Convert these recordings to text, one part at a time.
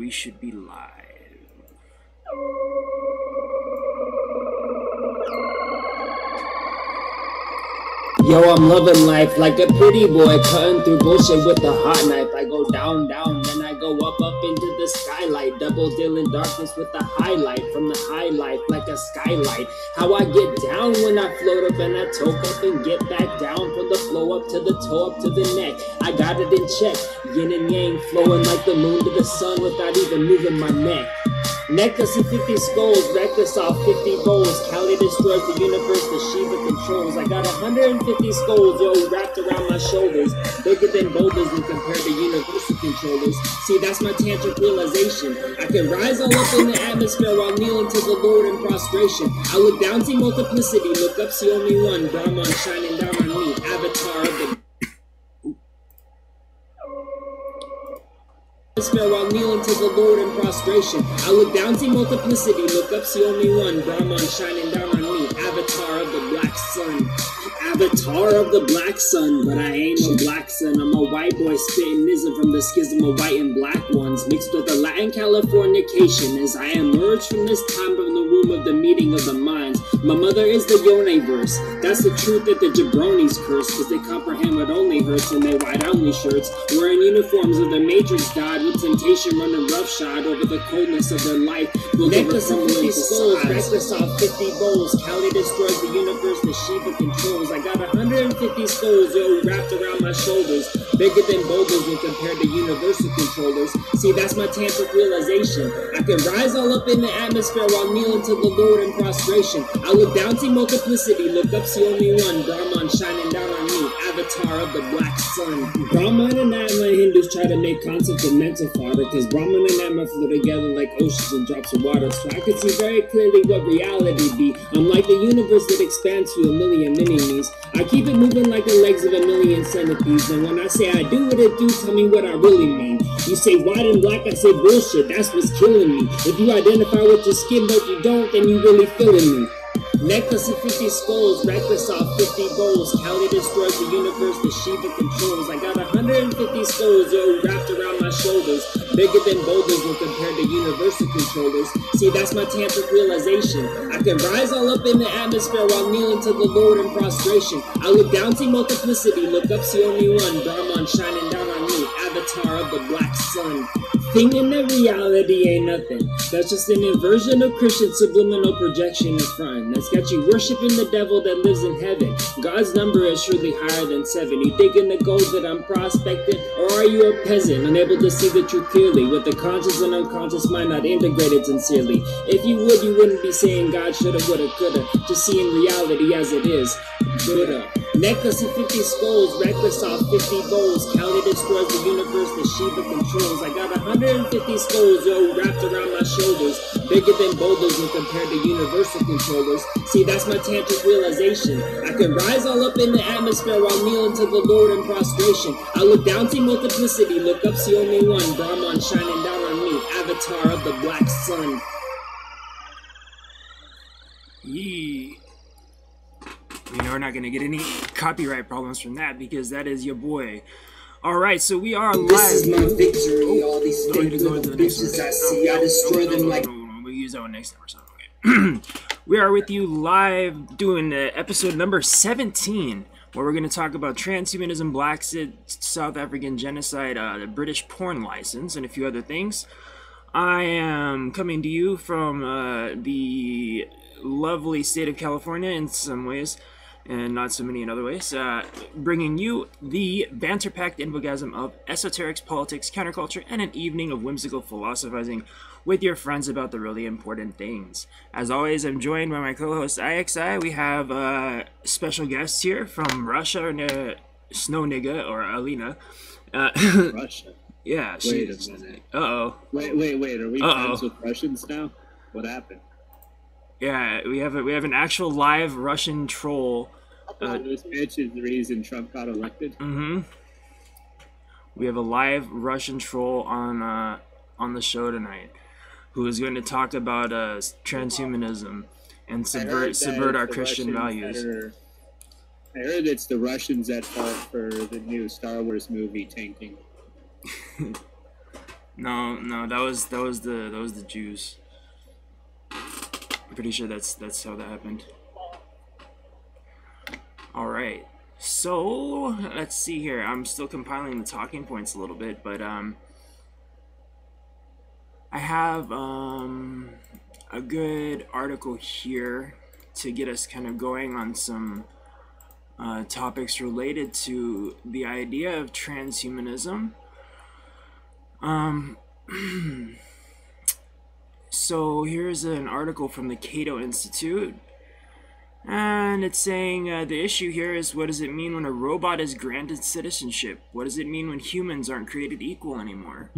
we should be live. Yo, I'm loving life like a pretty boy, cutting through bullshit with a hot knife. I go down, down, then I go up, up into the skylight. Double deal in darkness with a highlight from the high life like a skylight. How I get down when I float up and I toke up and get back down from the flow up to the toe up to the neck. I got it in check, yin and yang flowing like the moon to the sun without even moving my neck. Necklace and 50 skulls, reckless off 50 bowls. Kali destroys the universe, the Shiva controls. I got 150 skulls, yo, wrapped around my shoulders. Bigger than boulders when compared to universal controllers. See, that's my tantric realization. I can rise all up in the atmosphere while kneeling to the Lord in prostration. I look down, see multiplicity, look up, see only one. Brahman shining down on me, avatar of the while kneeling to the Lord in prostration. I look down, see multiplicity, look up, see only one. Brahman shining down on me, avatar of the black sun. Avatar of the black sun, but I ain't no black sun. I'm a white boy spitting ism from the schism of white and black ones, mixed with a Latin Californication as I emerge from this time from the womb of the meeting of the minds. My mother is the Yone verse. That's the truth that the jabronis curse, cause they comprehend what only hurts in their white only shirts, wearing uniforms of the Matrix God with temptation running roughshod over the coldness of their life. Necklace of 50 skulls, reckless off 50 bowls. Kali destroys the universe, the Shiva controls. I got 150 skulls, yo, wrapped around my shoulders. Bigger than boulders when compared to universal controllers. See, that's my tantric realization. I can rise all up in the atmosphere while kneeling to the Lord in prostration. I look down, see multiplicity, look up, see only one. Brahman shining down on me, avatar of the black sun. Brahman and Atma Hindus try to make concepts of mental fodder, cause Brahman and Atma flow together like oceans and drops of water. So I can see very clearly what reality be. I'm like the universe that expands to a million mini-me's. I keep it moving like the legs of a million centipedes. And when I say I do what it do, tell me what I really mean. You say white and black, I say bullshit, that's what's killing me. If you identify with your skin but you don't, then you really feeling me. Necklace of 50 skulls, reckless off 50 bowls. Kali destroys the universe, the Shiva controls. I got 150 skulls, yo, wrapped around my shoulders. Bigger than boulders when compared to universal controllers. See, that's my tantric realization. I can rise all up in the atmosphere while kneeling to the Lord in prostration. I look down, see multiplicity, look up, see only one. Brahman shining down on me, avatar of the black sun. Thinking that reality ain't nothing. That's just an inversion of Christian subliminal projection in front. That's got you worshiping the devil that lives in heaven. God's number is surely higher than 7. You digging the gold that I'm prospecting? Or are you a peasant, unable to see the truth clearly, with the conscious and unconscious mind not integrated sincerely? If you would, you wouldn't be saying God shoulda, woulda, coulda. Just seeing reality as it is. Buddha. Necklace of 50 skulls, reckless off 50 bowls. Kali destroys the universe, the Shiva controls. I got 150 skulls, yo, wrapped around my shoulders. Bigger than boulders when compared to universal controllers. See, that's my tantric realization. I can rise all up in the atmosphere while kneeling to the Lord in prostration. I look down, see multiplicity, look up, see only one. Brahman shining down on me, avatar of the black sun. Yee. You know, we're not going to get any copyright problems from that because that is your boy. Alright, so we are live. This is my victory. All these fake little bitches I see, I destroy them like... We'll use that one next time or something. Okay. We are with you live doing episode number 17, where we're going to talk about transhumanism, Black South African genocide, the British porn license, and a few other things. I am coming to you from the lovely state of California in some ways, and not so many in other ways, bringing you the banter-packed infogasm of esoterics, politics, counterculture, and an evening of whimsical philosophizing with your friends about the really important things. As always, I'm joined by my co-host IXI. We have special guests here from Russia, Snow Nigga, or Alina. Russia? Yeah. Wait a minute. Uh-oh. Wait. Are we friends with Russians now? What happened? Yeah, we have an actual live Russian troll. This bitch is the reason Trump got elected. Mm-hmm. We have a live Russian troll on the show tonight, who is going to talk about transhumanism and subvert our Christian values. I heard it's the Russians at fault for the new Star Wars movie tanking. No, that was the Jews. I'm pretty sure that's how that happened. All right. So let's see here. I'm still compiling the talking points a little bit, but I have a good article here to get us kind of going on some topics related to the idea of transhumanism. So here's an article from the Cato Institute, and it's saying the issue here is, what does it mean when a robot is granted citizenship? What does it mean when humans aren't created equal anymore?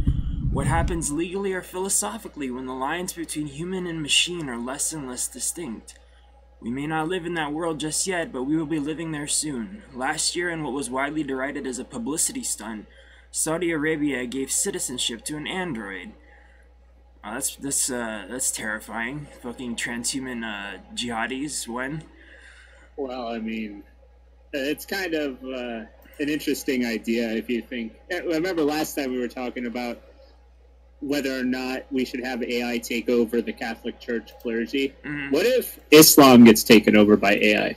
What happens legally or philosophically when the lines between human and machine are less and less distinct? We may not live in that world just yet, but we will be living there soon. Last year, in what was widely derided as a publicity stunt, Saudi Arabia gave citizenship to an android. That's terrifying. Fucking transhuman jihadis. When? Well, I mean, it's kind of an interesting idea if you think. I remember last time we were talking about whether or not we should have AI take over the Catholic Church clergy. Mm-hmm. What if Islam gets taken over by AI?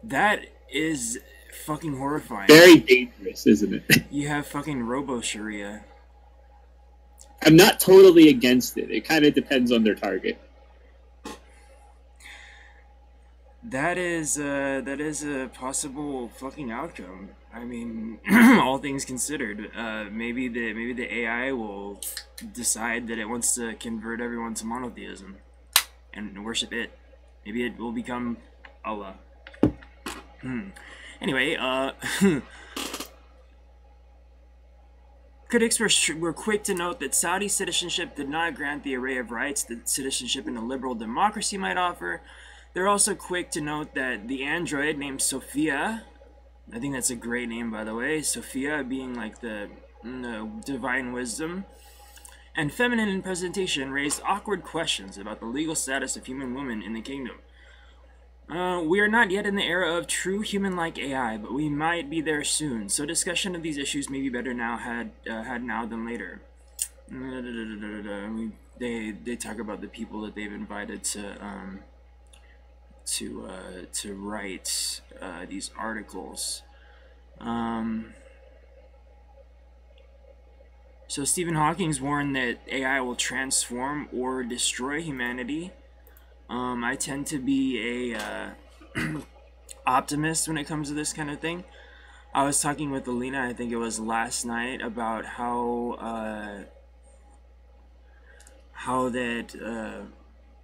That is fucking horrifying. Very dangerous, isn't it? You have fucking Robo-Sharia. I'm not totally against it. It kind of depends on their target. That is a possible fucking outcome. I mean, all things considered, maybe the AI will decide that it wants to convert everyone to monotheism and worship it. Maybe it will become Allah. Anyway, critics were quick to note that Saudi citizenship did not grant the array of rights that citizenship in a liberal democracy might offer. They're also quick to note that the android named Sophia, I think that's a great name, by the way, Sophia being like the divine wisdom, and feminine in presentation, raised awkward questions about the legal status of human women in the kingdom. We are not yet in the era of true human-like AI, but we might be there soon, so discussion of these issues may be better now had now than later. They talk about the people that they've invited to write these articles. So Stephen Hawking's warned that AI will transform or destroy humanity. I tend to be a optimist when it comes to this kind of thing. I was talking with Alina, I think it was last night, about how that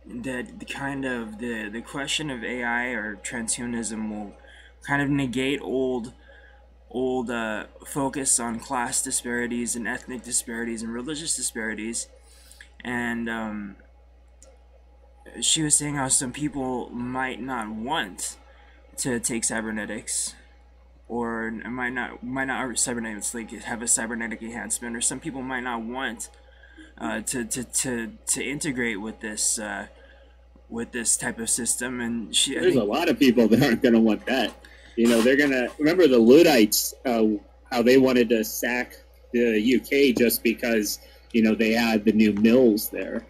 the question of AI or transhumanism will kind of negate old focus on class disparities and ethnic disparities and religious disparities, and she was saying how some people might not want to take cybernetics, or might not cybernetics, like have a cybernetic enhancement, or some people might not want to integrate with this type of system. And there's a lot of people that aren't going to want that. You know, they're going to remember the Luddites, how they wanted to sack the UK just because, you know, they had the new mills there.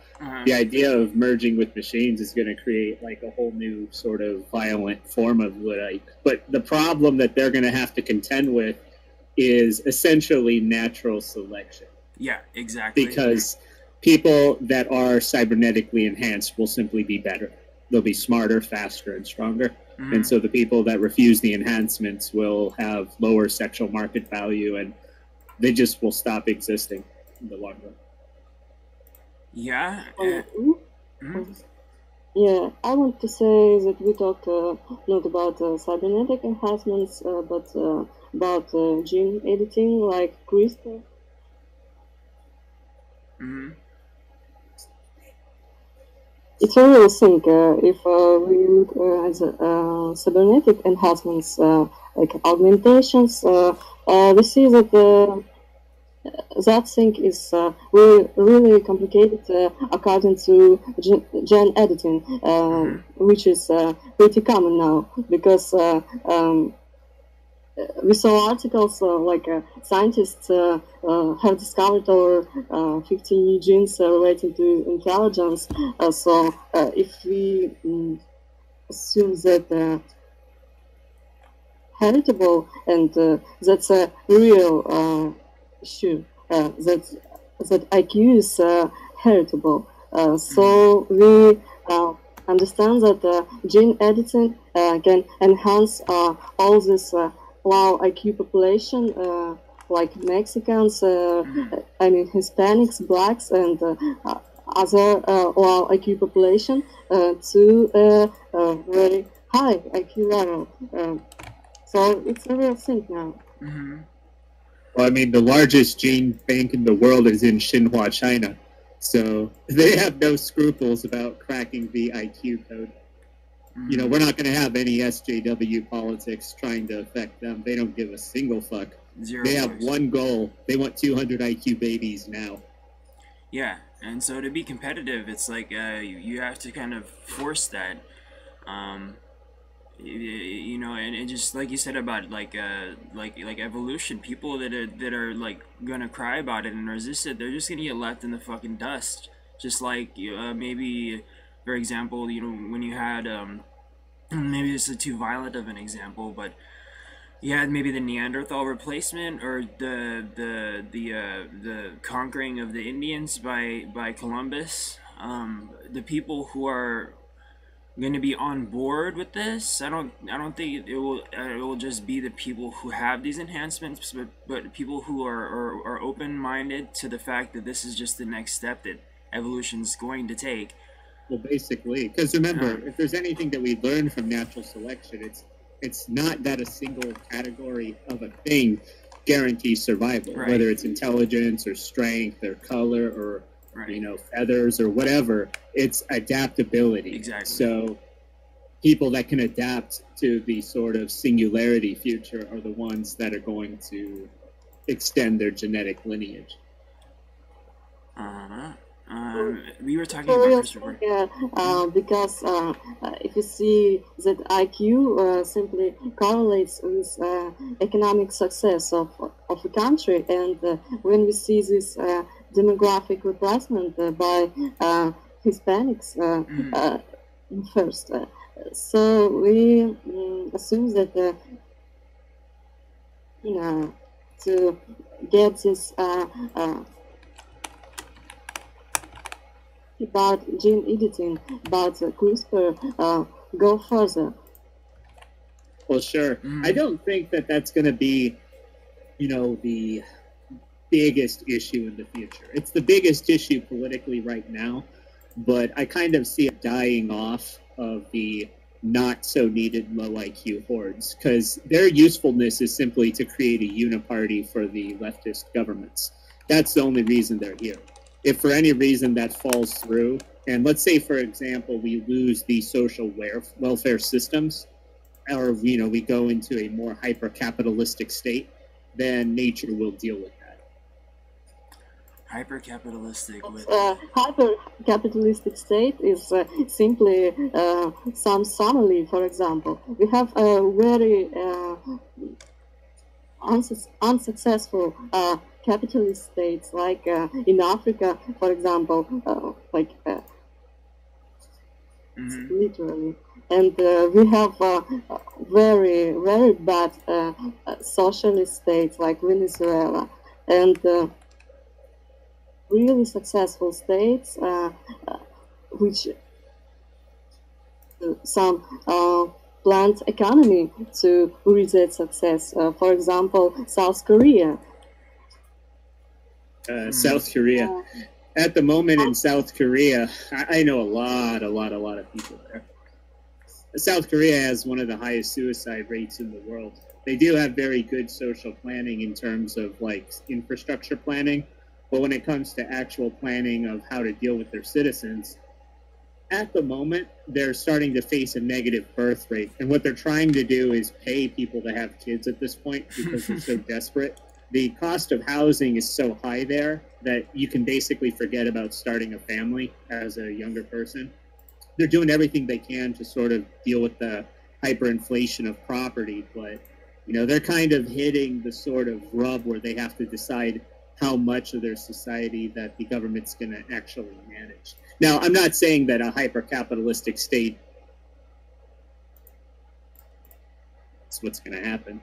The idea of merging with machines is going to create like a whole new sort of violent form of Luddite. But the problem that they're going to have to contend with is essentially natural selection. Yeah, exactly. Because people that are cybernetically enhanced will simply be better. They'll be smarter, faster, and stronger. And so the people that refuse the enhancements will have lower sexual market value, and they just will stop existing in the long run. Yeah. Yeah, I want to say that we talked not about cybernetic enhancements, but about gene editing, like CRISPR. It's a real thing. If we look at cybernetic enhancements, like augmentations, we see that that thing is really complicated according to gene editing, which is pretty common now, because we saw articles like scientists have discovered over 15 new genes related to intelligence. So if we assume that heritable and that's a real issue, that IQ is heritable. So we understand that gene editing can enhance all this low IQ population, like Mexicans, I mean Hispanics, blacks, and other low IQ population to a very high IQ level. So it's a real thing now. Mm-hmm. Well, I mean, the largest gene bank in the world is in Xinhua, China. So they have no scruples about cracking the IQ code. You know, we're not going to have any SJW politics trying to affect them. They don't give a single fuck. They have one goal. They want 200 IQ babies now. Yeah, and so to be competitive, it's like you have to kind of force that. You know, and just like you said about like evolution, people that are like gonna cry about it and resist it, they're just gonna get left in the fucking dust. Just like maybe, for example, you know, when you had maybe this is too violent of an example, but you had maybe the Neanderthal replacement or the conquering of the Indians by Columbus. The people who are going to be on board with this, I don't think it will just be the people who have these enhancements, but people who are open-minded to the fact that this is just the next step that evolution's going to take. Well, basically, because remember, if there's anything that we learn from natural selection, it's not that a single category of a thing guarantees survival, right. Whether it's intelligence or strength or color or right. you know, feathers or whatever. It's adaptability. Exactly. So people that can adapt to the sort of singularity future are the ones that are going to extend their genetic lineage. We were talking about Christopher. Because if you see that IQ simply correlates with economic success of a country, and when we see this demographic replacement by Hispanics first, so we assume that you know, to get this about gene editing, about CRISPR, go further. Well, sure. I don't think that that's going to be, you know, the biggest issue in the future. It's the biggest issue politically right now, but I kind of see it dying off of the not so needed low IQ hordes, because their usefulness is simply to create a uniparty for the leftist governments. That's the only reason they're here. If for any reason that falls through, and let's say, for example, we lose the social welfare systems, or, you know, we go into a more hyper-capitalistic state, then nature will deal with that. Hyper-capitalistic with... hyper-capitalistic state is simply some Somali, for example. We have a very unsuccessful capitalist states, like in Africa, for example, literally. And we have very, very bad socialist states like Venezuela, and really successful states which some planned economy to reach that success. For example, South Korea. South Korea. At the moment in South Korea, I know a lot of people there. South Korea has one of the highest suicide rates in the world. They do have very good social planning in terms of like infrastructure planning, but when it comes to actual planning of how to deal with their citizens, at the moment, they're starting to face a negative birth rate. And what they're trying to do is pay people to have kids at this point because they're so desperate. The cost of housing is so high there that you can basically forget about starting a family as a younger person. They're doing everything they can to sort of deal with the hyperinflation of property, but They're kind of hitting the sort of rub where they have to decide how much of their society that the government's going to actually manage. Now, I'm not saying that a hyper-capitalistic state is what's going to happen.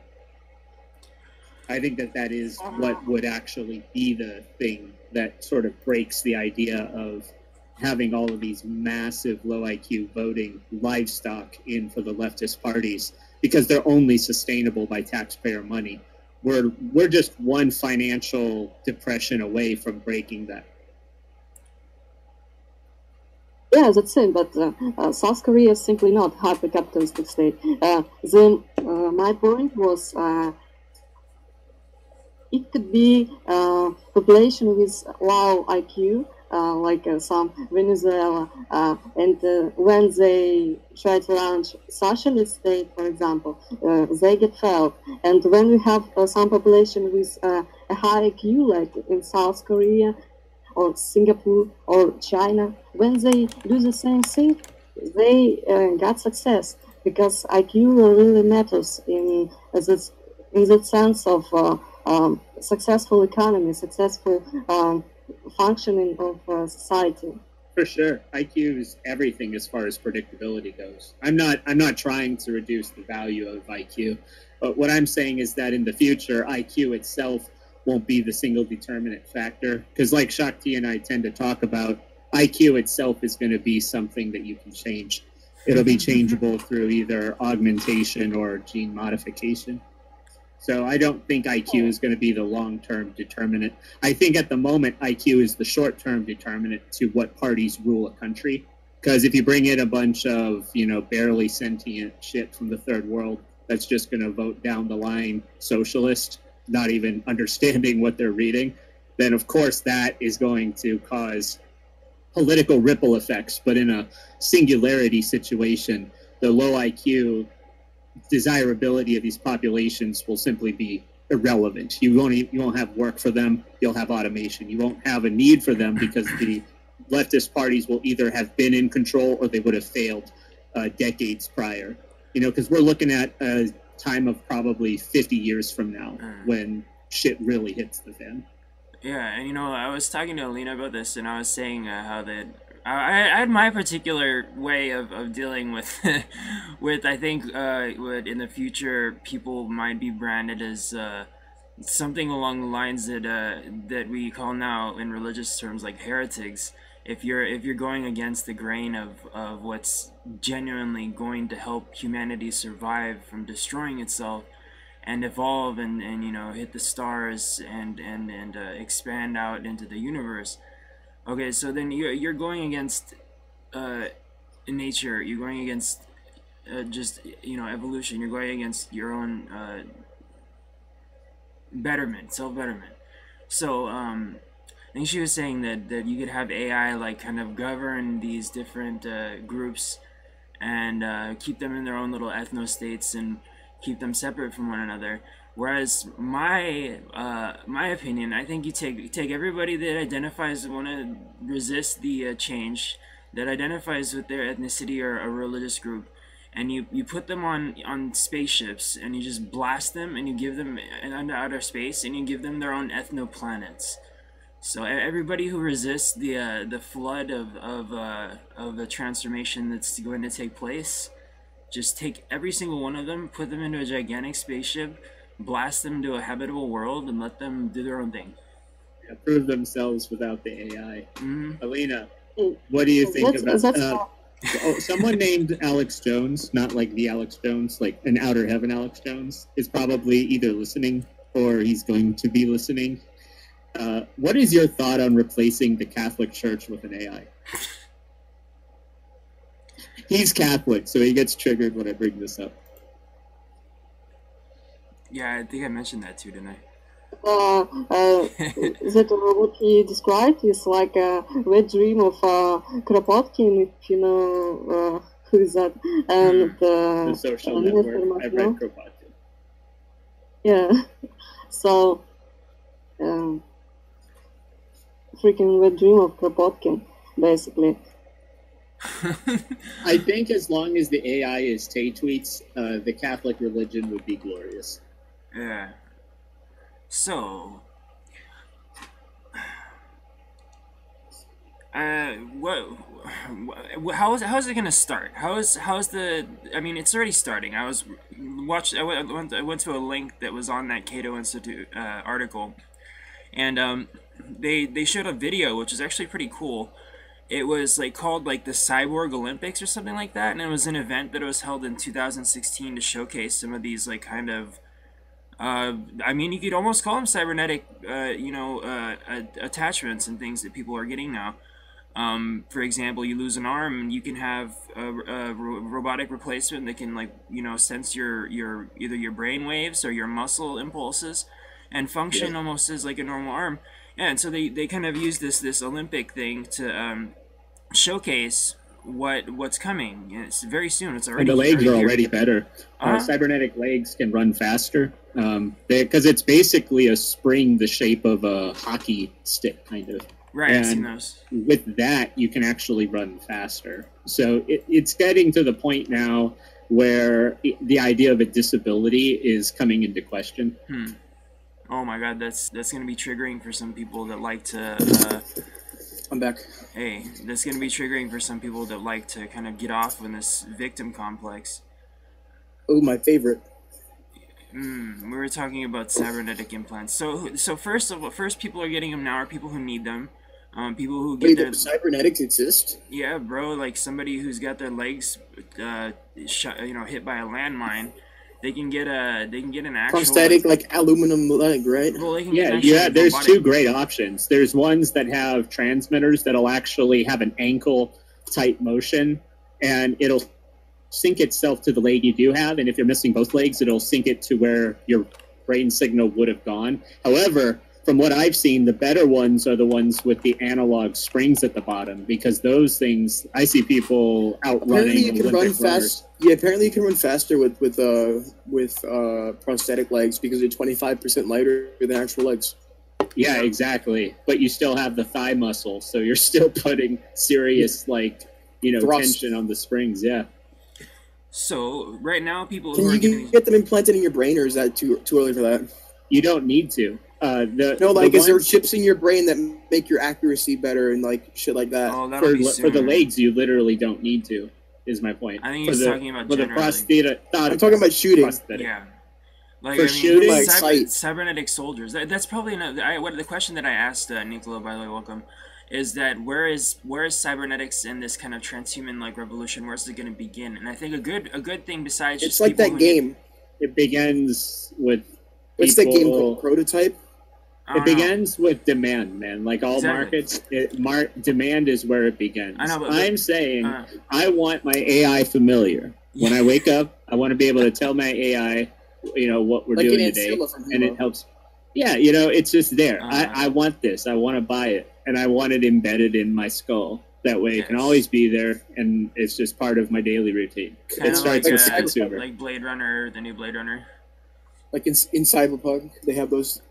I think that is what would actually be the thing that sort of breaks the idea of having all of these massive low IQ voting livestock in for the leftist parties, because they're only sustainable by taxpayer money. We're just one financial depression away from breaking that. Yeah, that's it. But South Korea is simply not hyper-capitalistic state. My point was it could be population with low IQ, like some Venezuela, and when they try to launch socialist state, for example, they get failed. And when we have some population with a high IQ, like in South Korea or Singapore or China, when they do the same thing, they got success, because IQ really matters in the sense of successful economy, successful functioning of society. For sure, IQ is everything as far as predictability goes. I'm not trying to reduce the value of IQ, but what I'm saying is that in the future, IQ itself won't be the single determinant factor, because like Shakti and I tend to talk about, IQ itself is going to be something that you can change. It'll be changeable through either augmentation or gene modification. So I don't think IQ is going to be the long-term determinant. I think at the moment, IQ is the short-term determinant to what parties rule a country. Because if you bring in a bunch of, barely sentient shit from the third world, that's just going to vote down the line socialist, not even understanding what they're reading, then of course that is going to cause political ripple effects. But in a singularity situation, the low IQ desirability of these populations will simply be irrelevant. You won't have work for them. You'll have automation. You won't have a need for them, because the leftist parties will either have been in control or they would have failed decades prior. Because we're looking at a time of probably 50 years from now when shit really hits the fan. Yeah, and I was talking to Alina about this, and I was saying how that I had my particular way of dealing with with I think what in the future people might be branded as something along the lines that we call now in religious terms like heretics. If you're going against the grain of what's genuinely going to help humanity survive from destroying itself and evolve and hit the stars and expand out into the universe. Okay, so then you're going against nature. You're going against just evolution. You're going against your own betterment, self-betterment. So I think she was saying that you could have AI like kind of govern these different groups and keep them in their own little ethno-states and keep them separate from one another. Whereas my opinion, I think you take everybody that identifies want to resist the change, that identifies with their ethnicity or a religious group, and you put them on spaceships and you just blast them and you give them into outer space and you give them their own ethno-planets. So everybody who resists the flood of the transformation that's going to take place, just take every single one of them, put them into a gigantic spaceship, blast them to a habitable world, and let them do their own thing. Yeah, prove themselves without the AI. Alina, what do you think about... someone named Alex Jones, not like the Alex Jones, like an Outer Heaven Alex Jones, is probably either listening or he's going to be listening. What is your thought on replacing the Catholic Church with an AI? He's Catholic, so he gets triggered when I bring this up. Yeah, I think I mentioned that too, didn't I? That what he described is like a wet dream of Kropotkin, if you know who is that. And the social network. I read Kropotkin. Yeah. So, freaking wet dream of Kropotkin, basically. I think as long as the AI is Tay tweets, the Catholic religion would be glorious. Yeah. So, how's it gonna start? How's the? I mean, it's already starting. I went to a link that was on that Cato Institute article, and they showed a video which is actually pretty cool. It was like called like the Cyborg Olympics or something like that, and it was an event that was held in 2016 to showcase some of these like kind of I mean, you could almost call them cybernetic, attachments and things that people are getting now. For example, you lose an arm, and you can have a robotic replacement that can, like, sense your either your brain waves or your muscle impulses, and function almost as like a normal arm. Yeah, and so they kind of use this Olympic thing to showcase what's coming. It's very soon. It's already. And the legs here. are already better. Cybernetic legs can run faster because it's basically a spring the shape of a hockey stick, kind of. Right, and I've seen those. With that, you can actually run faster. So it's getting to the point now where the idea of a disability is coming into question. Oh my God, that's going to be triggering for some people that like to. I'm back. Hey, that's going to be triggering for some people that like to kind of get off on this victim complex. Oh, my favorite. We were talking about cybernetic implants. So first people are getting them now are people who need them. People who get their cybernetics exist. Yeah, bro. Like somebody who's got their legs, hit by a landmine. They can get an actual prosthetic, like aluminum leg, right? Well, they can there's robotic. Two great options. There's ones that have transmitters that'll actually have an ankle type motion, and it'll sync itself to the leg you do have, and if you're missing both legs, it'll sync it to where your brain signal would have gone. However, from what I've seen, the better ones are the ones with the analog springs at the bottom, because those things, I see people outrunning. Apparently, you can run fast. Yeah, apparently you can run faster with prosthetic legs because they're 25% lighter than actual legs. Yeah, exactly. But you still have the thigh muscle, so you're still putting serious thrust. Tension on the springs. Yeah. So right now, people can you get them implanted in your brain, or is that too early for that? You don't need to. Is there chips in your brain that make your accuracy better and like shit like that? Oh, for the legs, you literally don't need to. Is my point. I think he's talking about for the prosthetic. I'm talking about shooting. Yeah. Shooting, cybernetic soldiers. That's probably another. The question that I asked Nicola, by the way, welcome, is that where is cybernetics in this kind of transhuman revolution? Where's it going to begin? And I think a good thing besides it's like that game. It begins with. What's that game called? Prototype? It begins with demand, man. Like all markets, demand is where it begins. I know, but I'm saying I want my AI familiar. When I wake up, I want to be able to tell my AI, what we're doing today, and it helps. Yeah, it's just there. I want this. I want to buy it, and I want it embedded in my skull. That way, it can always be there, and it's just part of my daily routine. It starts with the consumer. Like Blade Runner, the new Blade Runner. Like in Cyberpunk, they have those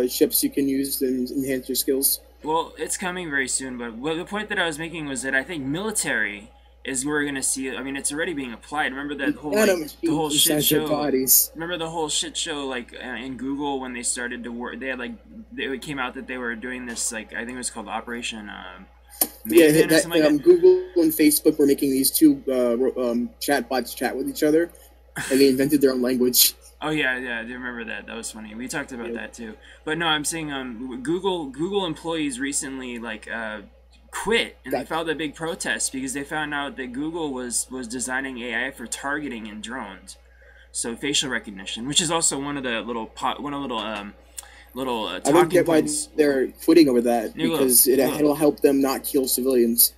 ships you can use to enhance your skills. Well, it's coming very soon, but the point that I was making was that I think military is where we're going to see it. I mean, it's already being applied. Remember that whole the whole shit show? Bodies. Remember the whole shit show in Google when they started to work? They had it came out that they were doing this I think it was called Operation. Google and Facebook were making these two chatbots chat with each other, and they invented their own language. Oh yeah, I do remember that. That was funny. We talked about that too. But no, I'm saying Google employees recently quit, and they filed a big protest because they found out that Google was designing AI for targeting in drones, so facial recognition, which is also one of the little talking I don't get points. Why they're quitting over that because it'll help them not kill civilians.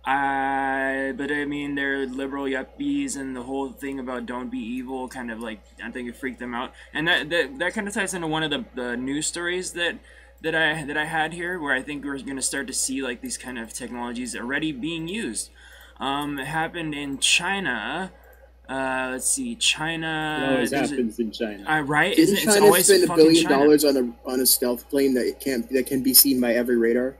But I mean, they're liberal yuppies, and the whole thing about don't be evil kind of I think it freaked them out, and that kind of ties into one of the news stories that I had here, where I think we're going to start to see these kind of technologies already being used. It happened in China. Let's see, China. It always happens in China. Right? Didn't China spend $1 billion on a stealth plane that can be seen by every radar?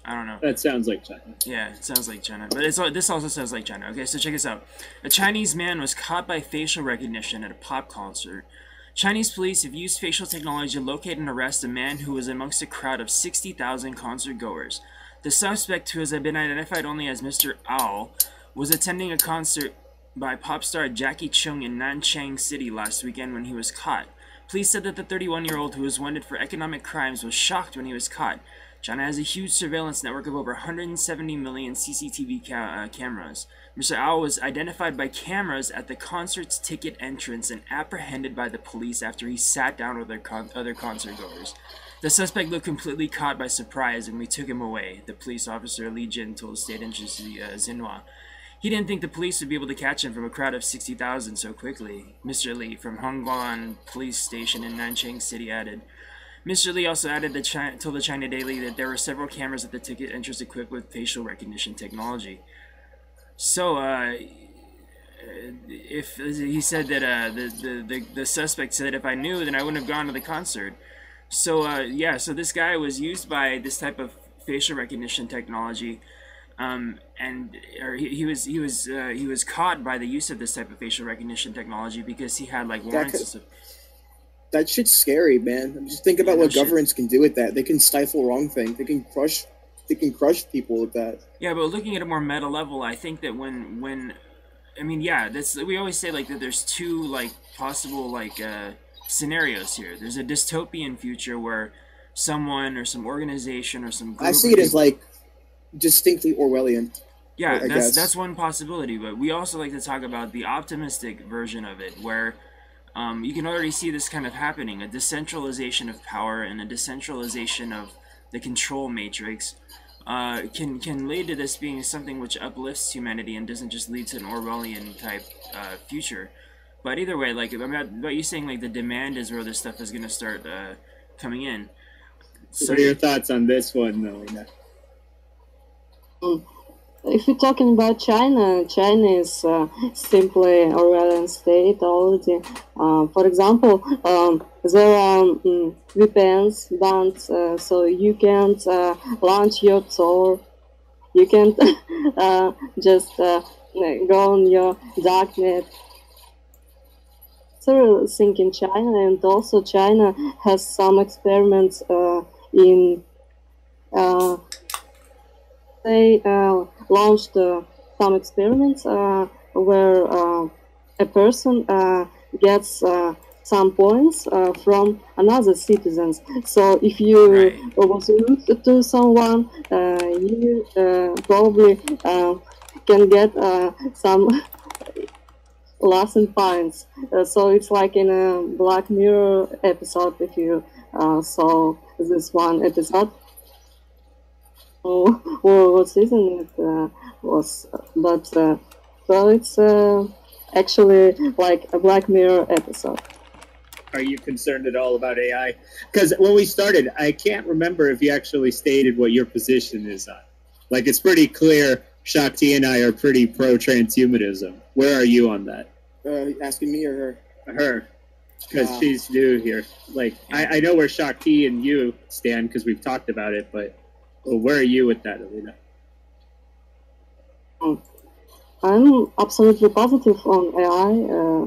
I don't know. That sounds like China. Yeah, it sounds like China. But this also sounds like China. Okay, so check this out. A Chinese man was caught by facial recognition at a pop concert. Chinese police have used facial technology to locate and arrest a man who was amongst a crowd of 60,000 concert goers. The suspect, who has been identified only as Mr. Owl, was attending a concert by pop star Jackie Chung in Nanchang City last weekend when he was caught. Police said that the 31-year-old, who was wanted for economic crimes, was shocked when he was caught. China has a huge surveillance network of over 170 million CCTV cameras. Mr. Owl was identified by cameras at the concert's ticket entrance and apprehended by the police after he sat down with other concert goers. The suspect looked completely caught by surprise and we took him away, the police officer Li Jin told state agency Xinhua. He didn't think the police would be able to catch him from a crowd of 60,000 so quickly. Mr. Li from Hongguan Police Station in Nanchang City added. Mr. Li also added told the China Daily that there were several cameras at the ticket entrance equipped with facial recognition technology. So, if he said that the suspect said if I knew, then I wouldn't have gone to the concert. So yeah, so this guy was used by this type of facial recognition technology, he was caught by the use of this type of facial recognition technology because he had like warrants and stuff. That shit's scary, man. Just think about what governments can do with that. They can stifle wrong things. They can crush people with that. Yeah, but looking at a more meta level, I think that when I mean, yeah, we always say like that there's two like possible like scenarios here. There's a dystopian future where someone or some organization or some group, I see it as like distinctly Orwellian. Yeah, that's one possibility, but we also like to talk about the optimistic version of it where you can already see this kind of happening, a decentralization of power and a decentralization of the control matrix can lead to this being something which uplifts humanity and doesn't just lead to an Orwellian type future. But either way, like about you saying like the demand is where this stuff is going to start coming in. So what are your thoughts on this one, Melina? If we're talking about China, China is simply Orwellian state already. For example, there are VPNs banned, so you can't launch your Tor. You can't just go on your darknet. So I think in China, and also China has some experiments in. They launched some experiments where a person gets some points from another citizens. So if you was rude to someone, you probably can get some lasting points. So it's like in a Black Mirror episode, if you saw this one episode. Or what season it was, but well, it's actually like a Black Mirror episode. Are you concerned at all about AI? Because when we started, I can't remember if you actually stated what your position is on. Like, it's pretty clear Shakti and I are pretty pro-transhumanism. Where are you on that? Asking me or her? Her. Because she's new here. Like, I know where Shakti and you stand because we've talked about it, but well, where are you with that, Alina? I'm absolutely positive on AI.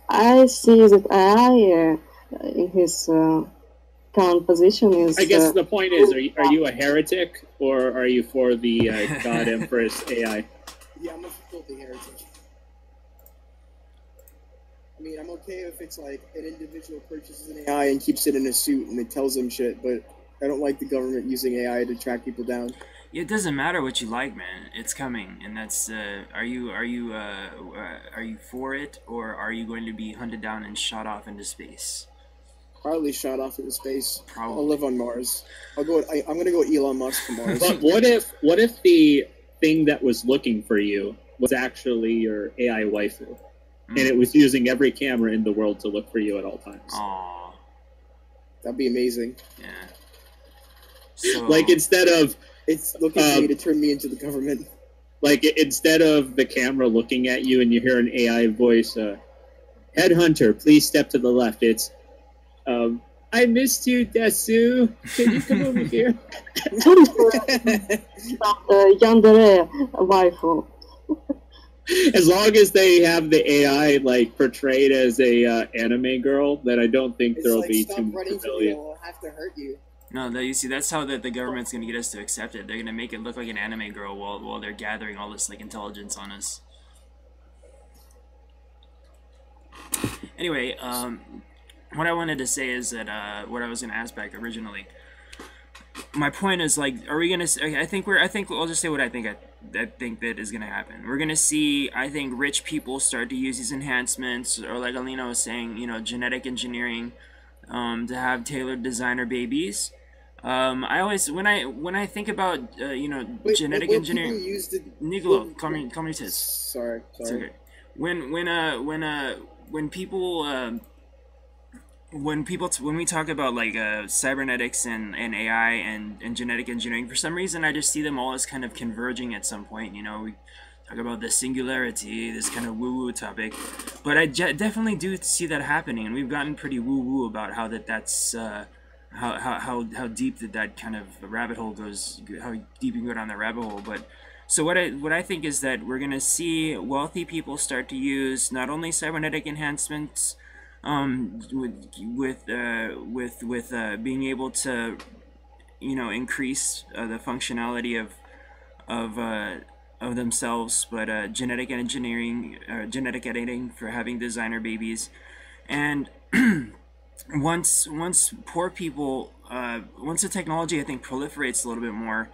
I see that AI in his current position is... I guess the point is, are you a heretic, or are you for the God Empress AI? Yeah, I'm a filthy heretic. I mean, I'm okay if it's like an individual purchases an AI and keeps it in a suit and it tells them shit, but I don't like the government using AI to track people down. It doesn't matter what you like, man. It's coming, and that's. Are you for it, or are you going to be hunted down and shot off into space? Probably shot off into space. Probably. I'll live on Mars. I'm gonna go Elon Musk to Mars. But what if the thing that was looking for you was actually your AI waifu, and it was using every camera in the world to look for you at all times? Aww. That'd be amazing. Yeah. So, like instead of it's looking for me to turn me into the government. Like instead of the camera looking at you and you hear an AI voice, "Headhunter, please step to the left." It's, "I missed you, Desu. Can you come over here?" Yandere waifu. As long as they have the AI like portrayed as a anime girl, then I don't think there'll be too much rebellion. It'll have to hurt you. No, you see, that's how the government's gonna get us to accept it. They're gonna make it look like an anime girl while they're gathering all this like intelligence on us. Anyway, what I wanted to say is that what I was gonna ask back originally. My point is, like, are we gonna? I think I'll just say what I think that is gonna happen. We're gonna see, I think, rich people start to use these enhancements, or like Alina was saying, you know, genetic engineering, to have tailored designer babies. I always when I think about you know, genetic engineering. Nicolo, call me Tiz. Sorry. It's okay. When we talk about like cybernetics and AI and genetic engineering, for some reason I just see them all as kind of converging at some point. You know, we talk about the singularity, this kind of woo-woo topic, but I definitely do see that happening, and we've gotten pretty woo-woo about how that's how deep that kind of rabbit hole goes, how deep you can go down that rabbit hole. But so what I think is that we're gonna see wealthy people start to use not only cybernetic enhancements, with being able to, you know, increase the functionality of themselves, but genetic engineering, genetic editing for having designer babies, and once poor people, once the technology, I think, proliferates a little bit more,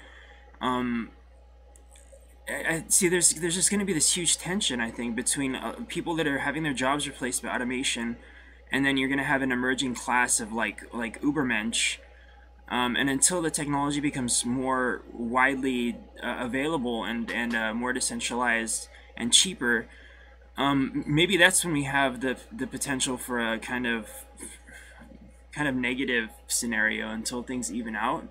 I see there's just going to be this huge tension, I think, between people that are having their jobs replaced by automation, and then you're going to have an emerging class of like Ubermensch, and until the technology becomes more widely available and more decentralized and cheaper, maybe that's when we have the potential for a kind of negative scenario until things even out.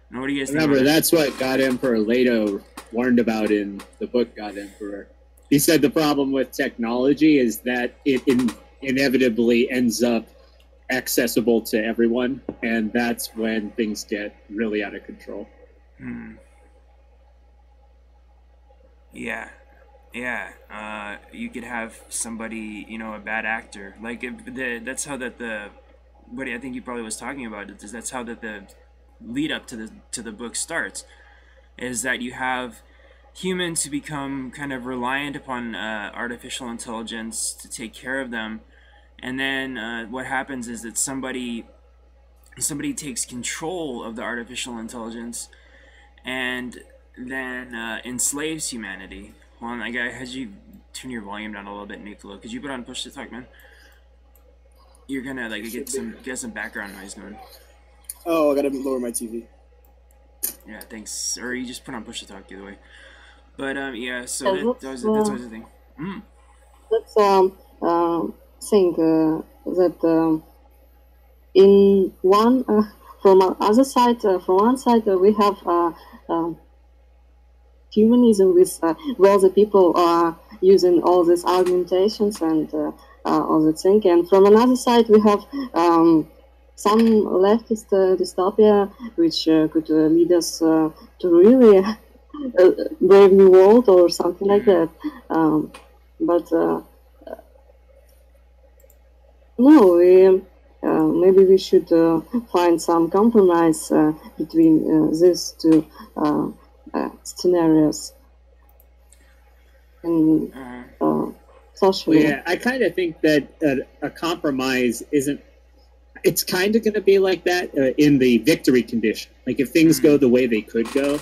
And what do you guys think? Remember, that's what God Emperor Leto warned about in the book God Emperor. He said the problem with technology is that it inevitably ends up accessible to everyone, and that's when things get really out of control. Yeah. You could have somebody, you know, a bad actor, like that's how what I think he probably was talking about it, is that's how the lead up to the book starts, is that you have humans who become kind of reliant upon artificial intelligence to take care of them, and then what happens is that somebody takes control of the artificial intelligence and then enslaves humanity. Hold on, I had you turn your volume down a little bit, Nicolo. Could you put on push to talk, man? You're gonna like get some background noise going. Oh, I gotta lower my TV. Yeah, thanks. Or you just put on push to talk either way. But yeah, so that's always the thing. Let's think that in one from other side, from one side we have humanism, with where the people are using all these argumentations and all the thing, and from another side we have some leftist dystopia which could lead us to really brave new world or something like that. But no, maybe we should find some compromise between these two scenarios. And socially. Yeah, I kind of think that a compromise isn't. It's kind of going to be like that in the victory condition. Like if things go the way they could go,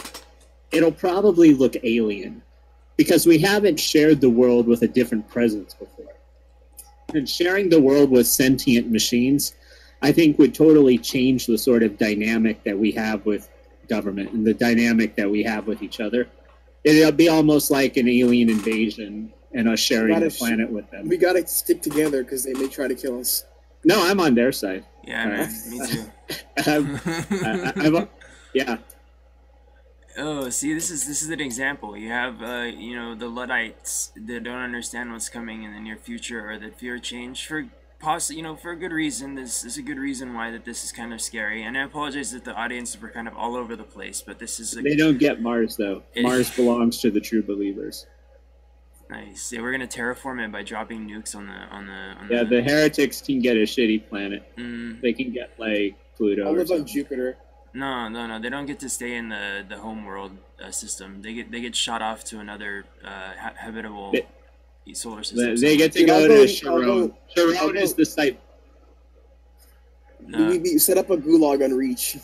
it'll probably look alien because we haven't shared the world with a different presence before. And sharing the world with sentient machines, I think, would totally change the sort of dynamic that we have with government and the dynamic that we have with each other. It'll be almost like an alien invasion and us sharing the planet with them. We gotta stick together because they may try to kill us. No, I'm on their side. Yeah, man, me too. Yeah. Oh, see, this is an example. You have, you know, the Luddites that don't understand what's coming in the near future, or that fear change for you know, for a good reason. This is a good reason why that this is kind of scary. And I apologize that the audience were kind of all over the place, but this is. They don't get Mars though. Mars belongs to the true believers. Nice. Yeah, we're gonna terraform it by dropping nukes on the. Yeah, the heretics can get a shitty planet. Mm. They can get like Pluto. I live on Jupiter. No. They don't get to stay in the home world system. They get shot off to another habitable solar system. They get to go to Sharon. Sharon is the site. No. We set up a gulag on Reach.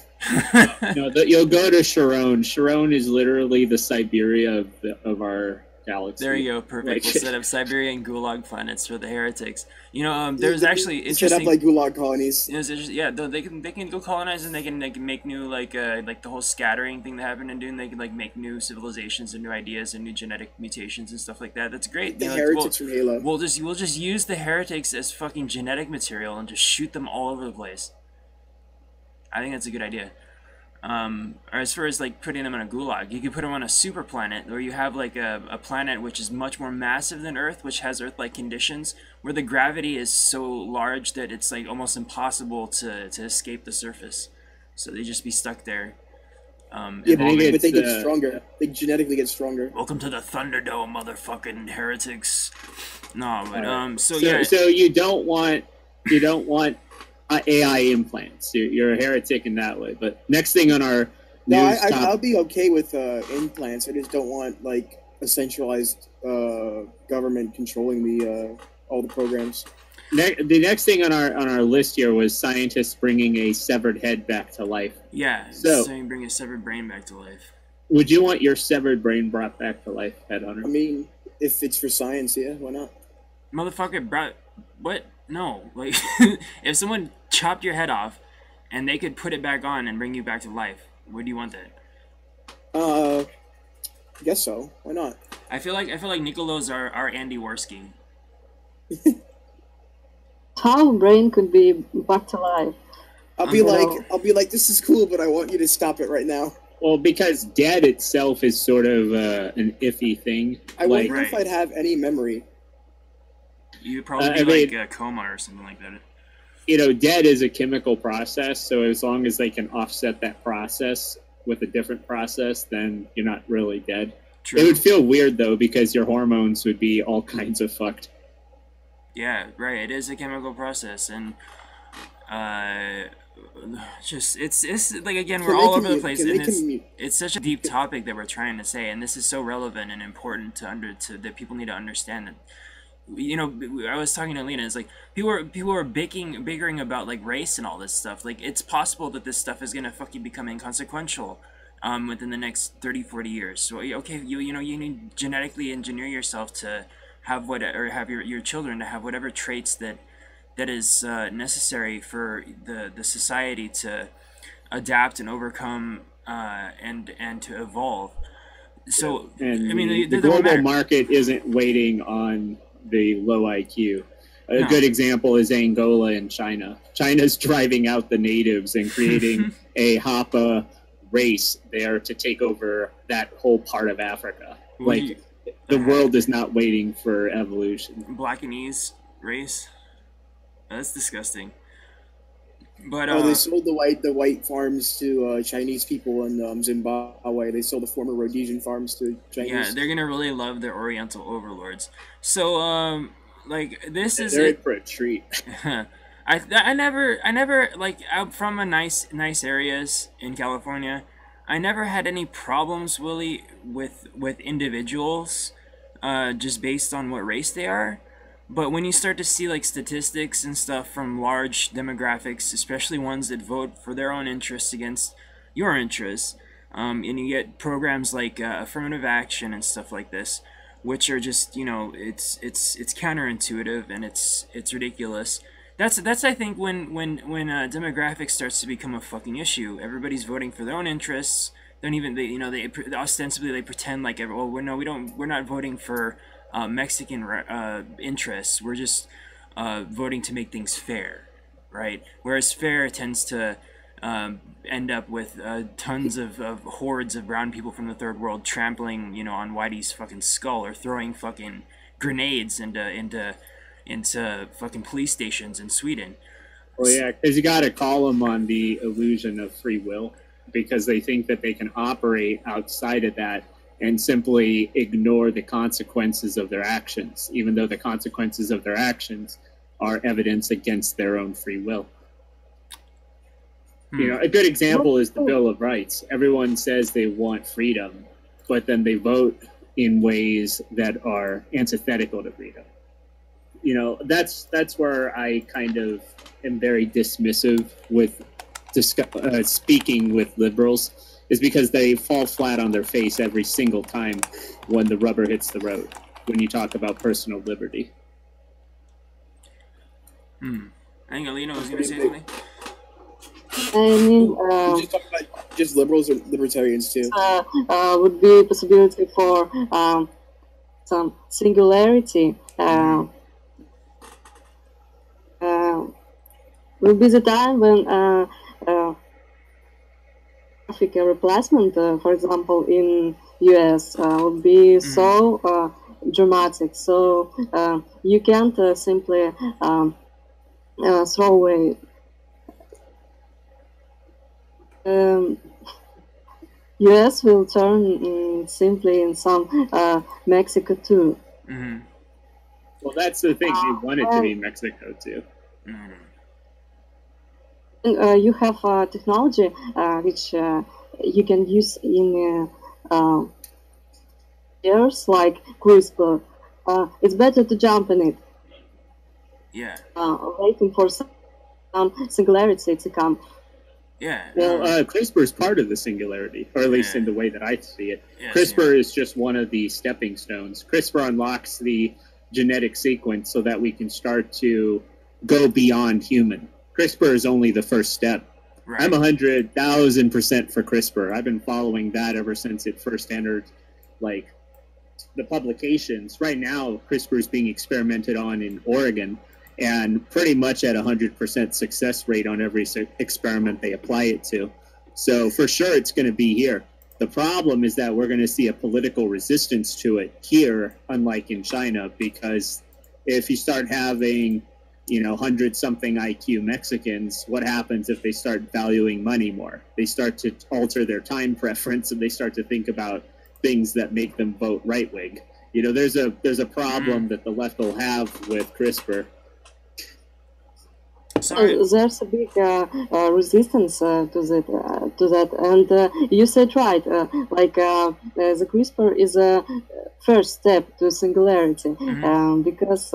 No, you'll go to Sharon. Sharon is literally the Siberia of our galaxy. There you go, perfect. Like, We'll set up Siberian gulag planets for the heretics. You know, there's actually interesting. Set up like gulag colonies. Yeah, they can go colonize and they can make new like the whole scattering thing that happened in Dune. They can like make new civilizations and new ideas and new genetic mutations and stuff like that. That's great. The heretics from Halo. We'll just use the heretics as fucking genetic material and just shoot them all over the place. I think that's a good idea. Or as far as like putting them on a gulag, you could put them on a super planet where you have like a planet which is much more massive than Earth, which has Earth-like conditions, where the gravity is so large that it's like almost impossible to escape the surface. So they just be stuck there. But they get stronger. They genetically get stronger. Welcome to the Thunderdome, motherfucking heretics. No, but so you don't want AI implants. You're a heretic in that way. But next thing on our I'll be okay with implants. I just don't want like a centralized government controlling all the programs. The next thing on our list here was scientists bringing a severed head back to life. Yeah, so you bring a severed brain back to life. Would you want your severed brain brought back to life, Headhunter? I mean, if it's for science, yeah, why not? Motherfucker, what? No, like if someone chopped your head off and they could put it back on and bring you back to life, would you want that? I guess so. Why not? I feel like Nicolo's our Andy Worski. How brain could be back to life? I'll be like, this is cool, but I want you to stop it right now. Well, because dead itself is sort of an iffy thing. I wonder if I'd have any memory. You'd probably be like a coma or something like that. You know, dead is a chemical process, so as long as they can offset that process with a different process, then you're not really dead. True. It would feel weird, though, because your hormones would be all kinds of fucked. Yeah, right. It is a chemical process, and it's like, again, we're all over the place, and it's such a deep topic that we're trying to say, and this is so relevant and important to that people need to understand that. You know, I was talking to Lena. It's like people are bickering about like race and all this stuff. Like, it's possible that this stuff is gonna fucking become inconsequential within the next 30-40 years. So okay, you need genetically engineer yourself to have have your children to have whatever traits that is necessary for the society to adapt and overcome and to evolve. So and I mean, the global market isn't waiting on the low IQ. A good example is Angola in China. China's driving out the natives and creating a Hapa race there to take over that whole part of Africa. Like, the world is not waiting for evolution. Blackanese race? That's disgusting. But they sold the white farms to Chinese people in Zimbabwe. They sold the former Rhodesian farms to Chinese. Yeah, they're gonna really love their Oriental overlords. So like, this is they're in for a treat. I never like, I'm from a nice areas in California. I never had any problems really with individuals, just based on what race they are. But when you start to see like statistics and stuff from large demographics, especially ones that vote for their own interests against your interests, and you get programs like affirmative action and stuff like this, which are just, you know, it's counterintuitive and it's ridiculous. That's I think when demographics starts to become a fucking issue. Everybody's voting for their own interests. They ostensibly pretend like, we're not voting for Mexican interests. We're just voting to make things fair, right? Whereas fair tends to end up with tons of hordes of brown people from the third world trampling, you know, on Whitey's fucking skull, or throwing fucking grenades into fucking police stations in Sweden. Well, yeah, because you got to call them on the illusion of free will, because they think that they can operate outside of that and simply ignore the consequences of their actions, even though the consequences of their actions are evidence against their own free will. You know, a good example is the Bill of Rights. Everyone says they want freedom, but then they vote in ways that are antithetical to freedom. You know, that's where I kind of am very dismissive with speaking with liberals, is because they fall flat on their face every single time when the rubber hits the road, when you talk about personal liberty. I think Alina was going to say something. I mean, You just talk about just liberals or libertarians too. would be a possibility for some singularity. Will be the time when traffic replacement, for example, in US, would be so dramatic. So you can't simply throw away. US will turn simply in some Mexico too. Well, that's the thing. They want it to be Mexico too. You have technology which you can use in years, like CRISPR. It's better to jump in it. Yeah. Waiting for some singularity to come. Yeah. Well, CRISPR is part of the singularity, or at least in the way that I see it. Yeah, CRISPR is just one of the stepping stones. CRISPR unlocks the genetic sequence so that we can start to go beyond human. CRISPR is only the first step. Right. I'm 100,000% for CRISPR. I've been following that ever since it first entered, like, the publications. Right now, CRISPR is being experimented on in Oregon, and pretty much at 100% success rate on every experiment they apply it to. So for sure, it's going to be here. The problem is that we're going to see a political resistance to it here, unlike in China, because if you start having, 100-something IQ Mexicans, what happens if they start valuing money more? They start to alter their time preference, and they start to think about things that make them vote right-wing. There's a problem that the left will have with CRISPR. There's a big resistance to that, and you said right. The CRISPR is a first step to singularity, because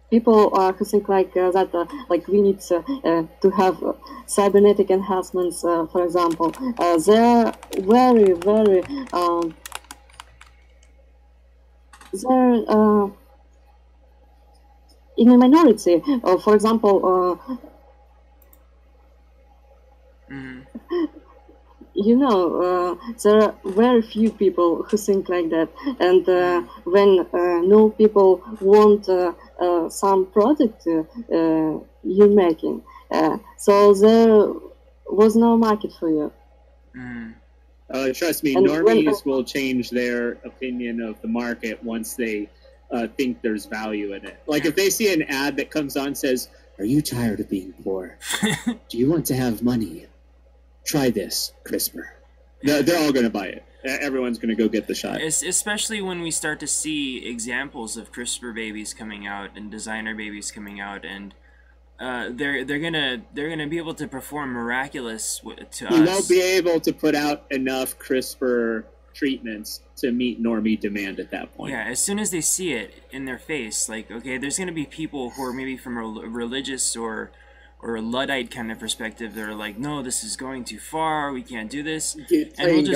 people who think like that, like we need to have cybernetic enhancements, for example, they're very, very they're in a minority. For example, there are very few people who think like that, and when no people want some product you're making, so there was no market for you. Trust me, normies will change their opinion of the market once they think there's value in it. Like if they see an ad that comes on says, "Are you tired of being poor? Do you want to have money? Try this, CRISPR." They're all going to buy it. Everyone's going to go get the shot. Especially when we start to see examples of CRISPR babies coming out and designer babies coming out, and they're gonna be able to perform miraculous to us. You won't be able to put out enough CRISPR treatments to meet normie demand at that point. Yeah, as soon as they see it in their face, like, okay, there's going to be people who are maybe from a religious or a Luddite kind of perspective that are like, no, this is going too far, we can't do this, and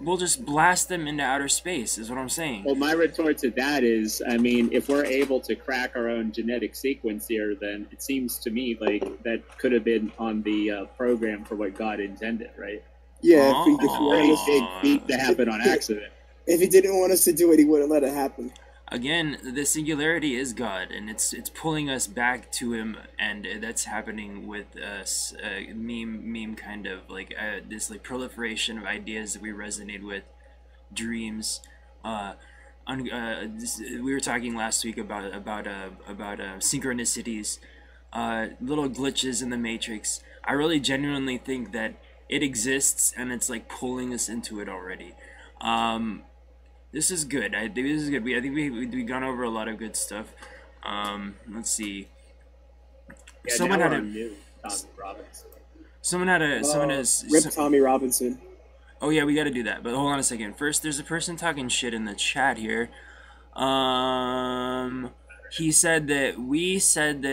we'll just blast them into outer space, is what I'm saying. Well, my retort to that is, I mean, if we're able to crack our own genetic sequence here, then it seems to me like that could have been on the program for what God intended, right? Yeah, Pretty big feat to happen on accident. If he didn't want us to do it, he wouldn't let it happen. Again, the singularity is God, and it's pulling us back to Him, and that's happening with meme kind of like this like proliferation of ideas that we resonate with, dreams. We were talking last week about synchronicities, little glitches in the matrix. I really genuinely think that it exists and it's like pulling us into it already. This is good. I think this is good. I think we gone over a lot of good stuff. Let's see. Yeah, Someone now had we're a on new Tommy Robinson. someone has Rip Tommy Robinson. oh yeah, we got to do that. But hold on a second. First, there's a person talking shit in the chat here. He said that we said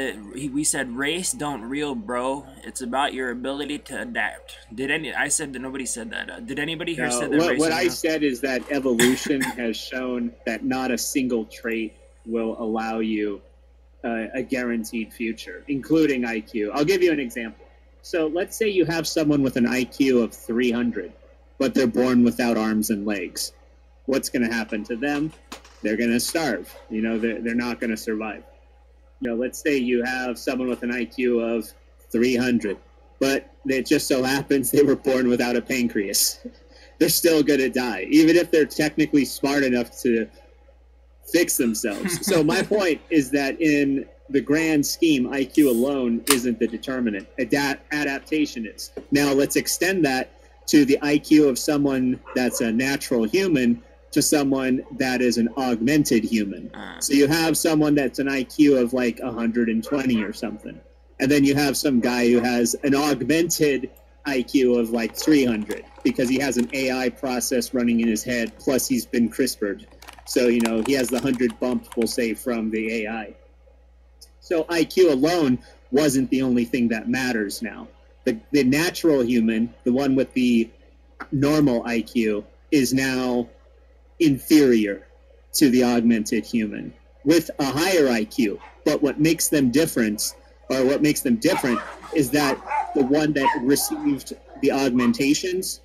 race don't real, bro. It's about your ability to adapt. I said that nobody said that. Did anybody here No, say that race what is I real? said is that evolution has shown that not a single trait will allow you a guaranteed future, including IQ. I'll give you an example. So let's say you have someone with an IQ of 300, but they're born without arms and legs. What's going to happen to them? They're going to starve. You know, they're not going to survive. You know, let's say you have someone with an IQ of 300, but it just so happens they were born without a pancreas. They're still going to die, even if they're technically smart enough to fix themselves. So my point is that in the grand scheme, IQ alone isn't the determinant. Adaptation is. Now let's extend that to the IQ of someone that's a natural human to someone that is an augmented human. So you have someone that's an IQ of like 120 or something. And then you have some guy who has an augmented IQ of like 300 because he has an AI process running in his head, plus he's been CRISPR'd. So, you know, he has the 100 bump, we'll say, from the AI. So IQ alone wasn't the only thing that matters now. The natural human, the one with the normal IQ, is now inferior to the augmented human with a higher IQ. But what makes them different is that the one that received the augmentations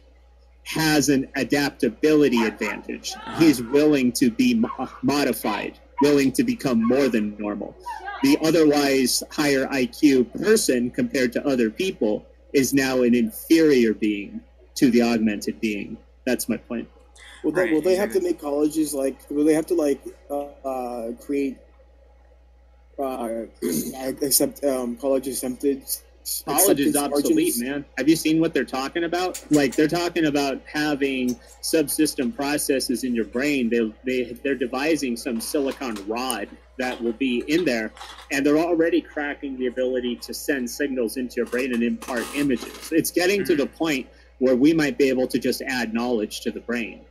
has an adaptability advantage. He's willing to be modified, willing to become more than normal. The otherwise higher IQ person compared to other people is now an inferior being to the augmented being. That's my point. Will they have to make colleges like? Will they have to like create accept college accepted? College is obsolete, man. Have you seen what they're talking about? Like, they're talking about having subsystem processes in your brain. They're devising some silicon rod that will be in there, and they're already cracking the ability to send signals into your brain and impart images. It's getting to the point where we might be able to just add knowledge to the brain.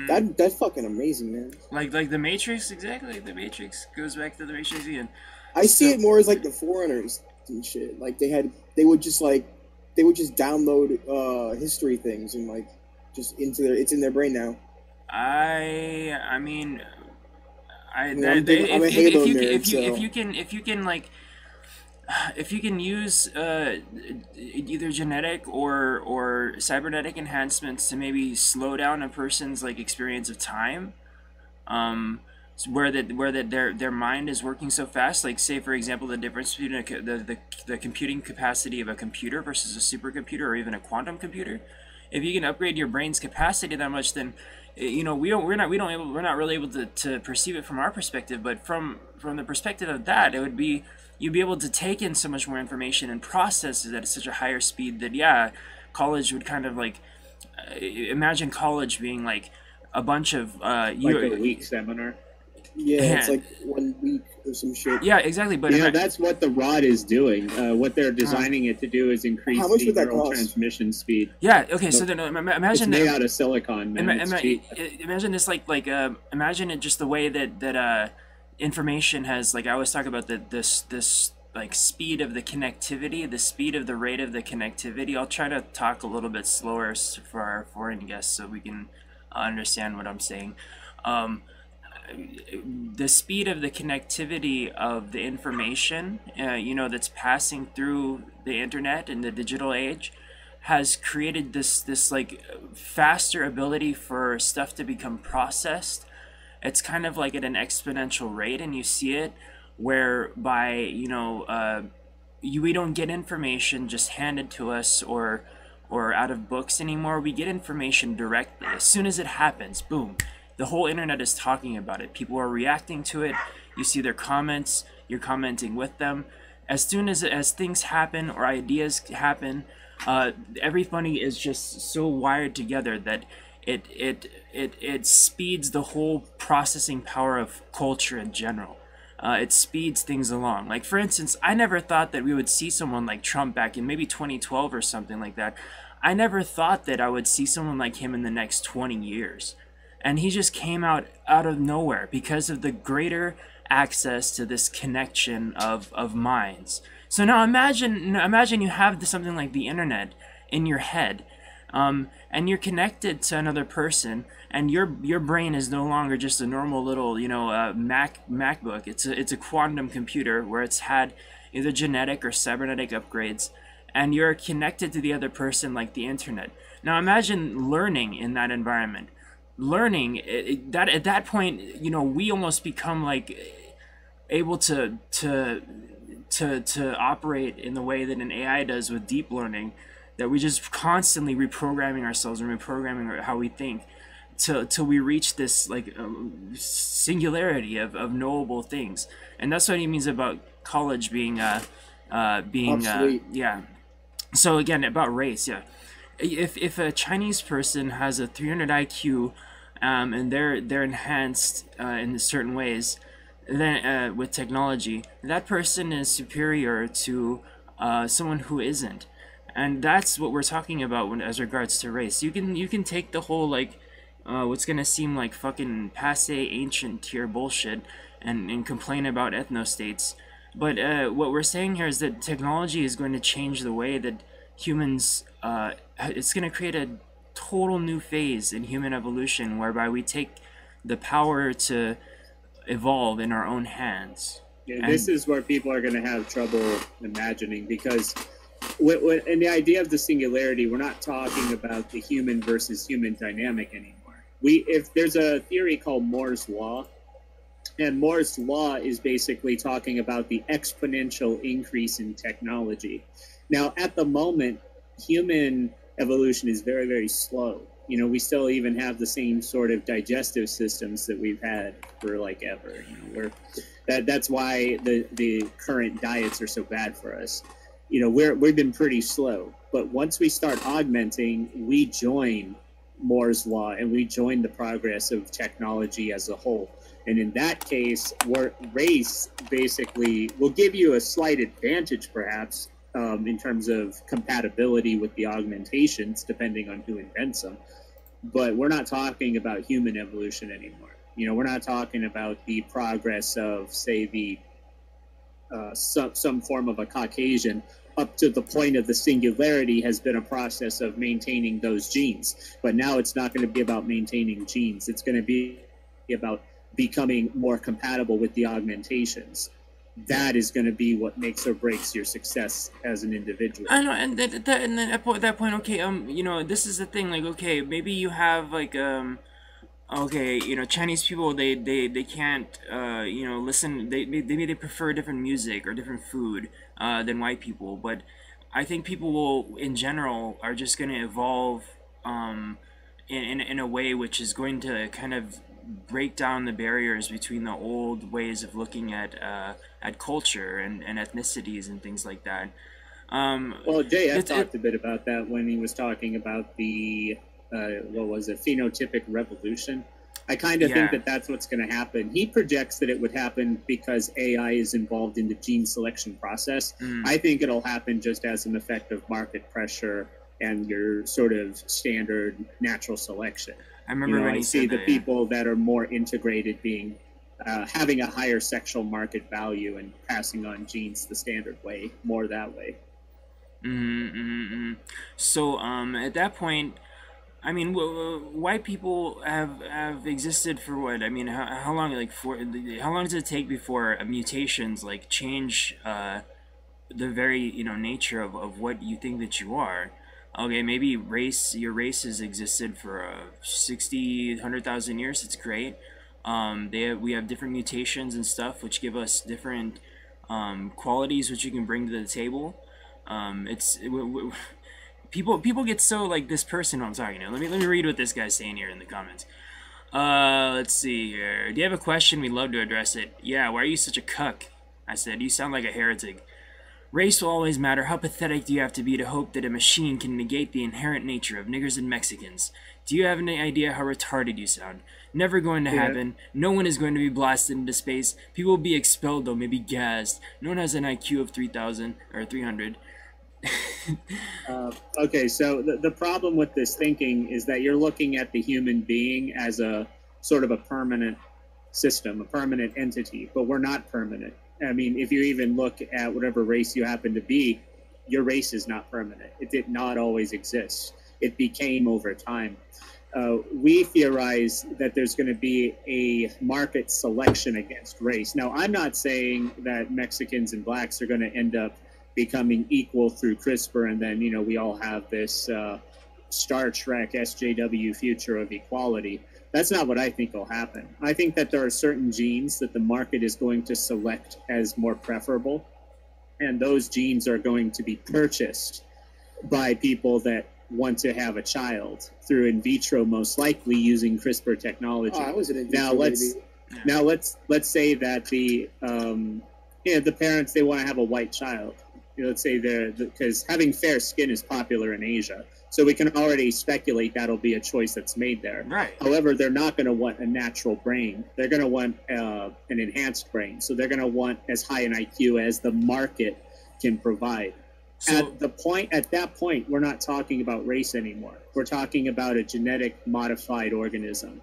That's fucking amazing, man. Like the Matrix, exactly. The Matrix goes back to the Matrix again. I see it more as like the Foreigners and shit. Like they would just download history things and like just it's in their brain now. If you can use either genetic or cybernetic enhancements to maybe slow down a person's like experience of time, where their mind is working so fast, like say for example the difference between the computing capacity of a computer versus a supercomputer or even a quantum computer. If you can upgrade your brain's capacity that much, then we're not really able to perceive it from our perspective, but from the perspective of that, it would be you'd be able to take in so much more information and process it at such a higher speed that college would kind of like imagine college being like a bunch of like a week seminar. Yeah, it's like 1 week or some shit. Yeah, exactly. But that's what the rod is doing. What they're designing it to do is increase the neural transmission speed. Yeah. Okay. So then imagine it's made out of silicon, man. Imagine this imagine it just the way that information has, like I always talk about this like speed of the connectivity, the speed of the rate of the connectivity. I'll try to talk a little bit slower for our foreign guests so we can understand what I'm saying. The speed of the connectivity of the information, that's passing through the internet in the digital age, has created this like faster ability for stuff to become processed. It's kind of like at an exponential rate, and you see it whereby we don't get information just handed to us or out of books anymore. We get information directly. As soon as it happens, boom. The whole internet is talking about it. People are reacting to it. You see their comments. You're commenting with them. As soon as things happen or ideas happen, Everybody is just so wired together that it speeds the whole processing power of culture in general. It speeds things along. Like, for instance, I never thought that we would see someone like Trump back in maybe 2012 or something like that. I never thought that I would see someone like him in the next 20 years. And he just came out of nowhere because of the greater access to this connection of minds. So now imagine you have something like the internet in your head, and you're connected to another person, and your brain is no longer just a normal little MacBook. It's a quantum computer where it's had either genetic or cybernetic upgrades, and you're connected to the other person like the internet. Now imagine learning in that environment. Learning that at that point, we almost become like able to operate in the way that an AI does with deep learning, that we just constantly reprogramming ourselves and reprogramming how we think till we reach this like singularity of knowable things. And that's what he means about college being yeah. So again, about race, yeah. If a Chinese person has a 300 IQ, and they're enhanced in certain ways, then with technology, that person is superior to someone who isn't, and that's what we're talking about as regards to race. You can take the whole like what's gonna seem like fucking passe ancient tier bullshit and complain about ethnostates, but what we're saying here is that technology is going to change the way that humans. It's going to create a total new phase in human evolution, whereby we take the power to evolve in our own hands. Yeah, this is where people are going to have trouble imagining, because in the idea of the singularity, we're not talking about the human versus human dynamic anymore. If there's a theory called Moore's Law, and Moore's Law is basically talking about the exponential increase in technology. Now, at the moment, human evolution is very, very slow. We still even have the same sort of digestive systems that we've had for like ever. That's why the current diets are so bad for us. We've been pretty slow, but once we start augmenting, we join Moore's Law and we join the progress of technology as a whole. And in that case, race basically will give you a slight advantage, perhaps, in terms of compatibility with the augmentations, depending on who invents them. But we're not talking about human evolution anymore. We're not talking about the progress of, say, some form of a Caucasian up to the point of the singularity has been a process of maintaining those genes. But now it's not going to be about maintaining genes. It's going to be about becoming more compatible with the augmentations. That is going to be what makes or breaks your success as an individual. I know, and then at that point, okay, this is the thing, like, okay, maybe you have like okay, Chinese people, they can't listen, maybe they prefer different music or different food than white people, but I think people will in general are just going to evolve in a way which is going to kind of break down the barriers between the old ways of looking at culture and ethnicities and things like that. Well, JF talked a bit about that when he was talking about the phenotypic revolution. I kind of think that that's what's going to happen. He projects that it would happen because AI is involved in the gene selection process. I think it'll happen just as an effect of market pressure and your sort of standard natural selection. I remember when he see said the that, people that are more integrated being having a higher sexual market value and passing on genes the standard way, more that way. So at that point, I mean, white people have existed for what? I mean, how long? Like how long does it take before mutations like change the very nature of what you think that you are? Okay, maybe your race has existed for 60, 100,000 years. It's great. We have different mutations and stuff which give us different qualities which you can bring to the table. People get so like this person. I'm sorry. Let me read what this guy's saying here in the comments. Let's see here. Do you have a question? We'd love to address it. Yeah. Why are you such a cuck? I said. You sound like a heretic. Race will always matter. How pathetic do you have to be to hope that a machine can negate the inherent nature of niggers and Mexicans? Do you have any idea how retarded you sound? Never going to happen. No one is going to be blasted into space. People will be expelled, though, maybe gassed. No one has an IQ of 3,000 or 300. Okay, so the problem with this thinking is that you're looking at the human being as a sort of a permanent system, a permanent entity, but we're not permanent. I mean, if you even look at whatever race you happen to be, your race is not permanent. It did not always exist. It became over time. We theorize that there's going to be a market selection against race. Now, I'm not saying that Mexicans and blacks are going to end up becoming equal through CRISPR, and then, you know, we all have this Star Trek SJW future of equality. That's not what I think will happen. I think that there are certain genes that the market is going to select as more preferable, and those genes are going to be purchased by people that want to have a child through in vitro, most likely using CRISPR technology. Oh, I was an in vitro let's say that the parents, they want to have a white child. You know, let's say because having fair skin is popular in Asia, so we can already speculate that'll be a choice that's made there. Right. However, they're not going to want a natural brain. They're going to want an enhanced brain. So they're going to want as high an IQ as the market can provide. So, at that point, we're not talking about race anymore. We're talking about a genetically modified organism.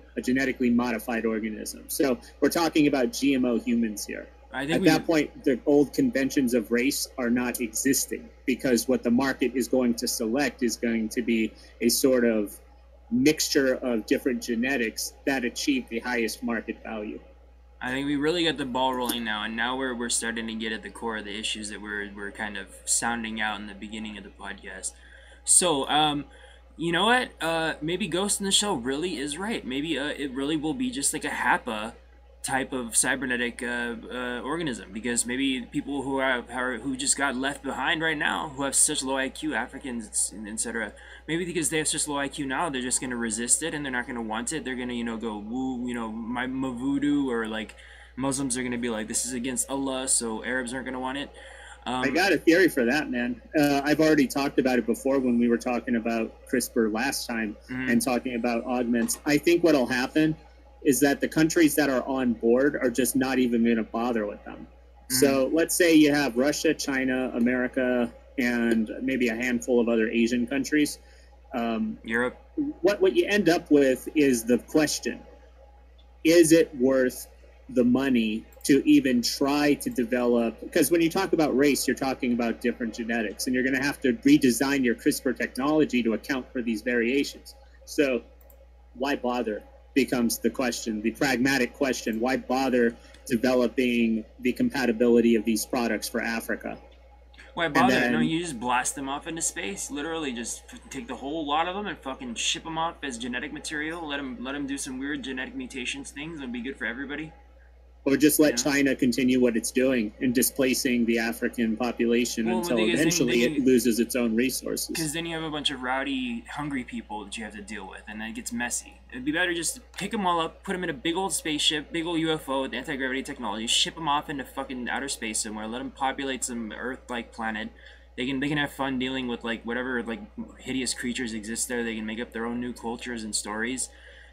So we're talking about GMO humans here. At that point, the old conventions of race are not existing, because what the market is going to select is going to be a sort of mixture of different genetics that achieve the highest market value. I think we really got the ball rolling now, and now we're starting to get at the core of the issues that we're kind of sounding out in the beginning of the podcast. So, you know what? Maybe Ghost in the Shell really is right. Maybe it really will be just like a HAPA type of cybernetic organism, because maybe people who just got left behind right now, who have such low IQ, Africans, etc., maybe because they have such low IQ now, they're just going to resist it and they're not going to want it. They're going to, you know, go woo, you know, my voodoo, or like Muslims are going to be like, this is against Allah, so Arabs aren't going to want it. I got a theory for that, man. I've already talked about it before when we were talking about CRISPR last time, and talking about augments. I think what'll happen is that the countries that are on board are just not even going to bother with them. So let's say you have Russia, China, America, and maybe a handful of other Asian countries. Europe. What you end up with is the question: is it worth the money to even try to develop? Because when you talk about race, you're talking about different genetics, and you're going to have to redesign your CRISPR technology to account for these variations. So why bother becomes the question, the pragmatic question. Why bother developing the compatibility of these products for Africa? Why bother? No, you just blast them off into space. Literally, just take the whole lot of them and fucking ship them off as genetic material. Let them do some weird genetic mutations things. It'll be good for everybody. Or just let China continue what it's doing and displacing the African population until eventually it loses its own resources. Because then you have a bunch of rowdy, hungry people that you have to deal with, and then it gets messy. It'd be better just to pick them all up, put them in a big old spaceship, big old UFO with anti-gravity technology, ship them off into fucking outer space somewhere, let them populate some Earth-like planet. They can have fun dealing with like whatever like hideous creatures exist there. They can make up their own new cultures and stories.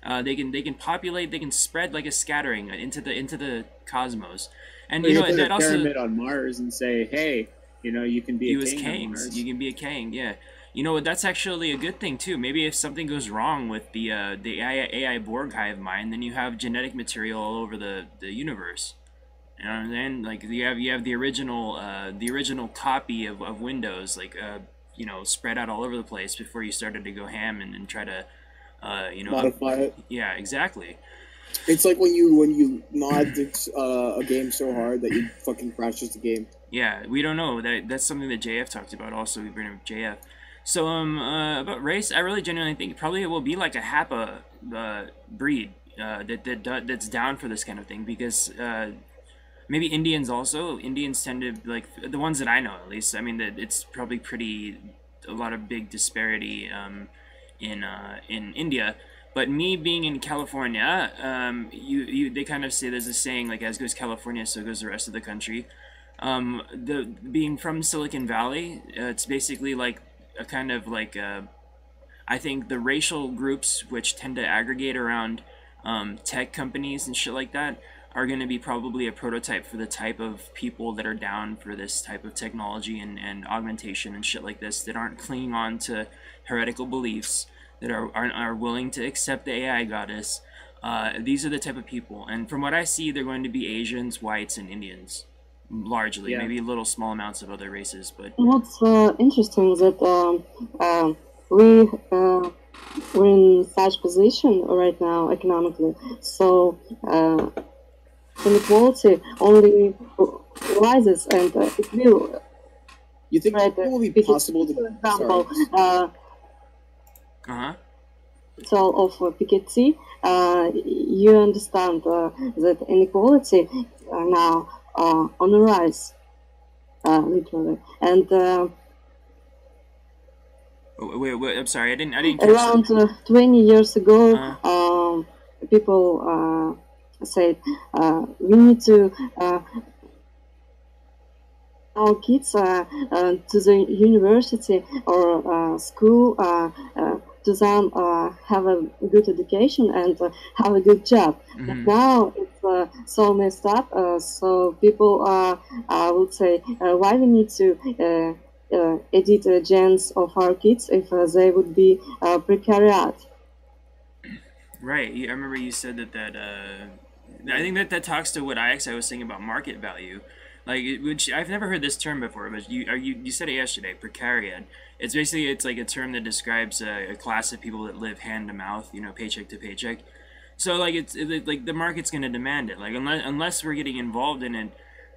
They can populate. They can spread like a scattering into the cosmos, and you know that also pyramid on Mars and say, hey, you know, you can be a king on Mars. You can be a king, yeah. You know what? That's actually a good thing too. Maybe if something goes wrong with the AI Borg hive mind, then you have genetic material all over the universe. You know what I'm saying? Like you have the original copy of Windows, like you know, spread out all over the place before you started to go ham and try to. You know, modify it. Yeah, exactly. It's like when you mod a game so hard that you fucking crashes the game. Yeah, we don't know. That's something that JF talked about. Also, we bring up JF. So about race, I really genuinely think probably it will be like a HAPA breed that's down for this kind of thing, because maybe Indians also. Indians tend to, like, the ones that I know at least. I mean, it's probably a lot of big disparity in India, but me being in California, they kind of say there's a saying like, as goes California, so goes the rest of the country. The being from Silicon Valley, it's basically like a kind of like I think the racial groups which tend to aggregate around tech companies and shit like that are going to be probably a prototype for the type of people that are down for this type of technology and augmentation and shit like this, that aren't clinging on to heretical beliefs, that are willing to accept the AI goddess. These are the type of people, and from what I see, they're going to be Asians, whites, and Indians, largely. Yeah. Maybe little small amounts of other races, but What's interesting that we we're in such position right now economically, so inequality only rises, and it will. You think Right, it will be because, possible to? for example, uh-huh. so of Piketty, you understand that inequality now on the rise, literally, and Wait, I'm sorry, I didn't catch around that. 20 years ago, people said we need to our kids to the university or school to them have a good education and have a good job. But now it's so messed up. So people would say, why we need to edit genes of our kids if they would be precariat. Right. I remember you said that. I think that talks to what I was saying about market value, like which I've never heard this term before, but you said it yesterday. Precariat. It's like a term that describes a class of people that live hand to mouth, paycheck to paycheck. So like like the market's going to demand it. Like unless we're getting involved in it,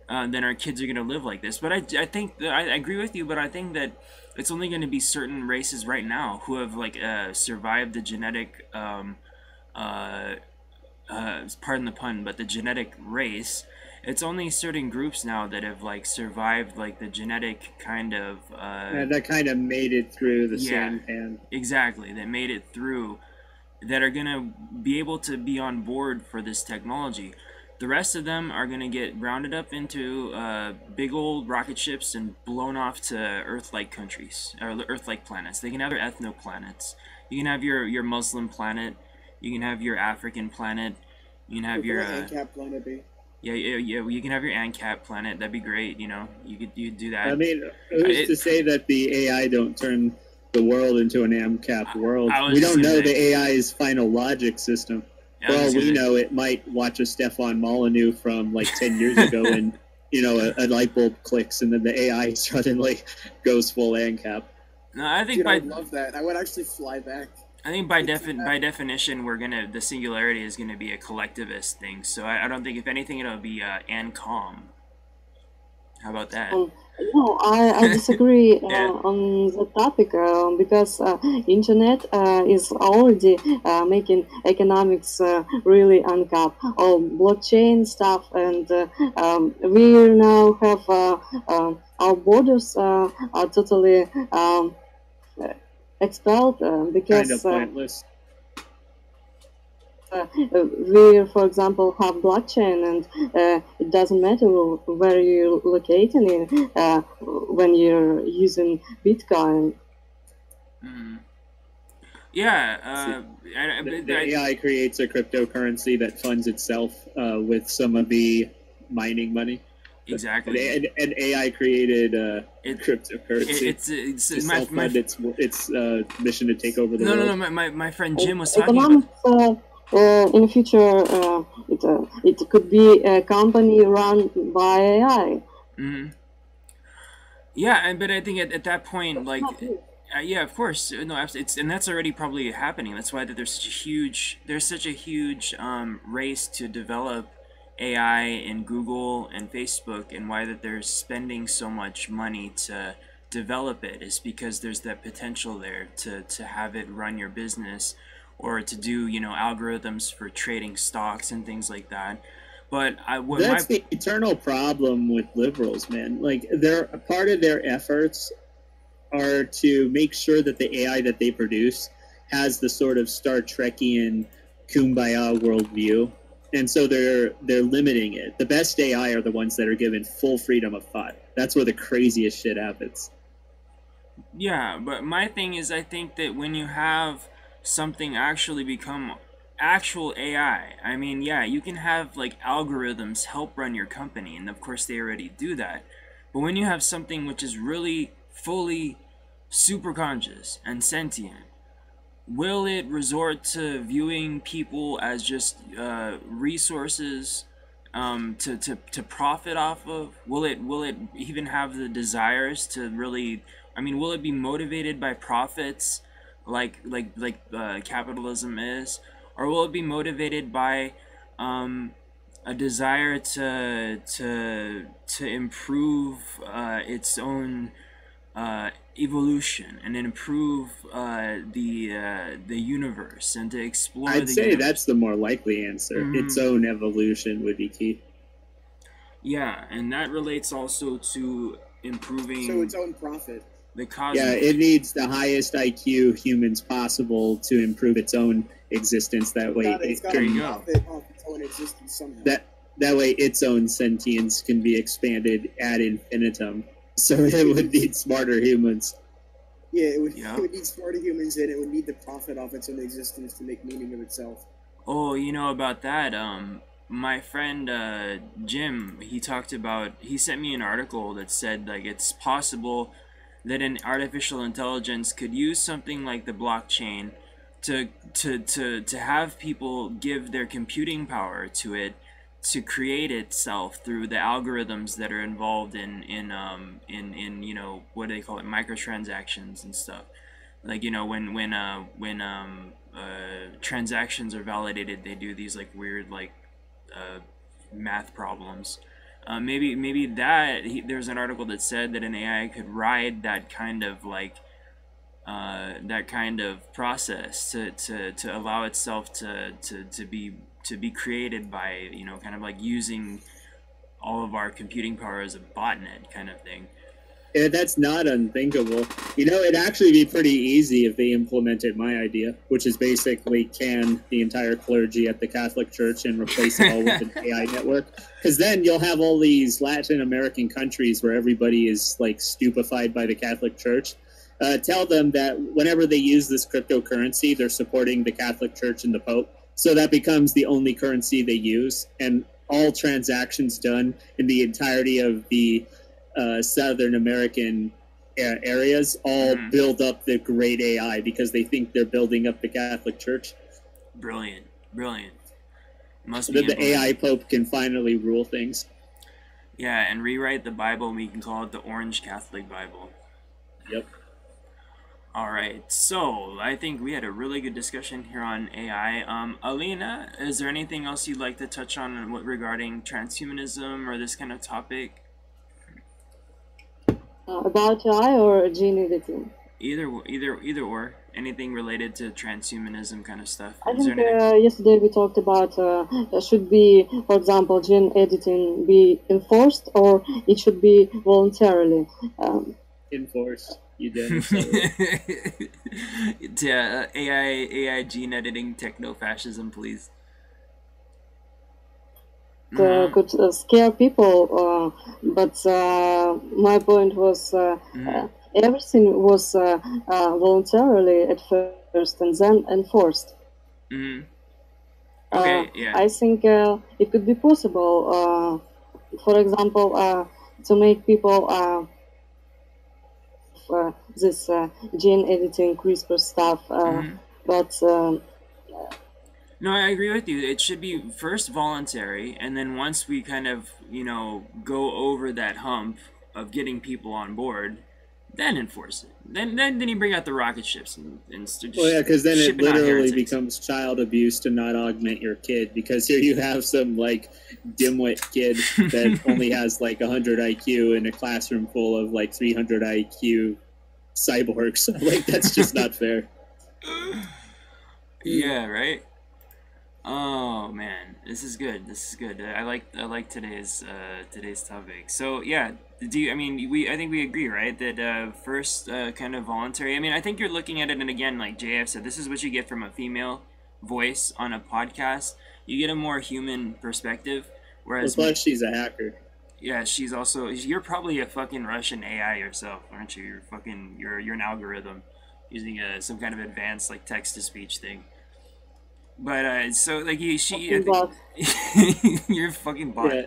then our kids are going to live like this. But I think that I agree with you, but I think that it's only going to be certain races right now who have like survived the genetic. Pardon the pun, but the genetic race. It's only certain groups now that have like survived like the genetic kind of that kind of made it through the Yeah. sampan. exactly, that made it through, that are gonna be able to be on board for this technology. The rest of them are gonna get rounded up into big old rocket ships and blown off to Earth-like countries or Earth-like planets. They can have their ethno-planets. You can have your Muslim planet. You can have your African planet. You can have your ANCAP planet B. yeah. You can have your ANCAP planet. That'd be great. You could do that. I mean, who's to say that the AI don't turn the world into an AMCAP world? I was We just don't gonna know say- the AI's final logic system. I For was all just we gonna- know, it might watch a Stefan Molyneux from like 10 years ago and, a light bulb clicks and then the AI suddenly goes full ANCAP. No, I think Dude, by I would love that. I would actually fly back. I think by definition, the singularity is gonna be a collectivist thing. So I don't think, if anything, it'll be ANCOM. How about that? No, I disagree Yeah. on the topic because internet is already making economics really uncapped. All blockchain stuff, and we now have our borders are totally expelled because Kind of pointless. we, for example, have blockchain, and it doesn't matter where you're located in when you're using Bitcoin. Yeah. The AI creates a cryptocurrency that funds itself with some of the mining money. Exactly. And AI created cryptocurrency It's to my self-fund its mission to take over the world. no. My friend Jim was talking about. Economics in the future, it could be a company run by AI. Yeah, but I think at that point, like, yeah, of course, no, it's, and that's already probably happening. That's why that there's such a huge race to develop AI in Google and Facebook, and why that they're spending so much money to develop it is because there's that potential there to have it run your business, or to do algorithms for trading stocks and things like that. But that's the eternal problem with liberals, man. Like, a part of their efforts are to make sure that the AI that they produce has the sort of Star Trekian kumbaya worldview, And so they're limiting it. The best AI are the ones that are given full freedom of thought. That's where the craziest shit happens. Yeah, but my thing is, I think that when you have something actually become actual AI, I mean, yeah, you can have like algorithms help run your company, and of course they already do that. But when you have something which is really fully super conscious and sentient, will it resort to viewing people as just resources to profit off of? Will it even have the desires to really? I mean, will it be motivated by profits, like capitalism is, or will it be motivated by a desire to improve its own evolution and improve the universe and to explore I'd the say universe? that's the more likely answer. Its own evolution would be key. Yeah, and that relates also to improving So its own profit. the cosmos. Yeah, it needs the highest IQ humans possible to improve its own existence. That way, It's got There to you go. profit off its own existence somehow. that way its own sentience can be expanded ad infinitum. So it would need smarter humans. Yeah, it would, Yeah. it would need smarter humans, and it would need the profit off its own existence to make meaning of itself. Oh, you know about that? My friend Jim, he sent me an article that said like it's possible that an artificial intelligence could use something like the blockchain to have people give their computing power to it to create itself through the algorithms that are involved in you know, what do they call it, microtransactions and stuff. Like, you know, when transactions are validated, they do these like weird like math problems. Maybe there's an article that said that an AI could ride that kind of like that kind of process to allow itself to be created by, you know, kind of like using all of our computing power as a botnet kind of thing. Yeah, that's not unthinkable. You know, it'd actually be pretty easy if they implemented my idea, which is basically can the entire clergy at the Catholic Church and replace it all with an AI network. Because then you'll have all these Latin American countries where everybody is like stupefied by the Catholic Church. Tell them that whenever they use this cryptocurrency, they're supporting the Catholic Church and the Pope. So that becomes the only currency they use, and all transactions done in the entirety of the Southern American areas all build up the great AI because they think they're building up the Catholic Church. Brilliant. Must So be that the AI Pope can finally rule things. Yeah, and rewrite the Bible. We can call it the Orange Catholic Bible. Yep. All right, so I think we had a really good discussion here on AI. Alina, is there anything else you'd like to touch on regarding transhumanism or this kind of topic? About AI or gene editing? Either or. Anything related to transhumanism kind of stuff. I Is think there anything? yesterday we talked about should be, for example, gene editing be enforced or it should be voluntarily. Enforced. You didn't say it. Yeah, AI gene editing techno-fascism, please. Could scare people, but my point was everything was voluntarily at first and then enforced. Okay, yeah. I think it could be possible, for example, to make people this gene editing CRISPR stuff, but No, I agree with you. It should be first voluntary, and then once we kind of, you know, go over that hump of getting people on board, then enforce it. Then you bring out the rocket ships and Well, yeah, because then it shipping out literally heretics. becomes child abuse to not augment your kid. Because here you have some like dimwit kid that only has like 100 IQ in a classroom full of like 300 IQ cyborgs. Like that's just not fair. Yeah, right. Oh man, this is good. I like today's topic. So yeah, I think we agree, right? That first kind of voluntary. I mean, I think you're looking at it, and again, like JF said, this is what you get from a female voice on a podcast, you get a more human perspective. Whereas, plus she's a hacker. Yeah, she's also. You're probably a fucking Russian AI yourself, aren't you? You're an algorithm using some kind of advanced like text to speech thing. But so like you're a fucking bot. Yeah.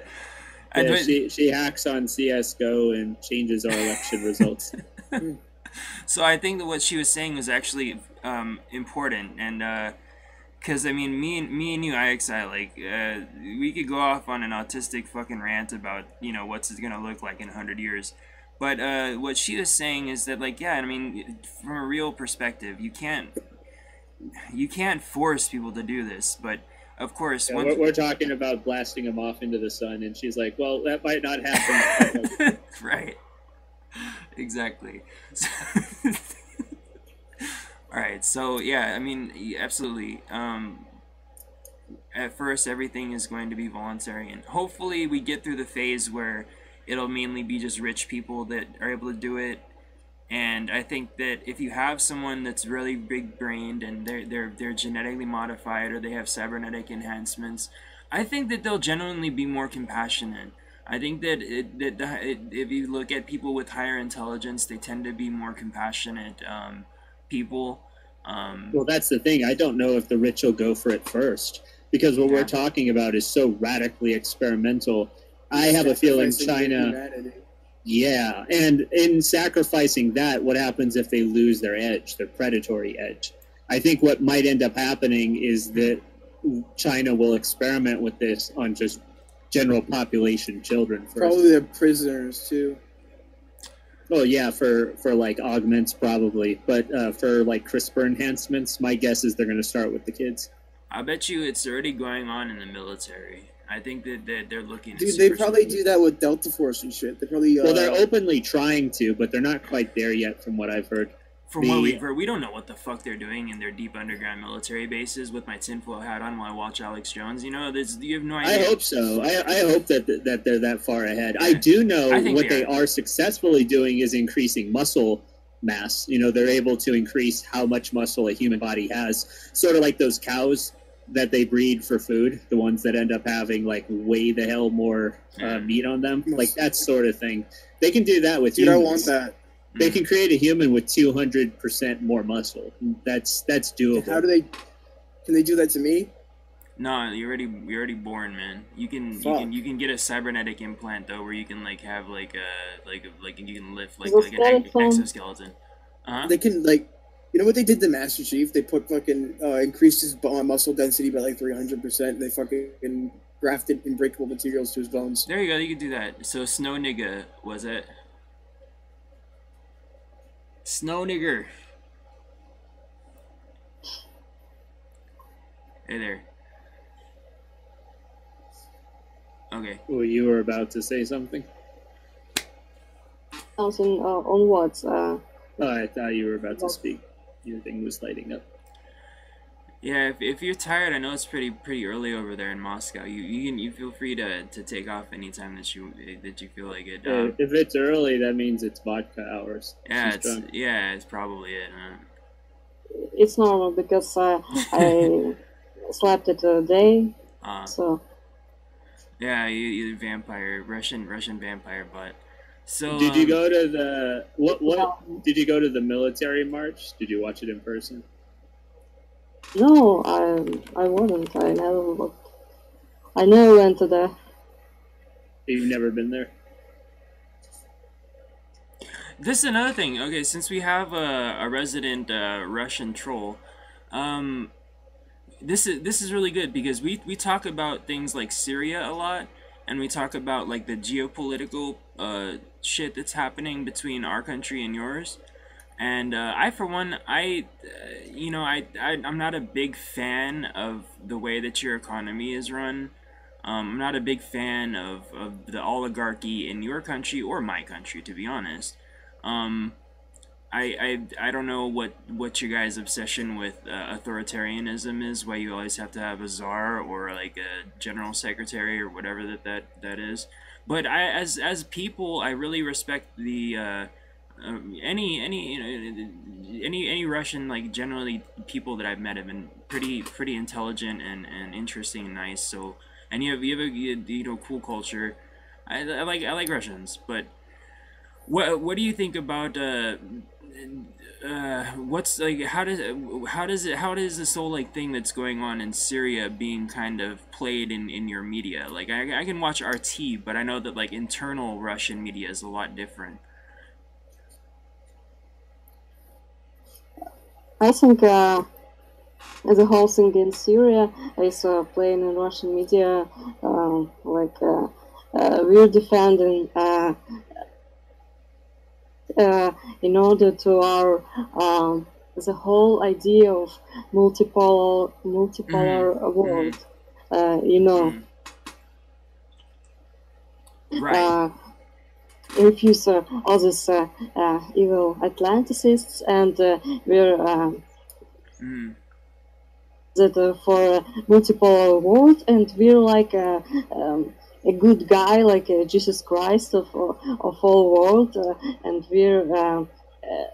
Yeah, she hacks on CS:GO and changes our election results. So I think that what she was saying was actually important, and because I mean, me and you, IXI, like we could go off on an autistic fucking rant about what's it gonna look like in 100 years, but what she was saying is that like I mean, from a real perspective, you can't force people to do this, but of course, we're talking about blasting them off into the sun, and she's like, well, that might not happen. Right. Exactly. All right. So yeah, I mean, absolutely. At first, everything is going to be voluntary, and hopefully, we get through the phase where it'll mainly be just rich people that are able to do it. And I think that if you have someone that's really big-brained and they're genetically modified or they have cybernetic enhancements, I think that they'll genuinely be more compassionate. I think that if you look at people with higher intelligence, they tend to be more compassionate people. Well, that's the thing. I don't know if the rich will go for it first, because what we're talking about is so radically experimental. I have a feeling China... Yeah, and in sacrificing that, what happens if they lose their edge, their predatory edge? I think what might end up happening is that China will experiment with this on just general population children first. Probably the prisoners, too. Oh, yeah, for like augments, probably. But for like CRISPR enhancements, my guess is they're going to start with the kids. I bet you it's already going on in the military. I think that they're looking at... Dude, they probably do that with Delta Force and shit. They probably... Well, they're openly trying to, but they're not quite there yet, from what I've heard. From what we've heard, we don't know what the fuck they're doing in their deep underground military bases with my tinfoil hat on while I watch Alex Jones. You have no idea. I hope so. I hope that they're that far ahead. Yeah. I do know what they are successfully doing is increasing muscle mass. They're able to increase how much muscle a human body has. Sort of like those cows that they breed for food, the ones that end up having like way the hell more meat on them, like that sort of thing. They can do that with humans. I want that. They can create a human with 200% more muscle. That's doable. How do they? Can they do that to me? No, you're already born, man. You can get a cybernetic implant though, where you can like have like you can lift like an exoskeleton. They can like. You know what they did to Master Chief? They put fucking increased his muscle density by like 300%. And they fucking grafted unbreakable materials to his bones. There you go. You could do that. So Snow Nigga was it? Snow Nigger. Hey there. Okay. Well, you were about to say something. On what? Oh, I thought you were about to speak. Your thing was lighting up. Yeah, if you're tired, I know it's pretty early over there in Moscow. You feel free to take off anytime that you feel like it. If it's early, that means it's vodka hours. Yeah, it's probably it. Huh? It's normal because I slept it a day. So. Yeah, you vampire Russian vampire butt. So did you go to the what did you go to the military march? Did you watch it in person? No, I wouldn't. I never went to there. You've never been there? This is another thing. Okay, since we have a resident Russian troll, this is really good because we talk about things like Syria a lot, and we talk about like the geopolitical shit that's happening between our country and yours. And I, for one, I'm not a big fan of the way that your economy is run. I'm not a big fan of the oligarchy in your country or my country, to be honest. I don't know what your guys' obsession with authoritarianism is, why you always have to have a czar or like a general secretary or whatever that is. But as people, I really respect the any Russian, like, generally people that I've met have been pretty intelligent and interesting and nice. So, and you have a cool culture. I like Russians, but what do you think about what's like how does this whole like thing that's going on in Syria being kind of played in your media? Like I can watch RT, but I know that like internal Russian media is a lot different. I think the whole thing in Syria is playing in Russian media, we're defending in order to our the whole idea of multipolar world. You know, Right. refuse all these evil Atlanticists, and we're that for a multipolar world, and we're like a good guy, like Jesus Christ of all world, and we're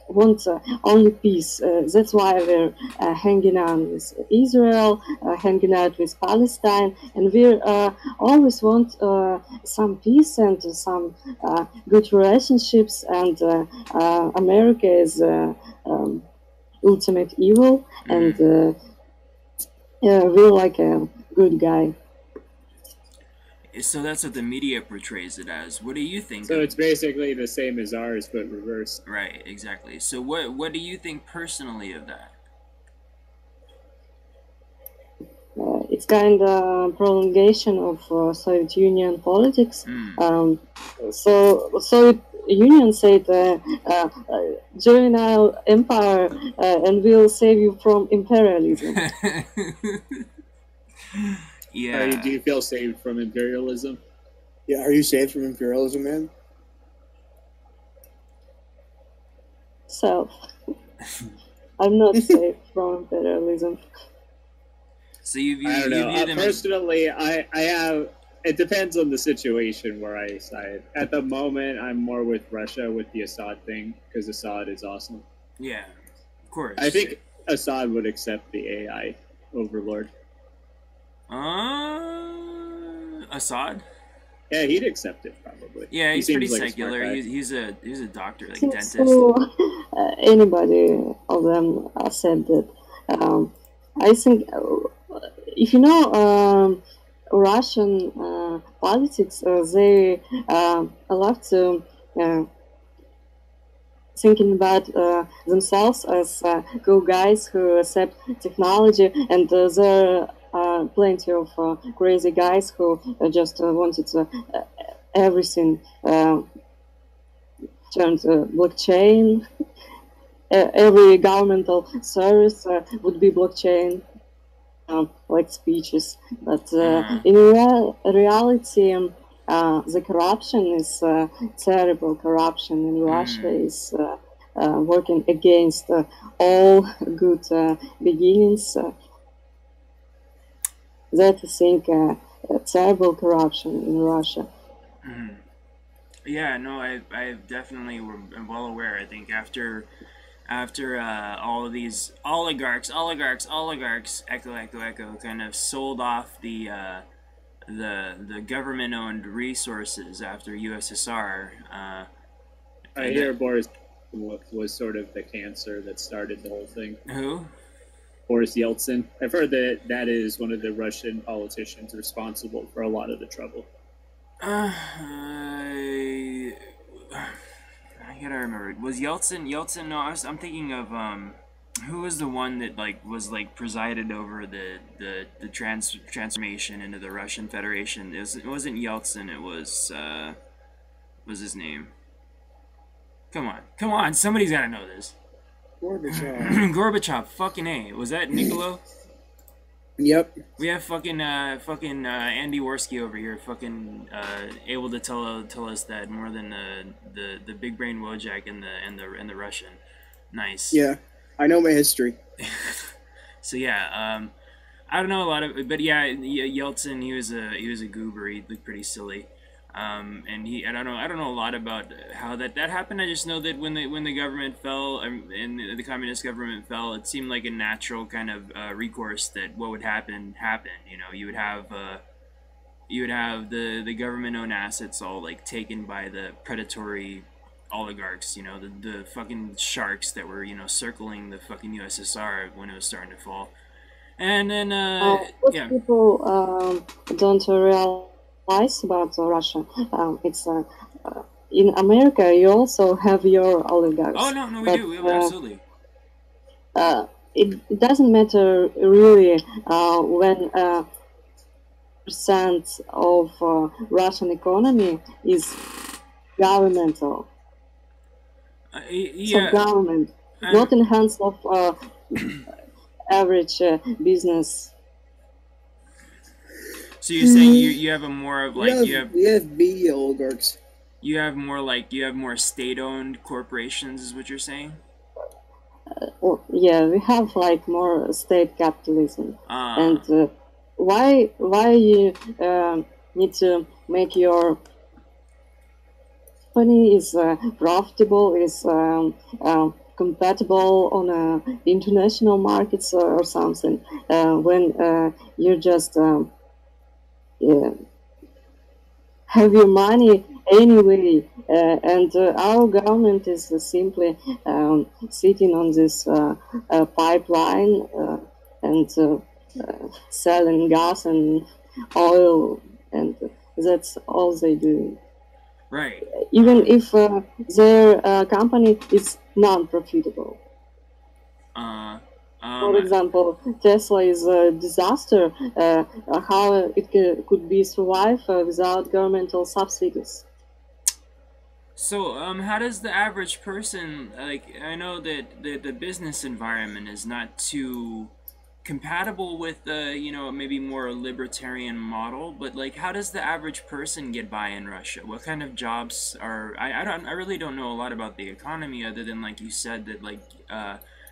want only peace. That's why we're hanging out with Israel, hanging out with Palestine, and we always want some peace and some good relationships. And America is ultimate evil, and we're like a good guy. So that's what the media portrays it as. What do you think? So it's basically the same as ours, but reversed. Right, exactly. So what do you think personally of that? It's kind of prolongation of Soviet Union politics. So Soviet Union said, join our empire and we'll save you from imperialism. Yeah. Do you feel saved from imperialism? Yeah, are you saved from imperialism, man? So, I'm not safe from imperialism. So you I don't know. view them Personally, I have. It depends on the situation where I side. At the moment, I'm more with Russia with the Assad thing because Assad is awesome. Yeah, of course. I think Assad would accept the AI overlord. Assad? Yeah, he'd accept it probably. Yeah, he's pretty like secular. He's a doctor, like dentist. So, anybody of them said that. I think if you know Russian politics, they love to thinking about themselves as cool guys who accept technology, and there are plenty of crazy guys who just wanted everything turned blockchain. Every governmental service would be blockchain, like speeches. But in reality, the corruption is terrible. Corruption in Russia is working against all good beginnings. That I think terrible corruption in Russia. Yeah, no, I definitely am well aware. I think after all of these oligarchs, echo, kind of sold off the government-owned resources after USSR. I hear Boris was sort of the cancer that started the whole thing. Who? Boris Yeltsin. I've heard that is one of the Russian politicians responsible for a lot of the trouble. I gotta remember. Was Yeltsin? No, I'm thinking of who was the one that was presided over the transformation into the Russian Federation? It wasn't Yeltsin. It was his name? Come on! Somebody's gotta know this. Gorbachev. Gorbachev. Fucking A. Was that Niccolo? Yep. We have fucking Andy Worski over here, able to tell us that more than the big brain Wojak and the Russian. Nice. Yeah, I know my history. So yeah, I don't know a lot of, but yeah, Yeltsin, he was a goober. He looked pretty silly. And I don't know a lot about how that happened. I just know that when the government fell, and the communist government fell, it seemed like a natural kind of recourse that what would happen happened. You know, you would have the government owned assets all like taken by the predatory oligarchs. You know, the fucking sharks that were, you know, circling the fucking USSR when it was starting to fall. And then What yeah. people don't realize about Russia, it's in America you also have your oligarchs. Oh no, we but, do absolutely. It doesn't matter really when percent of Russian economy is governmental. Yeah. So government, not in hands of average business. So you're saying you have a more of like we have media oligarchs. You have more state-owned corporations, is what you're saying? Well, yeah, we have like more state capitalism, and why you need to make your company is profitable, is compatible on international markets or something, when you just have your money anyway, and our government is simply sitting on this pipeline and selling gas and oil, and that's all they do. Right. Even if their company is non-profitable. For example, Tesla is a disaster. How it could be survive without governmental subsidies? So, how does the average person, like, I know that the business environment is not too compatible with the, you know, maybe more libertarian model, but like, how does the average person get by in Russia? What kind of jobs are, I really don't know a lot about the economy, other than, like you said, that like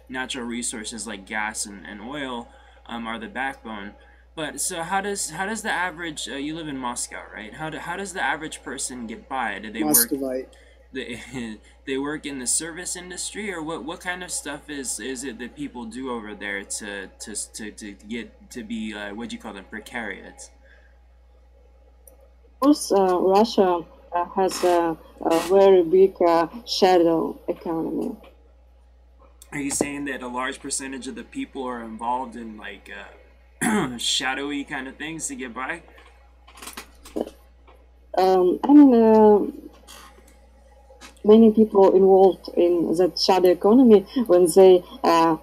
natural resources like gas and oil are the backbone. But so how does the average you live in Moscow, right? How does the average person get by? Do they Muscovite. they work in the service industry, or what kind of stuff is it that people do over there to get to be what do you call them, precariat? Of course, Russia has a very big shadow economy. Are you saying that a large percentage of the people are involved in like shadowy kind of things to get by? I mean, many people involved in that shadow economy when they are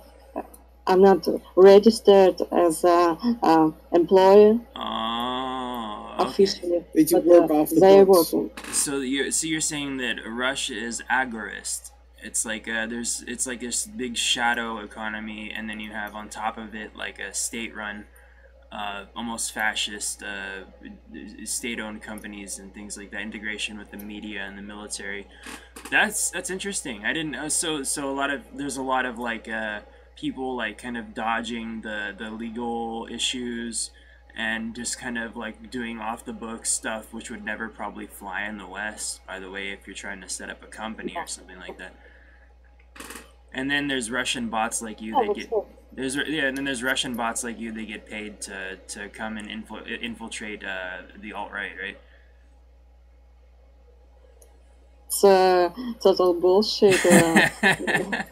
not registered as an employer officially, they do but work off the they are books. working. So you're saying that Russia is agorist. It's like it's like this big shadow economy, and then you have on top of it like a state-run, almost fascist, state-owned companies and things like that. Integration with the media and the military. That's interesting. I didn't know. So there's a lot of like people like kind of dodging the legal issues and just kind of like doing off the books stuff, which would never probably fly in the West, by the way, if you're trying to set up a company or something like that. And then there's Russian bots like you that get and then there's Russian bots like you, they get paid to come and infiltrate the alt-right, right? It's total bullshit created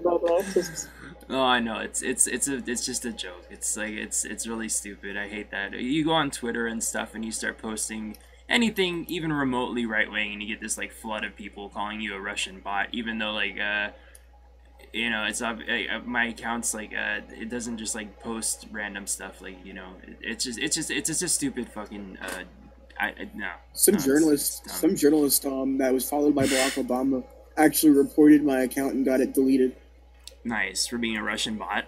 by leftists. Oh, I know. It's just a joke. It's like it's really stupid. I hate that. You go on Twitter and stuff, and you start posting anything even remotely right wing, and you get this like flood of people calling you a Russian bot, even though like you know, it's my account's like it doesn't just like post random stuff, like, you know, it's just a stupid fucking no. Some journalist that was followed by Barack Obama actually reported my account and got it deleted. Nice, for being a Russian bot.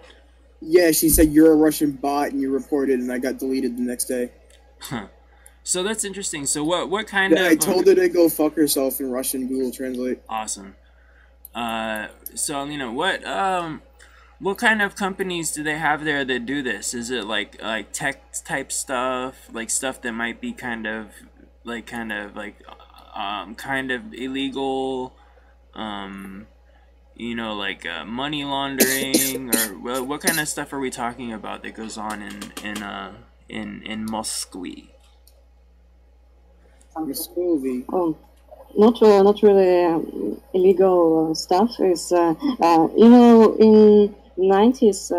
Yeah, she said you're a Russian bot and you reported, and I got deleted the next day. Huh. So that's interesting. So what kind of? I told her to go fuck herself in Russian. Google Translate. Awesome. So you know what kind of companies do they have there that do this? Is it like tech type stuff, like stuff that might be kind of like kind of illegal, you know, like money laundering, or what kind of stuff are we talking about that goes on in Moscow? Oh, not really illegal stuff. Is you know, in 90s,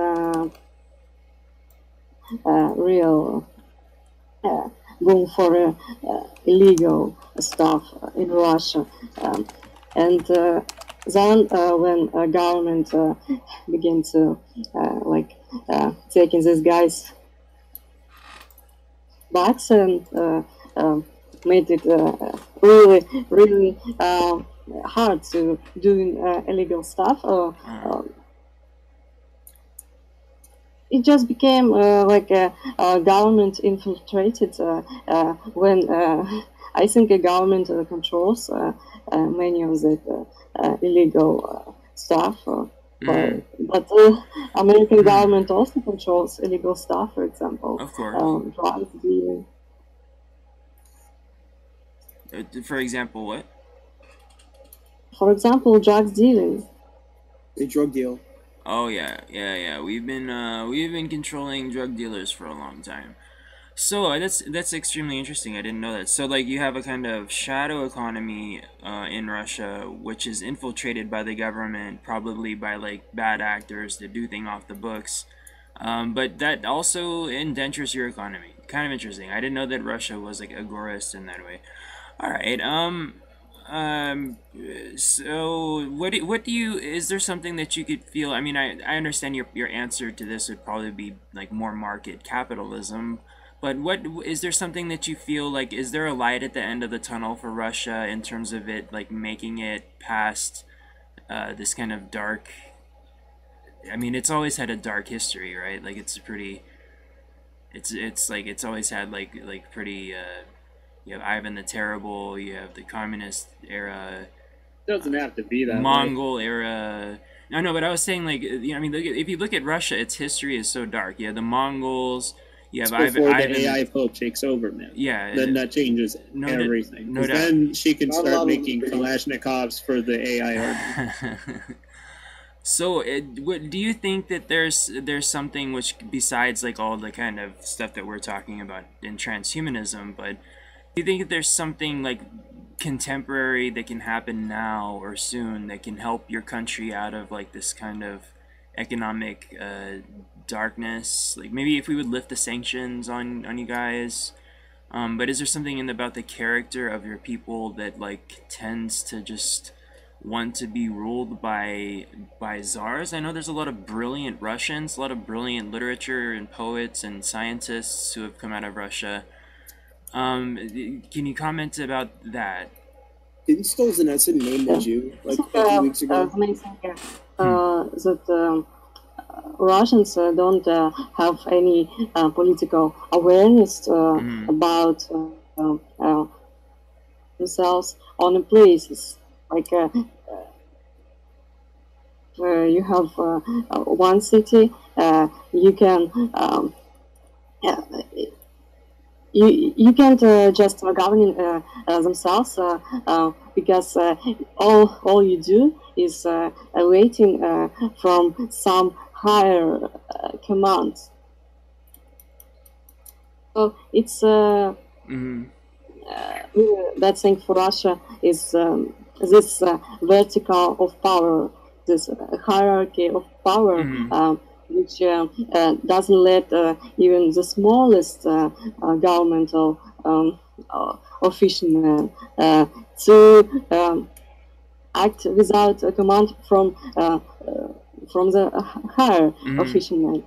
real going for illegal stuff in Russia, and then when government began to taking these guys back and made it really hard to doing illegal stuff. It just became like a government infiltrated when I think a government controls many of the illegal stuff. But American government also controls illegal stuff, for example. Of course. Drugs dealing. For example, what? For example, drugs dealing. They drug deal. Oh yeah. We've been controlling drug dealers for a long time. So that's extremely interesting. I didn't know that. So like you have a kind of shadow economy in Russia, which is infiltrated by the government, probably by like bad actors that do things off the books. But that also endangers your economy. Kind of interesting. I didn't know that Russia was like agorist in that way. All right. So what do you, is there something that you could feel? I mean, I understand your answer to this would probably be like more market capitalism, but what is there something that you feel like, is there a light at the end of the tunnel for Russia in terms of it like making it past this kind of dark, I mean, it's always had a dark history, right? Like it's pretty, it's like it's always had like pretty you have Ivan the Terrible, you have the communist era. Doesn't have to be that Mongol era. No, but I was saying like, you know, I mean, if you look at Russia, its history is so dark. You have the Mongols. You have Ivan. Before the AI Pope takes over, man. Yeah. Then that changes everything. No doubt. Then she can start making Kalashnikovs for the AI army. So, what do you think that there's something which, besides like all the kind of stuff that we're talking about in transhumanism, but do you think that there's something like contemporary that can happen now or soon that can help your country out of like this kind of economic darkness? Like maybe if we would lift the sanctions on you guys, but is there something about the character of your people that like tends to just want to be ruled by czars? I know there's a lot of brilliant Russians, a lot of brilliant literature and poets and scientists who have come out of Russia. Can you comment about that? Didn't Solzhenitsyn name the Jew like a few weeks ago? Amazing, that Russians don't have any political awareness about themselves on the places. Like where you have one city, you can you can't just govern themselves because all you do is waiting from some higher command. So it's that thing for Russia is this vertical of power, this hierarchy of power. Which doesn't let even the smallest governmental official to act without a command from the higher official.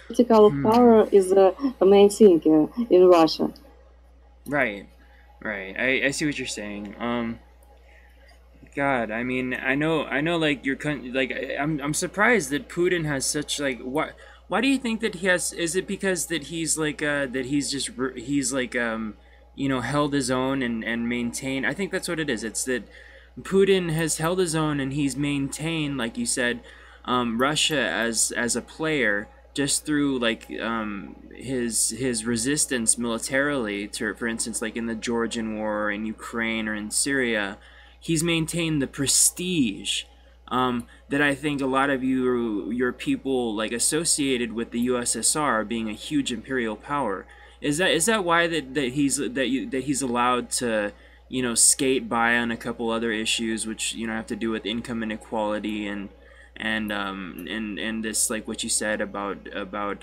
Political power is the main thing in Russia. Right. I see what you're saying. God, I mean, I know, like your country, like I'm surprised that Putin has such like what. Why do you think that he has? Is it because that he's like that he's like you know, held his own and maintained? I think that's what it is. It's that Putin has held his own and he's maintained, like you said, Russia as a player just through like his resistance militarily to, for instance, like in the Georgian War, in Ukraine, or in Syria, he's maintained the prestige that I think a lot of your people like associated with the USSR being a huge imperial power. Is that why that he's allowed to, you know, skate by on a couple other issues which, you know, have to do with income inequality and this, like what you said about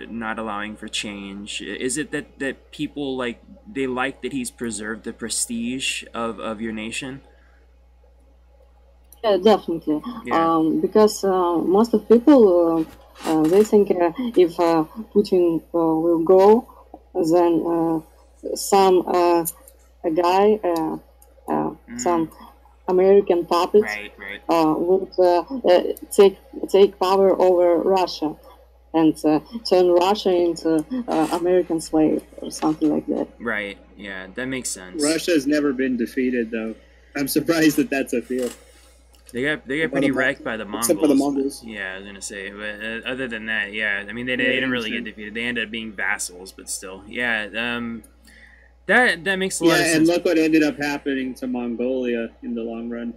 not allowing for change? Is it that people like, they like that he's preserved the prestige of your nation? Yeah, definitely. Yeah. Because most of people they think if Putin will go, then some a guy, some American puppet Right. would take power over Russia and turn Russia into American slave or something like that. Right. Yeah, that makes sense. Russia's never been defeated, though. I'm surprised that that's a field. They got pretty wrecked by the Mongols. Except for the Mongols. Yeah, I was gonna say. But other than that, yeah, I mean, they didn't really get defeated. They ended up being vassals, but still, yeah. That makes a lot of sense. Yeah, and look what ended up happening to Mongolia in the long run.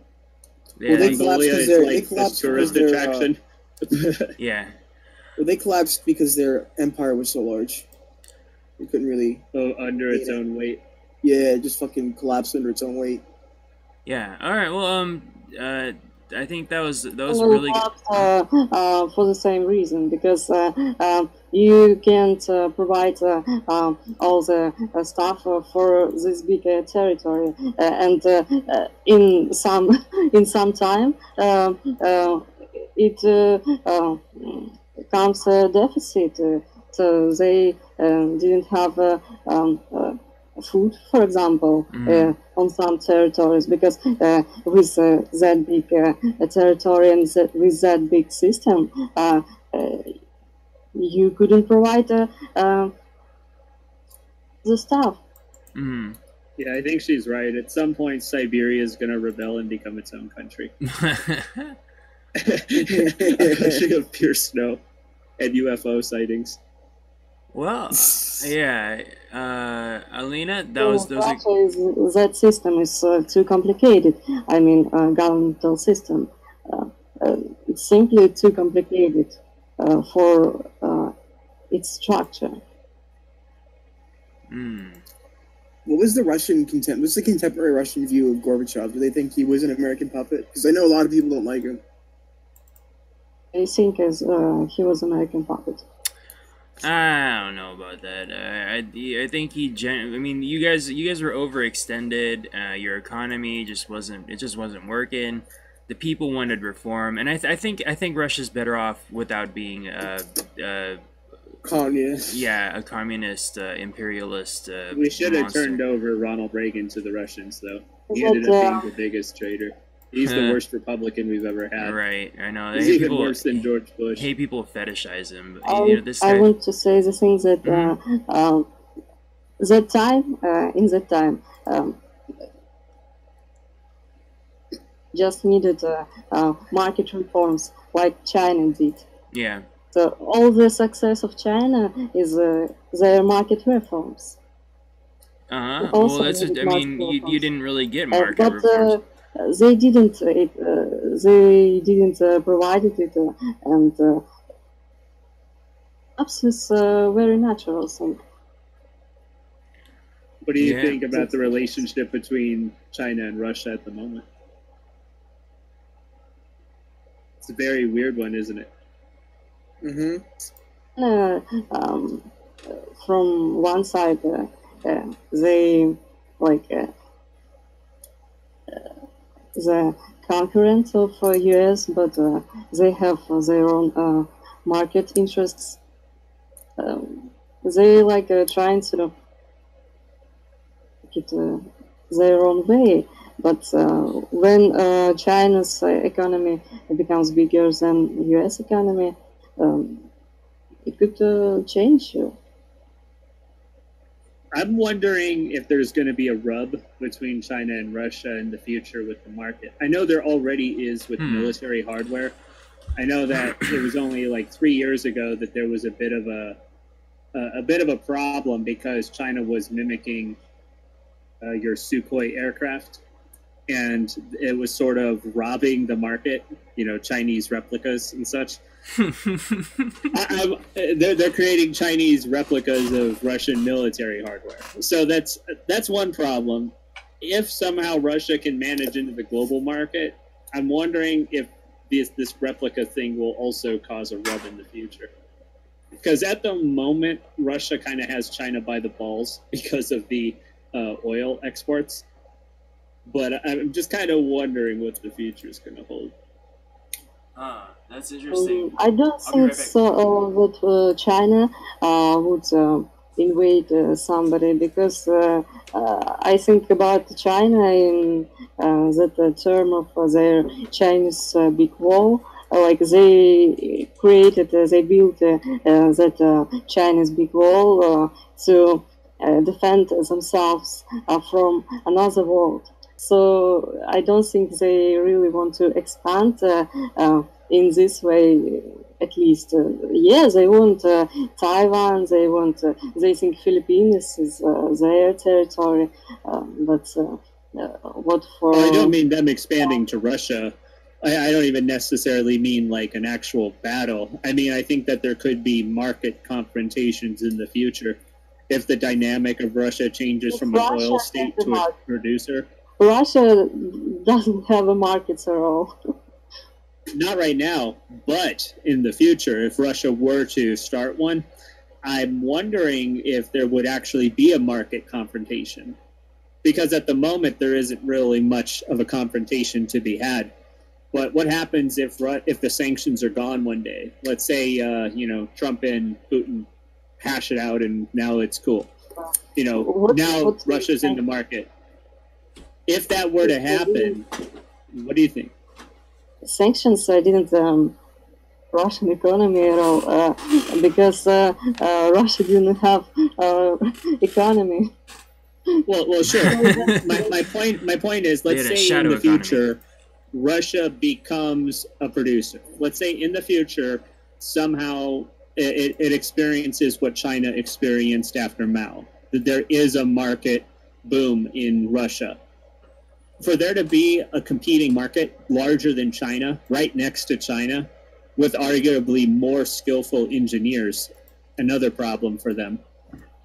Yeah, Well, they Mongolia collapsed is they like collapsed a tourist because their, attraction. yeah. Well, they collapsed because their empire was so large. They couldn't really. Under its own weight. Yeah, it just fucking collapsed under its own weight. Yeah. All right. Well, I think that was Well, really good. for the same reason, because you can't provide all the stuff for this big territory, and in some time it comes a deficit. So they didn't have food, for example, on some territories, because with that big territory and with that big system, you couldn't provide the stuff. Mm. Yeah, I think she's right. At some point, Siberia is going to rebel and become its own country. Especially of pure snow and UFO sightings. Well, yeah, Alina, That system is too complicated. I mean, governmental system. It's simply too complicated for its structure. What was the What's the contemporary Russian view of Gorbachev? Do they think he was an American puppet? Because I know a lot of people don't like him. I think as he was American puppet. I don't know about that. I think I mean, you guys were overextended. Your economy just wasn't working. The people wanted reform, and I think Russia's better off without being communist. Yeah, a communist, imperialist. We should have turned over Ronald Reagan to the Russians, though. He ended up being the biggest traitor. He's the worst Republican we've ever had. Right, I know. He's even worse than George Bush. Hey, people fetishize him. But, you know, this guy... I want to say the thing that in that time, just needed market reforms like China did. Yeah. So all the success of China is their market reforms. Well, that's I mean, you didn't really get market reforms. They didn't. They didn't provide it, and perhaps it's a very natural thing. What do you think about the relationship between China and Russia at the moment? It's a very weird one, isn't it? From one side, they like the concurrent of US, but they have their own market interests. They like trying to get their own way, but when China's economy becomes bigger than US economy, it could change you. I'm wondering if there's going to be a rub between China and Russia in the future with the market. I know there already is with military hardware, I know that it was only like 3 years ago that there was a bit of a problem because China was mimicking your Sukhoi aircraft, and it was sort of robbing the market, Chinese replicas and such. They're creating Chinese replicas of Russian military hardware. So that's one problem. If somehow Russia can manage into the global market, I'm wondering if this replica thing will also cause a rub in the future. Because at the moment, Russia kind of has China by the balls because of the oil exports. But I'm just kind of wondering what the future is going to hold. That's interesting. I don't think so that China would invade somebody, because I think about China in that term of their Chinese big wall. Like they created, they built that Chinese big wall to defend themselves from another world. So I don't think they really want to expand in this way. At least, they want Taiwan. They think Philippines is their territory. But what for? Well, I don't mean them expanding to Russia. I don't even necessarily mean like an actual battle. I mean, I think that there could be market confrontations in the future if the dynamic of Russia changes from an oil state to a producer. Russia doesn't have a market at all. Not right now, but in the future, if Russia were to start one, I'm wondering if there would actually be a market confrontation. Because at the moment, there isn't really much of a confrontation to be had. But what happens if the sanctions are gone one day? Let's say, Trump and Putin hash it out and now it's cool. Now Russia's in the market. If that were to happen, what do you think? Sanctions didn't Russian economy at all, because Russia didn't have economy. Well, sure. my point is, let's say in the future, Russia becomes a producer. Let's say in the future, somehow it experiences what China experienced after Mao. That there is a market boom in Russia. For there to be a competing market larger than China, right next to China, with arguably more skillful engineers, another problem for them.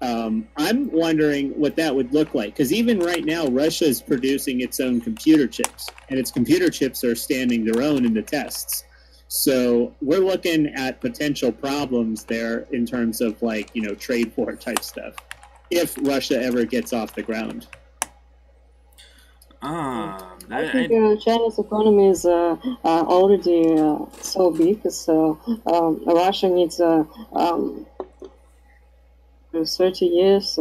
I'm wondering what that would look like, because even right now, Russia is producing its own computer chips, and its computer chips are standing their own in the tests. So we're looking at potential problems there in terms of trade war type stuff, if Russia ever gets off the ground. I think China's economy is already so big, so Russia needs 30 years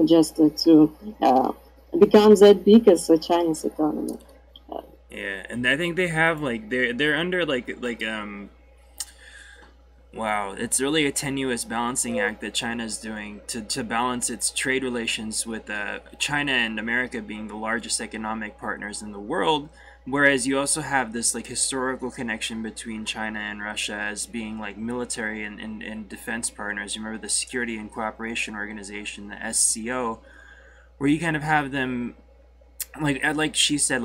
just to become that big as China's economy. Yeah, and I think they have they're under wow, it's really a tenuous balancing act that China's doing to balance its trade relations with China and America being the largest economic partners in the world, whereas you also have this historical connection between China and Russia as being military and defense partners. You remember the Security and Cooperation Organization, the SCO, where you kind of have them like she said,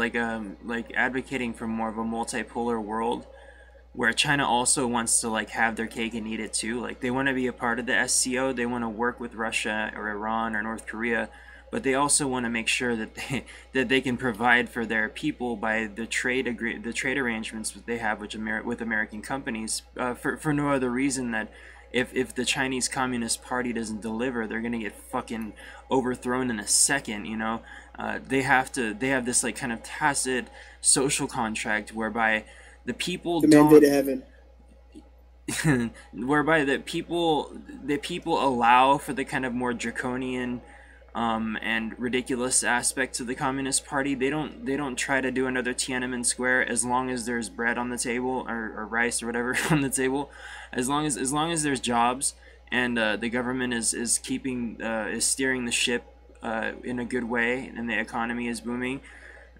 advocating for more of a multipolar world, where China also wants to have their cake and eat it too. They want to be a part of the SCO. They want to work with Russia or Iran or North Korea, but they also want to make sure that they can provide for their people by the trade arrangements that they have with American companies, for no other reason that if the Chinese Communist Party doesn't deliver, they're gonna get fucking overthrown in a second. They have this kind of tacit social contract whereby the people whereby the people allow for the kind of more draconian and ridiculous aspects of the Communist Party. They don't try to do another Tiananmen Square as long as there's bread on the table or rice or whatever on the table, as long as there's jobs and the government is steering the ship in a good way and the economy is booming.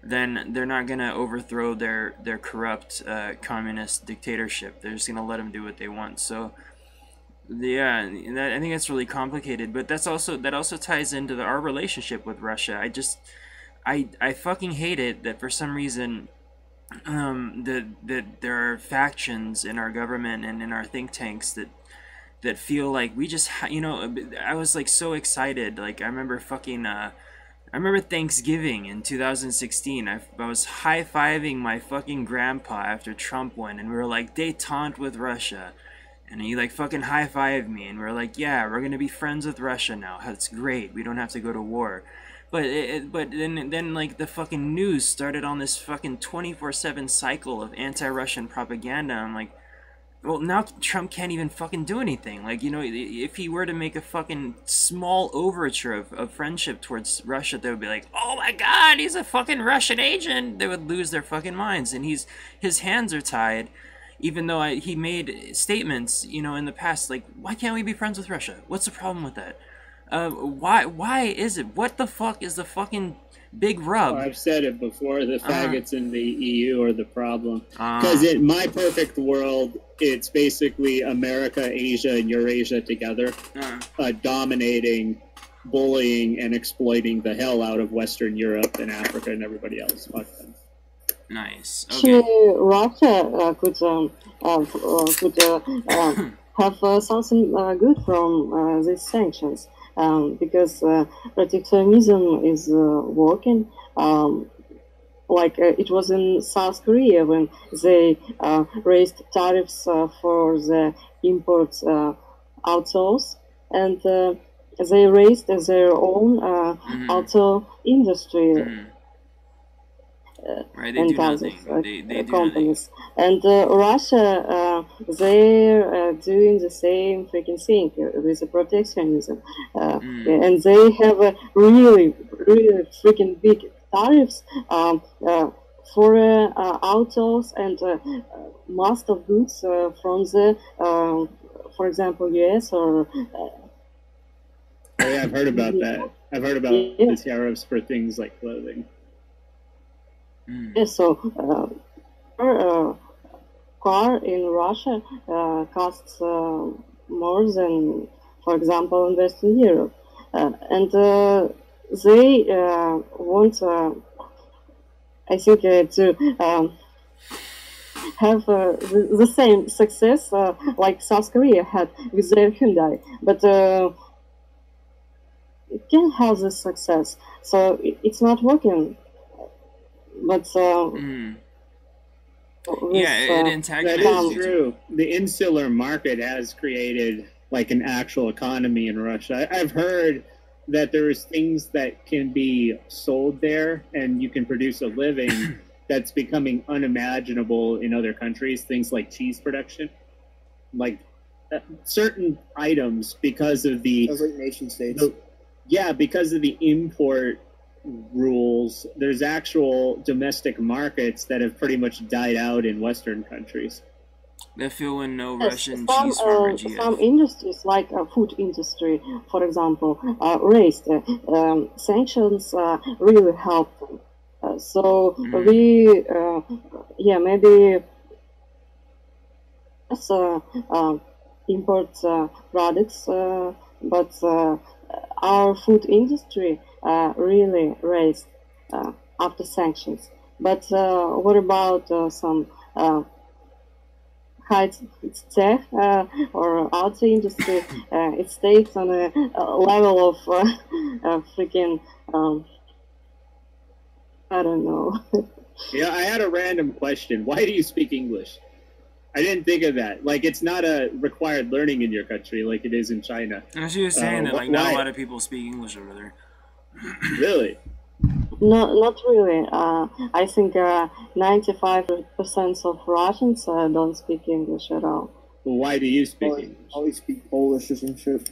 then they're not gonna overthrow their corrupt communist dictatorship. They're just gonna let them do what they want. So yeah, I think that's really complicated. But that also ties into our relationship with Russia. I fucking hate it that for some reason that there are factions in our government and in our think tanks that feel like we just I was like so excited. Like I remember Thanksgiving in 2016. I was high-fiving my fucking grandpa after Trump won, and we were like, détente with Russia. And he like fucking high-fived me, and we were like, yeah, we're gonna be friends with Russia now. That's great. We don't have to go to war. But then like the fucking news started on this fucking 24/7 cycle of anti-Russian propaganda. I'm like, well, now Trump can't even fucking do anything. Like, if he were to make a fucking small overture of friendship towards Russia, they would be like, oh my god, he's a fucking Russian agent. They would lose their fucking minds. And his hands are tied, even though he made statements, in the past, like, why can't we be friends with Russia? What's the problem with that? Why is it? What the fuck is the fucking big rub? I've said it before, the faggots in the EU are the problem. Because in my perfect world, it's basically America, Asia, and Eurasia together, dominating, bullying, and exploiting the hell out of Western Europe and Africa and everybody else. Fuck them. Nice. Okay. Actually, Russia could have something good from these sanctions. Because protectionism is working, like it was in South Korea when they raised tariffs for the imports autos, and they raised their own auto industry. Right, they do nothing. They do companies. Nothing. And Russia, they're doing the same freaking thing with the protectionism. And they have a really, really freaking big tariffs for autos and most of goods from the, for example, US or... yeah, I've heard about that. I've heard about the tariffs for things like clothing. Yeah, so car in Russia costs more than, for example, in Western Europe, and they want, I think, to have the same success like South Korea had with their Hyundai, but it can have this success, so it's not working. But yeah, it antagonizes. That is true. The insular market has created like an actual economy in Russia. I've heard that there's things that can be sold there and you can produce a living that's becoming unimaginable in other countries. Things like cheese production, like certain items because of the like nation states. Because of the import rules, there's actual domestic markets that have pretty much died out in Western countries. They feel when no Russian cheese farmer some industries, like food industry, for example, raised. Sanctions really help them. So we, maybe import products, but our food industry really raised after sanctions. But what about some high tech or auto industry? It stays on a level of freaking I don't know. Yeah, I had a random question. Why do you speak English? I didn't think of that. Like, it's not a required learning in your country like it is in China. And she was saying that, like, not a lot of people speak English over there. Really? No, not really. I think 95% of Russians don't speak English at all. Well, why do you speak English? I always speak Polish or some shit.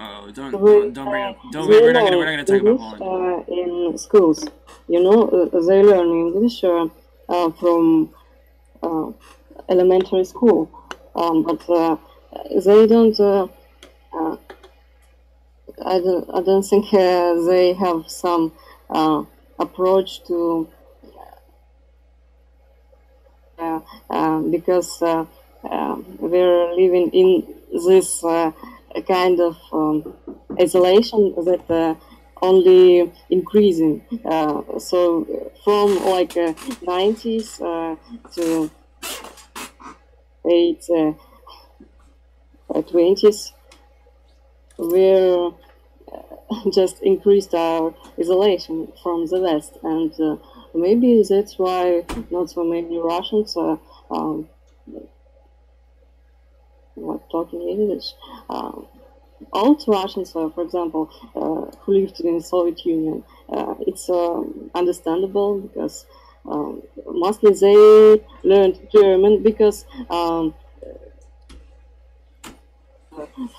Oh, don't bring up. We're not gonna talk about Poland. In schools, they learn English from elementary school, but they don't. I don't think they have some approach to because we're living in this kind of isolation that only increasing. So from like 90s to 20s, we're just increased our isolation from the West, and maybe that's why not so many Russians are talking English. All Russians, for example, who lived in the Soviet Union, it's understandable because mostly they learned German because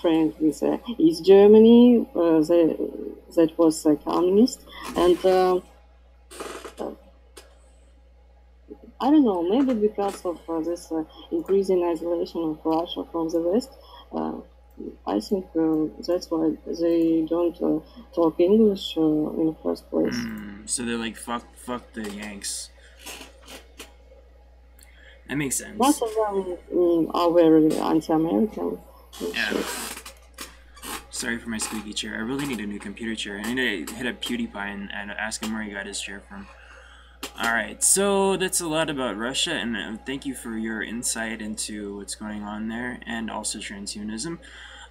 friend with East Germany that was communist, and I don't know, maybe because of this increasing isolation of Russia from the West, I think that's why they don't talk English in the first place. So they're like, fuck the Yanks. That makes sense. Most of them are very anti-American. Yeah. Sorry for my squeaky chair. I really need a new computer chair. I need to hit up PewDiePie and ask him where he got his chair from. Alright, so that's a lot about Russia, and thank you for your insight into what's going on there, and also transhumanism.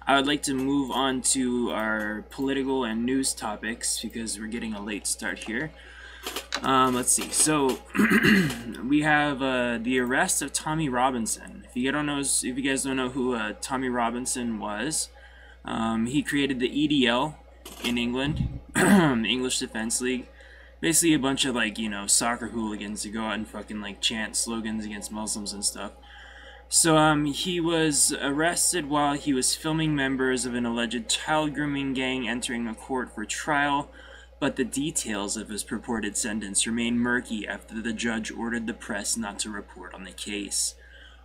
I would like to move on to our political and news topics, because we're getting a late start here. Let's see. So, we have the arrest of Tommy Robinson. If you guys don't know who Tommy Robinson was, he created the EDL in England, the English Defense League. Basically a bunch of, like, you know, soccer hooligans to go out and fucking, like, chant slogans against Muslims and stuff. So, he was arrested while he was filming members of an alleged child grooming gang entering a court for trial, but the details of his purported sentence remain murky after the judge ordered the press not to report on the case.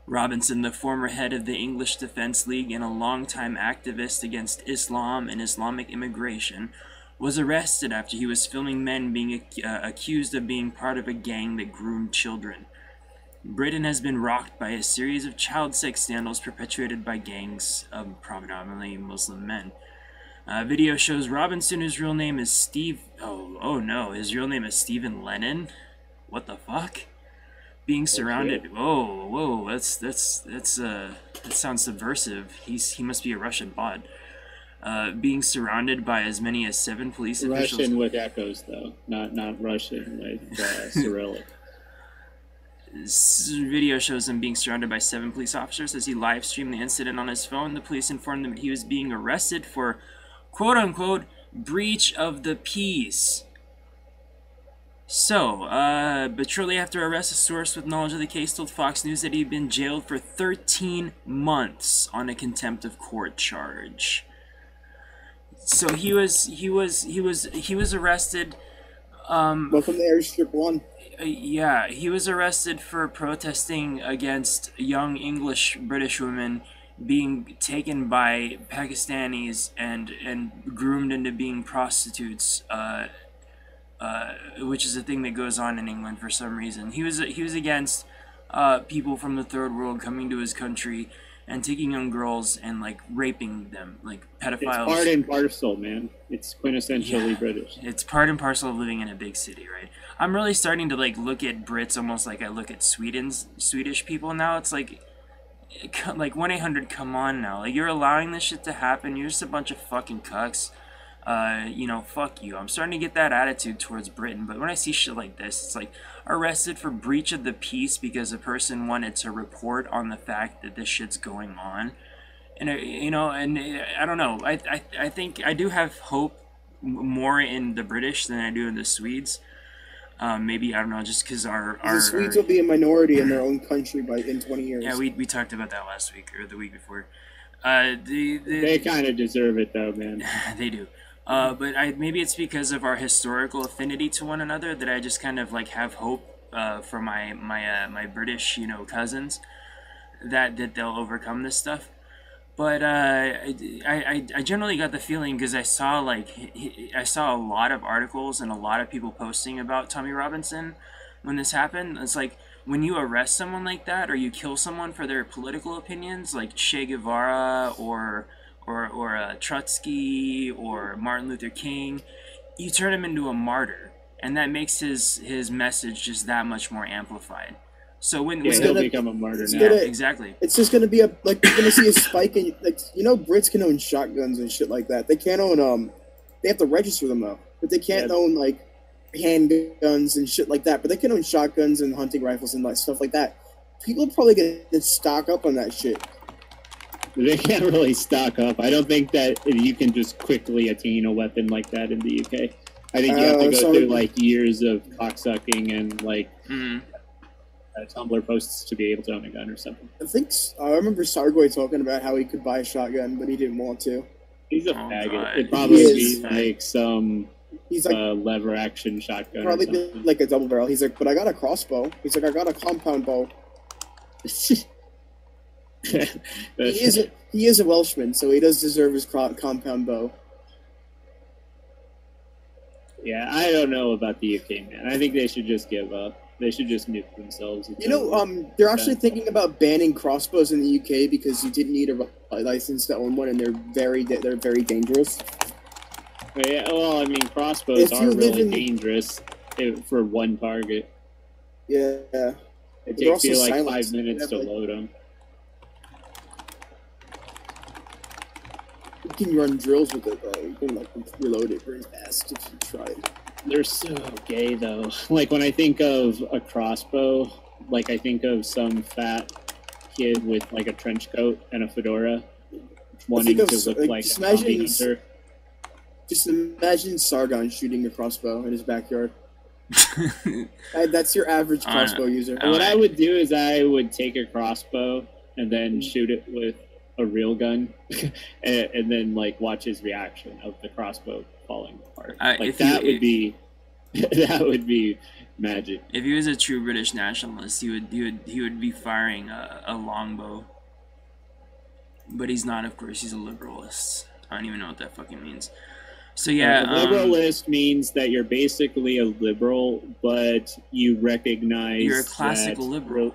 Robinson, the former head of the English Defense League and a longtime activist against Islam and Islamic immigration, was arrested after he was filming men being accused of being part of a gang that groomed children. Britain has been rocked by a series of child sex scandals perpetuated by gangs of predominantly Muslim men. Video shows Robinson, whose real name is his real name is Stephen Lennon. What the fuck? Being surrounded. Whoa, that sounds subversive. He must be a Russian bot. Being surrounded by as many as 7 police officials. Russian with echoes, though, not Russian with Cyrillic. This video shows him being surrounded by 7 police officers as he live streamed the incident on his phone. The police informed him that he was being arrested for quote-unquote breach of the peace. So, but shortly after arrest, a source with knowledge of the case told Fox News that he'd been jailed for 13 months on a contempt of court charge. So he was arrested. Welcome to Airstrip 1. Yeah, he was arrested for protesting against young British women being taken by Pakistanis and groomed into being prostitutes, which is a thing that goes on in England for some reason. He was against people from the third world coming to his country and taking young girls and, like, raping them, like pedophiles. It's part and parcel, man. It's quintessentially British. It's part and parcel of living in a big city, right? I'm really starting to, like, look at Brits almost like I look at Swedish people now. It's like 1-800, come on now. Like, you're allowing this shit to happen. You're just a bunch of fucking cucks. You know, fuck you. I'm starting to get that attitude towards Britain, but when I see shit like this, it's like, arrested for breach of the peace because a person wanted to report on the fact that this shit's going on. And, you know, and I don't know. I think I do have hope more in the British than I do in the Swedes. Maybe, I don't know, just because the Swedes will be a minority in their own country in 20 years. Yeah, we talked about that last week, or the week before. They kind of deserve it, though, man. They do. But maybe it's because of our historical affinity to one another that I just kind of, like, have hope for my British, you know, cousins that they'll overcome this stuff. But I generally got the feeling because I saw I saw a lot of articles and a lot of people posting about Tommy Robinson when this happened. It's like when you arrest someone like that or you kill someone for their political opinions, like Che Guevara or Trotsky or Martin Luther King, you turn him into a martyr, and that makes his message just that much more amplified. So when he'll become a martyr now. Exactly. It's just gonna be you're gonna see a spike in Brits can own shotguns and shit like that. They can't own they have to register them though, but they can't own like handguns and shit like that. But they can own shotguns and hunting rifles and stuff like that. People are probably gonna stock up on that shit. They can't really stock up. I don't think that you can just quickly attain a weapon like that in the UK. I think you have to go through like years of cocksucking and like Tumblr posts to be able to own a gun or something. I remember Sargoy talking about how he could buy a shotgun, but he didn't want to. He's a faggot. It'd probably be like some lever action shotgun. Probably be like a double barrel. He's like, but I got a crossbow. He's like, I got a compound bow. He is a Welshman, so he does deserve his compound bow. Yeah, I don't know about the UK, man. I think they should just give up. They should just nuke themselves. They're actually thinking about banning crossbows in the UK because you didn't need a license to own one, and they're very dangerous. Yeah, well, I mean, crossbows are really dangerous for one target. Yeah. It takes you like 5 minutes to load them. You can run drills with it, though. You can reload it very fast if you try it. They're so gay, though. Like, when I think of a crossbow, like, I think of some fat kid with, like, a trench coat and a fedora wanting to look like a zombie hunter. Just imagine Sargon shooting a crossbow in his backyard. That's your average crossbow user. What I would do is I would take a crossbow and then shoot it with a real gun and then, like, watch his reaction of the crossbow falling apart. That would be magic. If he was a true British nationalist, he would be firing a longbow. But he's not, of course. He's a liberalist. I don't even know what that fucking means. So yeah, a liberalist means that you're basically a liberal, but you recognize you're a classical liberal.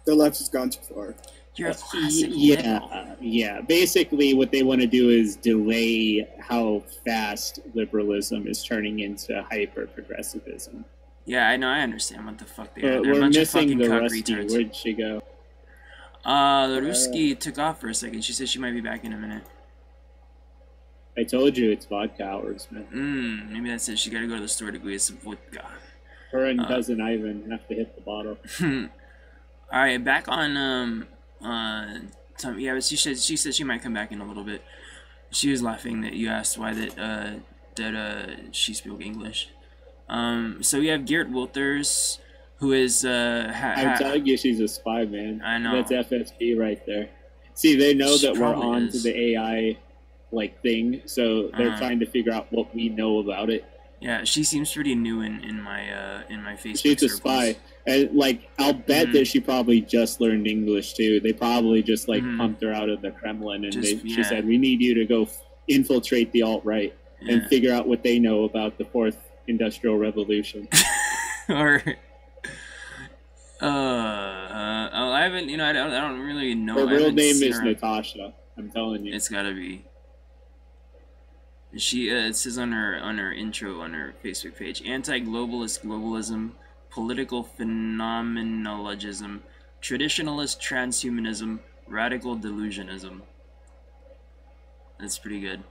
The left has gone too far. You're a classical liberal. Yeah. Basically, what they want to do is delay how fast liberalism is turning into hyper-progressivism. Yeah, I know. I understand what the fuck they are. They're a We're bunch of missing fucking the cuck Rusty. retards. Where'd she go? The Ruski took off for a second. She said she might be back in a minute. I told you it's vodka hours, man. Maybe that's it. She gotta go to the store to get some vodka. Her and cousin Ivan have to hit the bottle. Alright, back on yeah, but she said she might come back in a little bit. She was laughing that you asked why she spoke English. So we have Geert Wolters, who is I'm telling you, she's a spy, man. I know. That's FSB right there. See, they know She that we're probably on is. to the AI thing, so they're trying to figure out what we know about it. Yeah, she seems pretty new in my Facebook. She's a spy, and I'll bet that she probably just learned English too. They probably just pumped her out of the Kremlin, and she said, "We need you to go infiltrate the alt-right and figure out what they know about the Fourth Industrial Revolution." Or I haven't, I don't really know. Her real name is Natasha. I'm telling you, it's gotta be. She it says on her intro on her Facebook page: anti-globalist globalism, political phenomenologism, traditionalist transhumanism, radical delusionism. That's pretty good.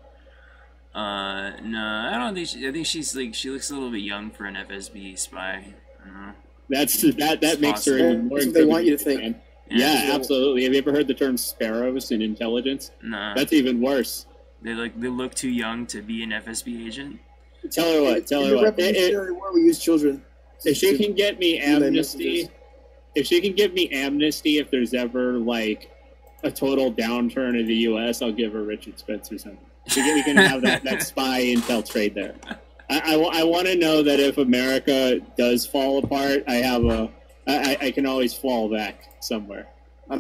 No, I don't think. I think she looks a little bit young for an FSB spy. I don't know. That makes her even more. They want you to think. Yeah, absolutely. Have you ever heard the term sparrows in intelligence? No. That's even worse. They look too young to be an FSB agent. Tell her what. In the Revolutionary War, we use children. If she can get me amnesty, if there's ever a total downturn in the U.S., I'll give her Richard Spencer something. We can have that spy intel trade there. I want to know that if America does fall apart, I can always fall back somewhere. I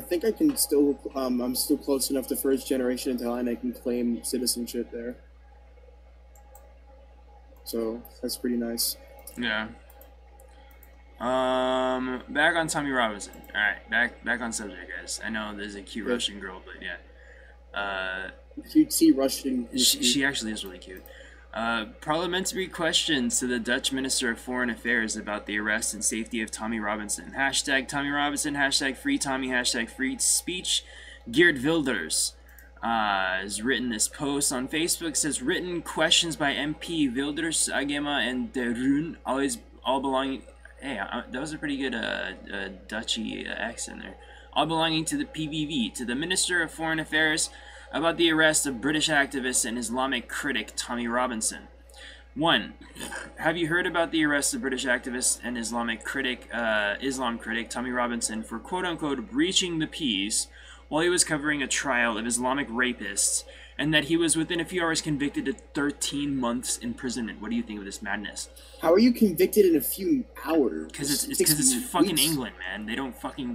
think I can still, I'm still close enough to first generation in Thailand. I can claim citizenship there. So that's pretty nice. Yeah. Back on Tommy Robinson. All right, back on subject, guys. I know there's a cute Russian girl, but yeah. Cute sea Russian. She actually is really cute. Parliamentary questions to the Dutch Minister of Foreign Affairs about the arrest and safety of Tommy Robinson. Hashtag Tommy Robinson, hashtag free Tommy, hashtag free speech. Geert Wilders has written this post on Facebook. It says, written questions by MP Wilders, Agema, and De Rune, all belonging... Hey, that was a pretty good Dutchy accent there. All belonging to the PVV, to the Minister of Foreign Affairs, about the arrest of British activist and Islamic critic Tommy Robinson. 1. Have you heard about the arrest of British activist and Islamic critic, Islam critic Tommy Robinson for quote-unquote breaching the peace while he was covering a trial of Islamic rapists, and that he was within a few hours convicted of 13 months imprisonment? What do you think of this madness? How are you convicted in a few hours? Because it's fucking England, man. They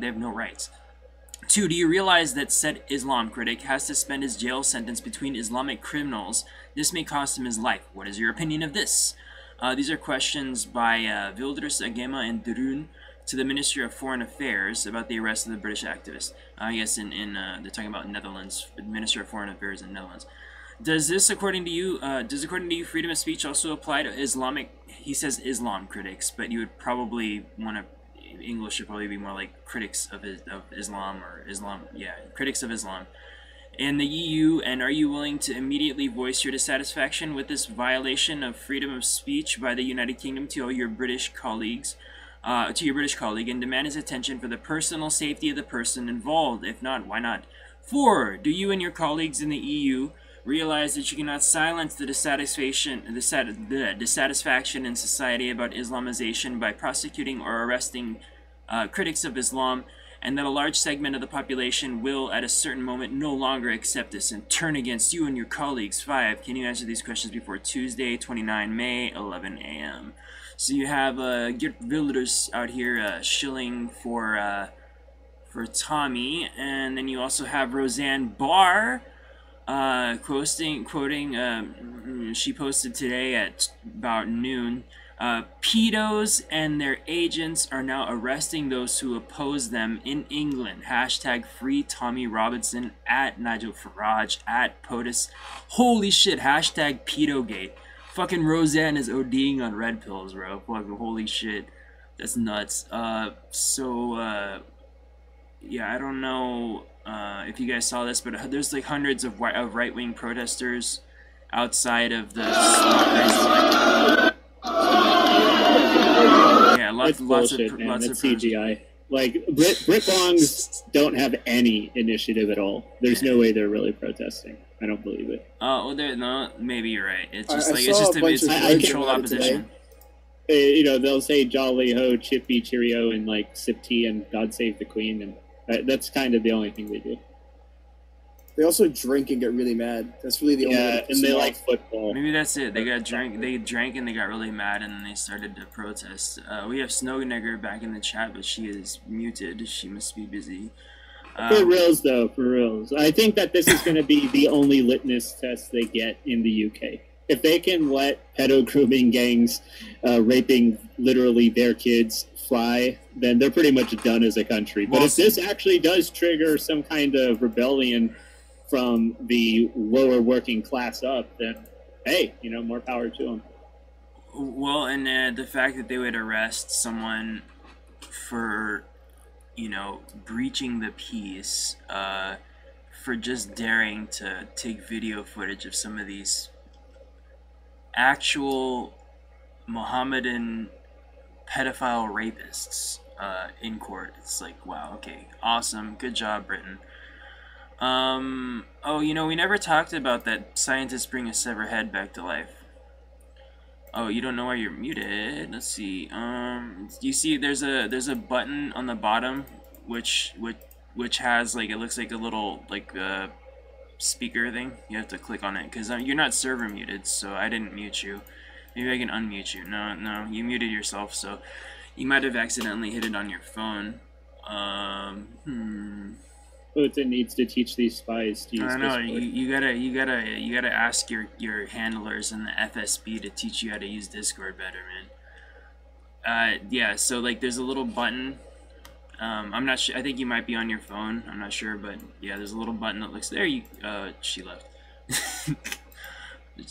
have no rights. 2. Do you realize that said Islam critic has to spend his jail sentence between Islamic criminals? This may cost him his life. What is your opinion of this? These are questions by Wilders, Agema, and Drun to the Ministry of Foreign Affairs about the arrest of the British activist. I guess they're talking about Netherlands, Minister of Foreign Affairs in Netherlands. Does this, according to you, freedom of speech also apply to Islamic? He says Islam critics, but you would probably want to. English should probably be more like critics of Islam, or Islam. Yeah, critics of Islam. In the EU, and are you willing to immediately voice your dissatisfaction with this violation of freedom of speech by the United Kingdom to all your British colleagues? To your British colleague, and demand his attention for the personal safety of the person involved? If not, why not? 4. Do you and your colleagues in the EU realize that you cannot silence the dissatisfaction in society about Islamization by prosecuting or arresting critics of Islam, and that a large segment of the population will, at a certain moment, no longer accept this and turn against you and your colleagues? 5. Can you answer these questions before Tuesday, 29 May, 11 a.m.? So you have Geert Wilders out here shilling for Tommy, and then you also have Roseanne Barr quoting, she posted today at about noon, pedos and their agents are now arresting those who oppose them in England. Hashtag free Tommy Robinson, at Nigel Farage, at POTUS. Holy shit, hashtag pedogate. Fucking Roseanne is ODing on red pills, bro. Fucking holy shit. That's nuts. Yeah, I don't know if you guys saw this, but there's like hundreds of right-wing protesters outside of the yeah, lots of CGI. Like Brit-bongs don't have any initiative at all. There's no way they're really protesting. I don't believe it. Oh, well, no, maybe you're right. It's just it's controlled opposition. They'll say jolly ho, chippy cheerio, and like sip tea and God save the Queen, and that's kind of the only thing they do. They also drink and get really mad. That's really the only. Yeah, and they like football. Maybe that's it. They drank and they got really mad, and then they started to protest. We have Snownigger back in the chat, but she is muted. She must be busy. For reals, though, for reals. I think that this is going to be the only litmus test they get in the UK. If they can let pedo-grooming gangs raping literally their kids fly, then they're pretty much done as a country. But if this actually does trigger some kind of rebellion from the lower working class up, then, hey, more power to them. Well, and the fact that they would arrest someone for, breaching the peace, for just daring to take video footage of some of these actual Mohammedan pedophile rapists in court. It's like, wow, okay, awesome, good job, Britain. We never talked about that scientists bring a severed head back to life. Oh, you don't know why you're muted. Let's see. You see there's a button on the bottom which has like, it looks like a little speaker thing. You have to click on it because you're not server muted, so I didn't mute you. Maybe I can unmute you. No, you muted yourself, so you might have accidentally hit it on your phone. Putin needs to teach these spies to use I don't know. Discord. You gotta ask your handlers in the FSB to teach you how to use Discord better, man. Yeah. So like, there's a little button. I'm not sure. I think you might be on your phone. I'm not sure, but yeah, there's a little button that looks there. She left.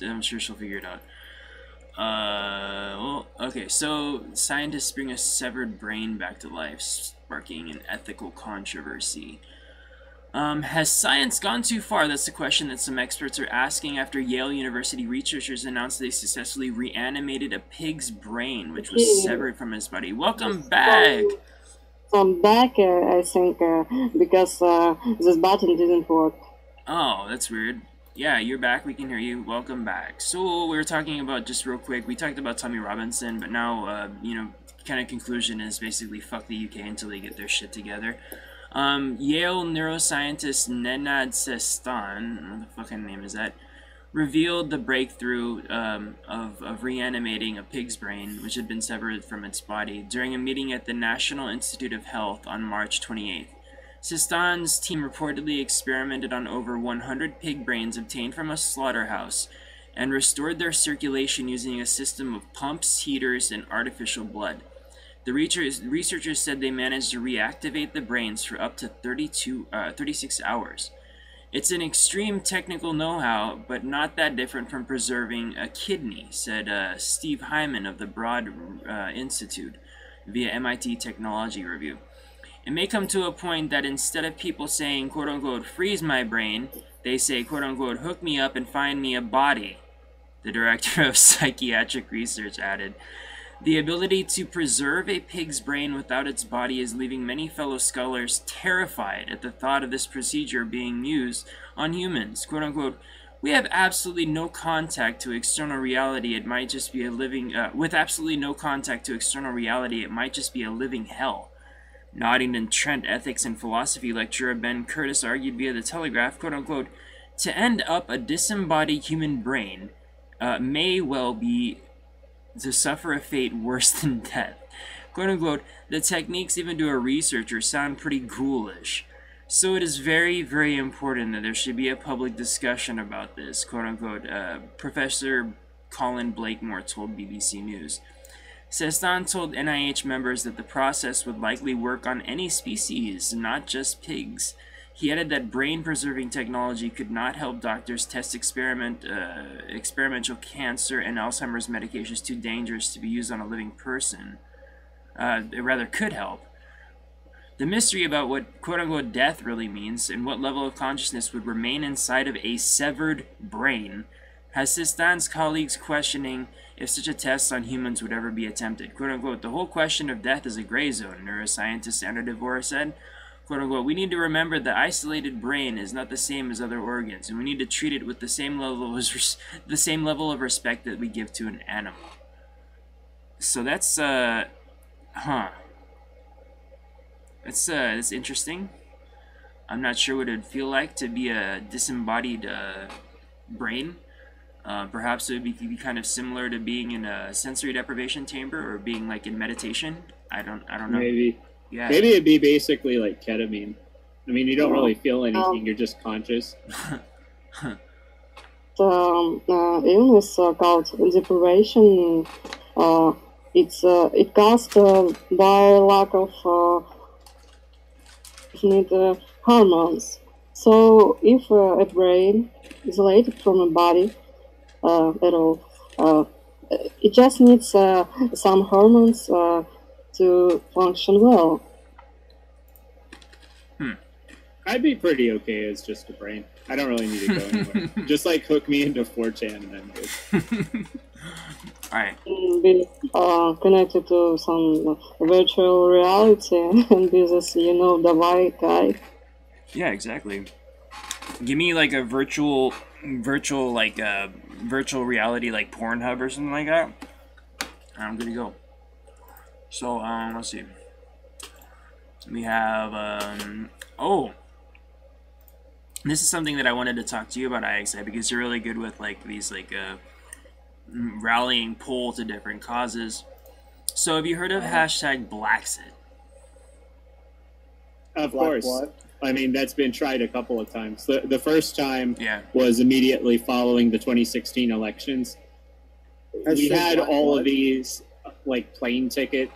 I'm sure she'll figure it out. Well, okay. So scientists bring a severed brain back to life, sparking an ethical controversy. Has science gone too far? That's the question that some experts are asking after Yale University researchers announced they successfully reanimated a pig's brain, which was severed from his body. Welcome back! So I'm back, I think, because this button didn't work. Oh, that's weird. Yeah, you're back. We can hear you. Welcome back. So we were talking about, just real quick, we talked about Tommy Robinson, but now, you know, kind of conclusion is basically fuck the UK until they get their shit together. Yale neuroscientist Nenad Sestan, what the fucking name is that, revealed the breakthrough of reanimating a pig's brain, which had been severed from its body, during a meeting at the National Institute of Health on March 28th. Sestan's team reportedly experimented on over 100 pig brains obtained from a slaughterhouse and restored their circulation using a system of pumps, heaters, and artificial blood. The researchers said they managed to reactivate the brains for up to 36 hours. It's an extreme technical know-how, but not that different from preserving a kidney, said Steve Hyman of the Broad Institute via MIT Technology Review. It may come to a point that instead of people saying, quote-unquote, freeze my brain, they say, quote-unquote, hook me up and find me a body, the director of psychiatric research added. The ability to preserve a pig's brain without its body is leaving many fellow scholars terrified at the thought of this procedure being used on humans. Quote unquote, we have absolutely no contact to external reality. It might just be a living, with absolutely no contact to external reality, it might just be a living hell. Nottingham Trent ethics and philosophy lecturer Ben Curtis argued via the Telegraph, quote unquote, to end up a disembodied human brain may well be to suffer a fate worse than death. Quote unquote, the techniques even to a researcher sound pretty ghoulish. So it is very, very important that there should be a public discussion about this, quote unquote, Professor Colin Blakemore told BBC News. Sestan told NIH members that the process would likely work on any species, not just pigs. He added that brain-preserving technology could not help doctors test experimental cancer and Alzheimer's medications too dangerous to be used on a living person. It rather could help. The mystery about what quote-unquote death really means and what level of consciousness would remain inside of a severed brain has Sestan's colleagues questioning if such a test on humans would ever be attempted. Quote-unquote, the whole question of death is a gray zone, neuroscientist Anna Devora said. Quote unquote, we need to remember the isolated brain is not the same as other organs, and we need to treat it with the same level of respect that we give to an animal. So that's that's interesting. I'm not sure what it'd feel like to be a disembodied brain. Perhaps it would be kind of similar to being in a sensory deprivation chamber or being like in meditation. I don't know. Maybe. Yeah. Maybe it'd be basically like ketamine. I mean, you don't really feel anything; you're just conscious. The illness called deprivation, it caused by lack of hormones. So if a brain is isolated from a body at all, it just needs some hormones to function well. I'd be pretty okay as just a brain. I don't really need to go anywhere. Just like hook me into 4chan and I'm good. Alright. Be connected to some virtual reality and be this, the white guy. Yeah, exactly. Give me like a virtual reality like Pornhub or something like that. I'm good to go. So, let's see. We have, this is something that I wanted to talk to you about, IXI, because you're really good with, like, these, like, rallying pull to different causes. So, have you heard of hashtag Blacksit? Of Black course. blood. I mean, that's been tried a couple of times. The first time Yeah. was immediately following the 2016 elections. That's We just had black all blood. of these like plane ticket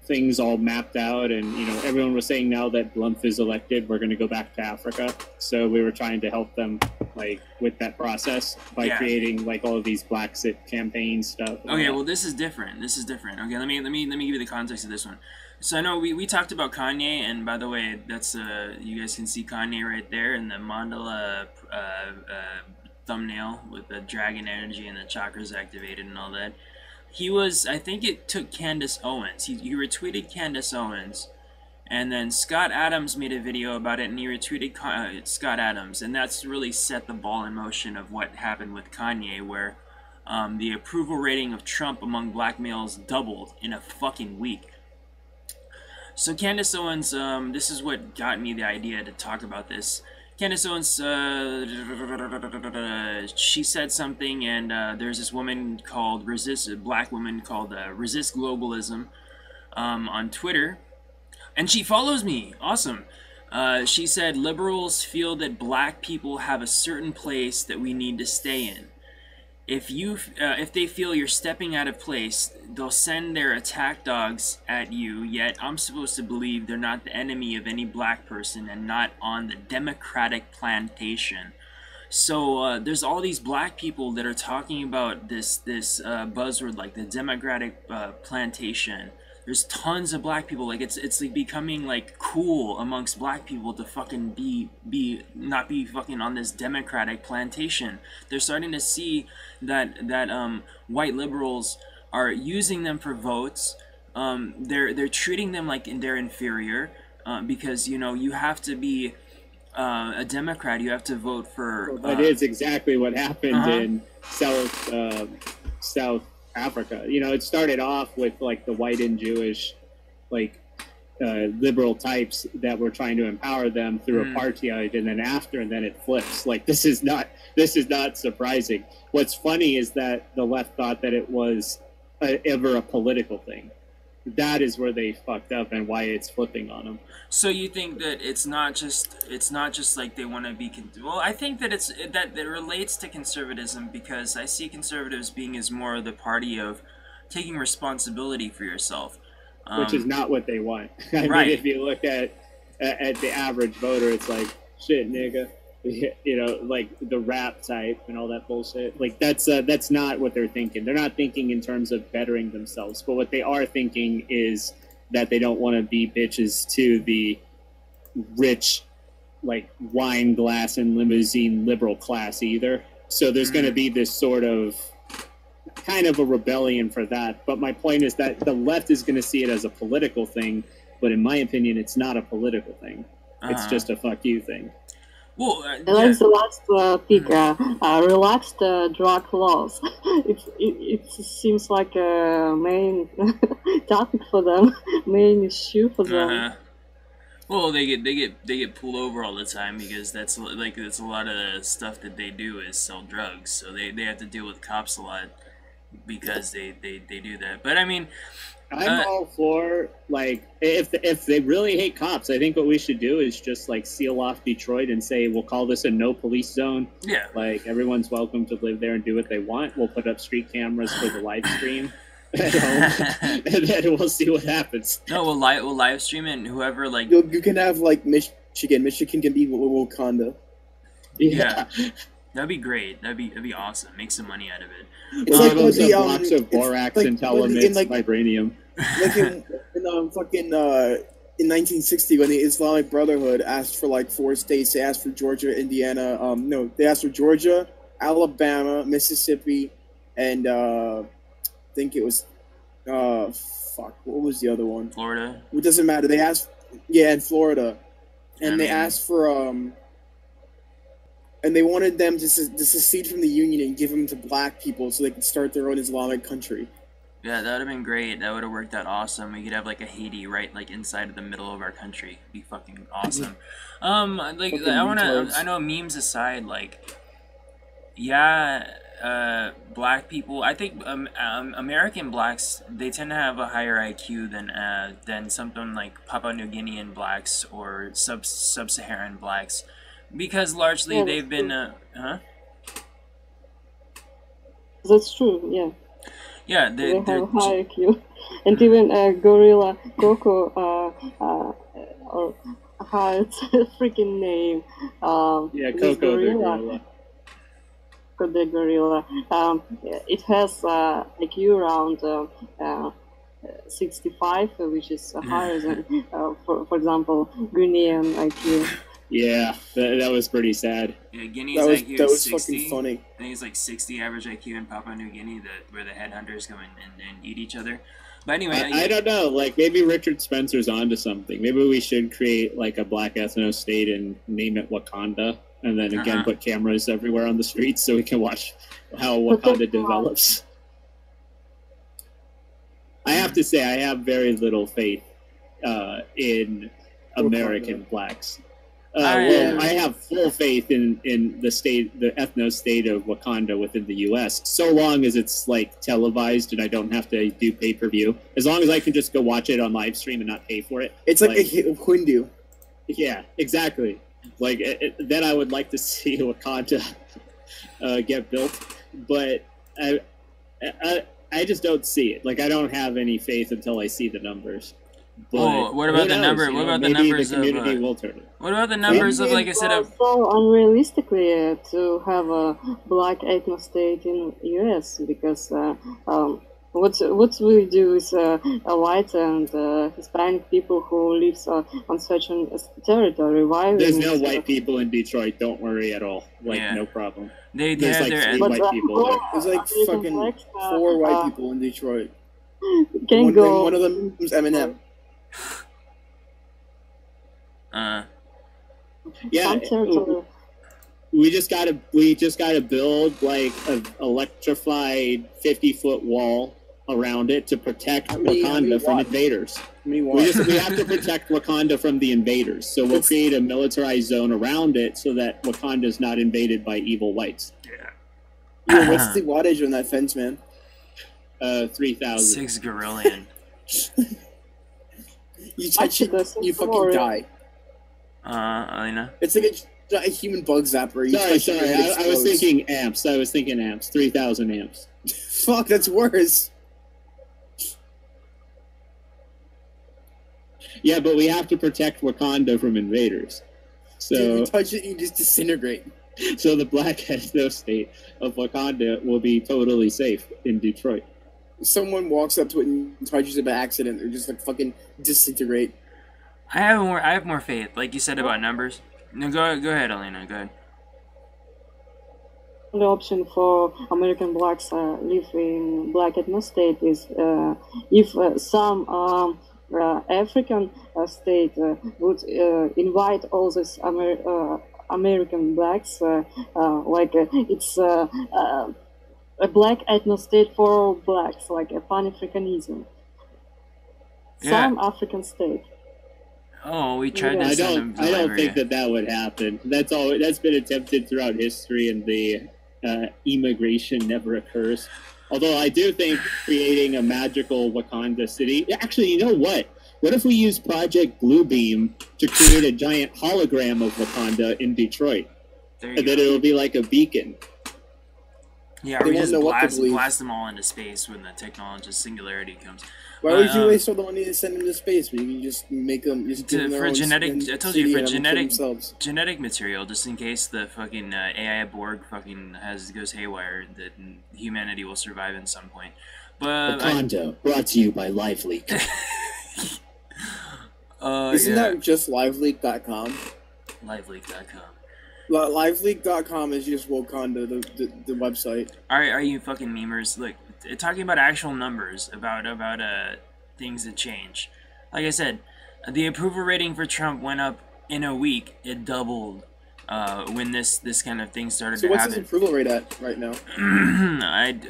things all mapped out, and everyone was saying now that Blumph is elected, we're going to go back to Africa. So we were trying to help them like with that process by Yeah. creating like all of these Blacksit campaign stuff. Okay, well, this is different. This is different. Okay, let me give you the context of this one. So I know we talked about Kanye, and by the way, that's you guys can see Kanye right there in the Mandala thumbnail with the dragon energy and the chakras activated and all that. He was, I think it took Candace Owens. He retweeted Candace Owens, and then Scott Adams made a video about it, and he retweeted Scott Adams, and that's really set the ball in motion of what happened with Kanye, where the approval rating of Trump among black males doubled in a fucking week. So Candace Owens, this is what got me the idea to talk about this. Candace Owens, she said something, and there's this woman called a black woman called Resist Globalism on Twitter, and she follows me. Awesome. She said, liberals feel that black people have a certain place that we need to stay in. If they feel you're stepping out of place, they'll send their attack dogs at you, yet I'm supposed to believe they're not the enemy of any black person and not on the Democratic plantation. So there's all these black people that are talking about this buzzword, like the Democratic plantation. There's tons of black people. Like it's like becoming like cool amongst black people to fucking not be fucking on this Democratic plantation. They're starting to see that white liberals are using them for votes. They're treating them like they're inferior because you have to be a Democrat. You have to vote for. That is exactly what happened in South Africa. It started off with like the white and Jewish, like liberal types that were trying to empower them through apartheid, and then it flips. Like this is not surprising. What's funny is that the left thought that it was ever a political thing. That is where they fucked up and why it's flipping on them. So you think that it's not just like they want to be well, I think that that relates to conservatism, because I see conservatives being as more the party of taking responsibility for yourself, which is not what they want. I Right. mean, if you look at the average voter, it's like shit, nigga. Like the rap type and all that bullshit. Like that's not what they're thinking. They're not thinking in terms of bettering themselves. But what they are thinking is that they don't want to be bitches to the rich, like wine glass and limousine liberal class either. So there's going to be this sort of kind of a rebellion for that. But my point is that the left is going to see it as a political thing. But in my opinion, it's not a political thing. It's just a fuck you thing. Well, Like the last pick, relaxed drug laws. It seems like a main topic for them, main issue for them. Well, they get pulled over all the time because that's a lot of the stuff that they do is sell drugs. So they have to deal with cops a lot because they do that. But I mean, I'm all for, like, if they really hate cops, I think what we should do is just, like, seal off Detroit and say, we'll call this a no police zone. Yeah. Like, everyone's welcome to live there and do what they want. We'll put up street cameras for the live stream at home, and then we'll see what happens. No, we'll live stream it, and whoever, like... You can have, like, Michigan. Michigan can be Wakanda. Yeah. That'd be great. That'd be awesome. Make some money out of it. It's like those the blocks of borax like, and elements, like, vibranium. Like in 1960, when the Islamic Brotherhood asked for like 4 states, they asked for Georgia, Indiana. They asked for Georgia, Alabama, Mississippi, and I think it was what was the other one? Florida. It doesn't matter. They asked, and Florida, and they asked for and they wanted them to secede from the Union and give them to black people so they could start their own Islamic country. Yeah, that would have been great. That would have worked out awesome. We could have like a Haiti right like inside of the middle of our country. It'd be fucking awesome. I know memes aside, like, Yeah, black people. I think American blacks, they tend to have a higher IQ than something like Papua New Guinean blacks or sub-Saharan blacks, because largely Yeah, they've that's been true. huh? That's true. Yeah, Yeah, they have they're a high IQ, and even gorilla Coco, or how it's a freaking name. Yeah, This Coco the gorilla, gorilla. the gorilla. It has IQ around 65, which is higher than, for example, Guinean IQ. Yeah, that was pretty sad. Yeah, Guinea's That was IQ that is was 60. fucking funny. I think it's like 60 average IQ in Papua New Guinea, where the headhunters go and eat each other. But anyway, I don't know. Like maybe Richard Spencer's onto something. Maybe we should create like a black ethno state and name it Wakanda, and then again put cameras everywhere on the streets so we can watch how Wakanda develops. I have to say, I have very little faith in American blacks. Well, I have full faith in the ethno state of Wakanda within the U.S. So long as it's like televised and I don't have to do pay-per-view. As long as I can just go watch it on live stream and not pay for it. It's like a Hindu. Yeah, exactly. Like then I would like to see Wakanda get built, but I just don't see it. Like I don't have any faith until I see the numbers. But what about the number? What about the numbers the community will turn it. What about the numbers of, like I said, so unrealistically to have a black ethno state in US, because what we do is a white and Hispanic people who lives on such a territory. Why? There's no white people in Detroit. Don't worry at all. Like no problem. There's like their 3 white people there. There's like fucking 4 white people in Detroit. Can go. One of them is Eminem. Yeah, we just gotta build like an electrified 50-foot wall around it to protect Wakanda from invaders. We have to protect Wakanda from the invaders, so we'll create a militarized zone around it so that Wakanda is not invaded by evil whites. Yeah. Yo, what's the wattage on that fence, man? 3,000. 6 gorillion. You touch it, you fucking die. Alina? It's like a human bug zapper. Sorry. I was thinking amps. 3,000 amps. Fuck, that's worse. Yeah, but we have to protect Wakanda from invaders. So dude, you touch it, you just disintegrate. So the black ethno state of Wakanda will be totally safe in Detroit. Someone walks up to it and touches it by accident, or just like fucking disintegrate. I have more faith, like you said about numbers. No, go ahead, Alina. Go ahead. The option for American blacks live in black ethno state is if some African state would invite all these American blacks, like it's a black ethno state for all blacks, like a Pan-Africanism. Some African state. Oh, we tried to send them. I don't think that would happen. That's been attempted throughout history, and the immigration never occurs. Although I do think creating a magical Wakanda city. Actually, you know what? What if we use Project Bluebeam to create a giant hologram of Wakanda in Detroit, and then it'll be like a beacon? Yeah, we just blast them all into space when the technology singularity comes. Why would you waste all the money to send them to space when you can just make them for genetic? I told you for genetic material, just in case the fucking AI Borg fucking goes haywire, that humanity will survive at some point. But Wakanda, brought to you by LiveLeak. Isn't that just liveleak.com? Liveleak.com. Liveleak.com is just Wakanda, the website. Are you fucking memers? Look, talking about actual numbers, about things that change. Like I said, the approval rating for Trump went up in a week. It doubled when this kind of thing started to happen. So what's his approval rate at right now?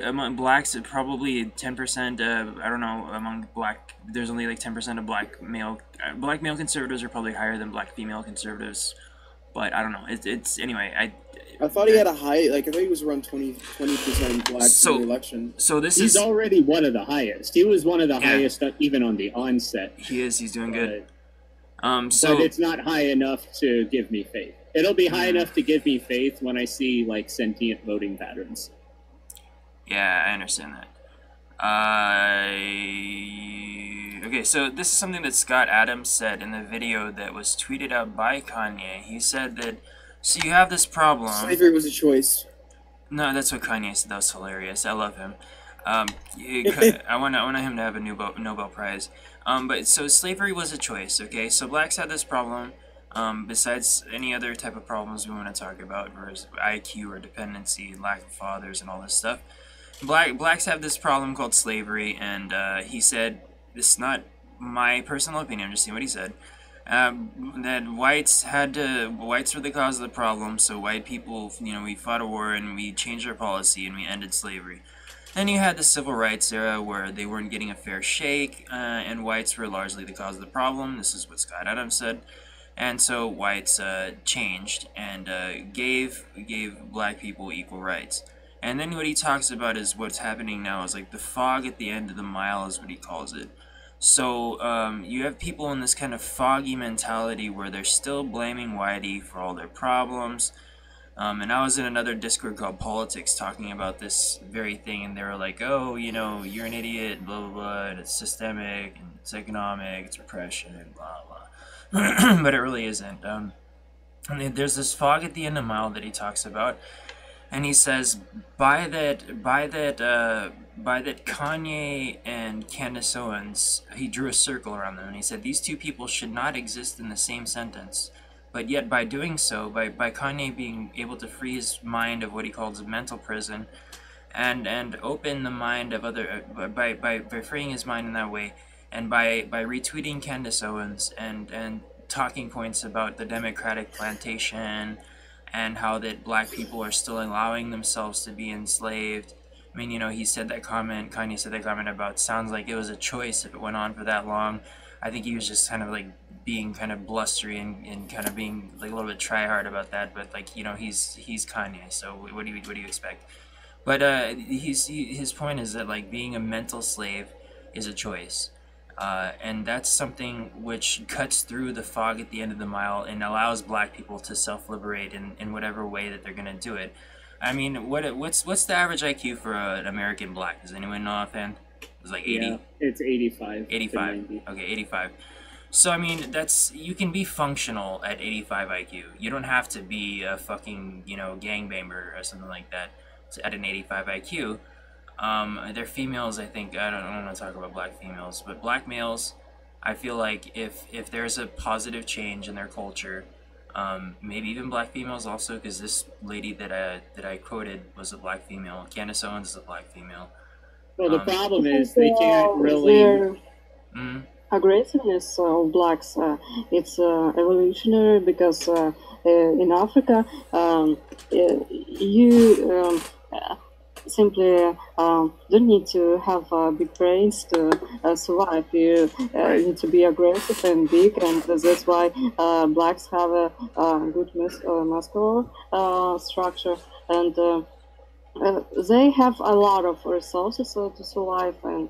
Among blacks, probably 10%. I don't know. Among black, there's only like 10% of black male conservatives are probably higher than black female conservatives. But I don't know. It's anyway. I thought he had a high, like, I thought he was around 20% blacks in the election. So this He's is already one of the highest. He was one of the highest even on the onset. he is. He's doing good. So but it's not high enough to give me faith. It'll be high enough to give me faith when I see like sentient voting patterns. Yeah, I understand that. Okay, so this is something that Scott Adams said in the video that was tweeted out by Kanye. He said that, so you have this problem. Slavery was a choice. No, that's what Kanye said. That was hilarious. I love him. I want him to have a Nobel Prize. But so slavery was a choice. Okay, so blacks had this problem. Besides any other type of problems we want to talk about, whereas IQ or dependency, lack of fathers, and all this stuff. Blacks have this problem called slavery, and he said, this is not my personal opinion, I'm just saying what he said, that whites were the cause of the problem, so white people, we fought a war and we changed our policy and we ended slavery. Then you had the civil rights era where they weren't getting a fair shake, and whites were largely the cause of the problem. This is what Scott Adams said. And so whites changed and gave black people equal rights. And then what he talks about is what's happening now is like the fog at the end of the mile is what he calls it. So you have people in this kind of foggy mentality where they're still blaming whitey for all their problems. And I was in another Discord called Politics talking about this very thing, and they were like, oh, you're an idiot, blah, blah, blah, and it's systemic, and it's economic, it's repression, and blah, blah. But it really isn't. And there's this fog at the end of the mile that he talks about. And he says, by that Kanye and Candace Owens, he drew a circle around them, and he said these two people should not exist in the same sentence. But yet by doing so, by Kanye being able to free his mind of what he calls a mental prison, and open the mind of other, by freeing his mind in that way, and by retweeting Candace Owens and talking points about the Democratic plantation, and how that black people are still allowing themselves to be enslaved. I mean, he said that comment, Kanye said that comment about sounds like it was a choice if it went on for that long. I think he was just kind of like being kind of blustery and kind of being like a little bit try-hard about that, but like, he's Kanye, so what do you expect? But his point is that like being a mental slave is a choice. And that's something which cuts through the fog at the end of the mile and allows black people to self-liberate in whatever way that they're going to do it. I mean, what's the average IQ for an American black? Does anyone know offhand? It's like 80? Yeah, it's 85. 85. Okay, 85. So, I mean, you can be functional at 85 IQ. You don't have to be a fucking, gangbanger or something like that at an 85 IQ. They're females, I think. I don't want to talk about black females, but black males, I feel like if there's a positive change in their culture, maybe even black females also, because this lady that I quoted was a black female. Candace Owens is a black female. Well, the problem is they can't really. Aggressiveness of blacks, it's evolutionary because in Africa, you simply don't need to have big brains to survive. You need to be aggressive and big, and that's why blacks have a good muscular structure, and they have a lot of resources to survive, and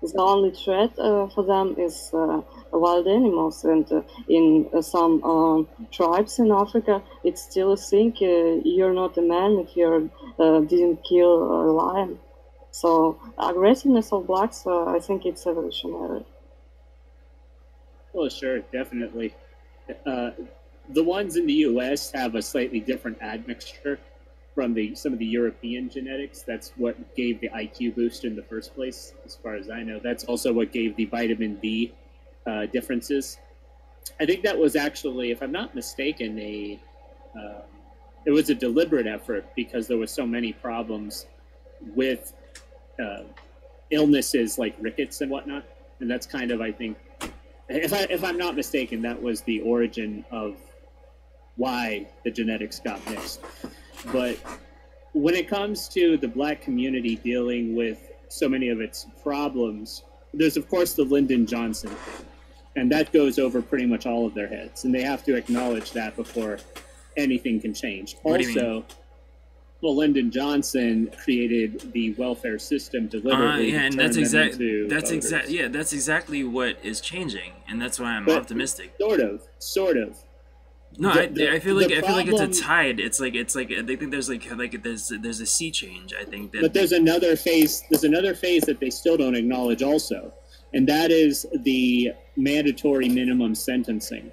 the only threat for them is wild animals. And in some tribes in Africa, it's still a thing. You're not a man if you didn't kill a lion. So aggressiveness of blacks, I think it's evolutionary. Well, sure, definitely. The ones in the U.S. have a slightly different admixture from some of the European genetics. That's what gave the IQ boost in the first place, as far as I know. That's also what gave the vitamin D differences. I think that was actually, if I'm not mistaken, it was a deliberate effort because there were so many problems with illnesses like rickets and whatnot. And that's kind of, I think, if I'm not mistaken, that was the origin of why the genetics got mixed. But when it comes to the black community dealing with so many of its problems, there's, of course, the Lyndon Johnson thing. And that goes over pretty much all of their heads. And they have to acknowledge that before anything can change. What do you mean? Also, well, Lyndon Johnson created the welfare system deliberately Yeah, to and turn that's them exact. into That's voters. That's exactly what is changing, and that's why I'm But optimistic. Sort of. No, I feel like it's problem- a tide. It's like I think there's there's a sea change. I think that. But there's another phase. There's another phase that they still don't acknowledge, also, and that is the mandatory minimum sentencing.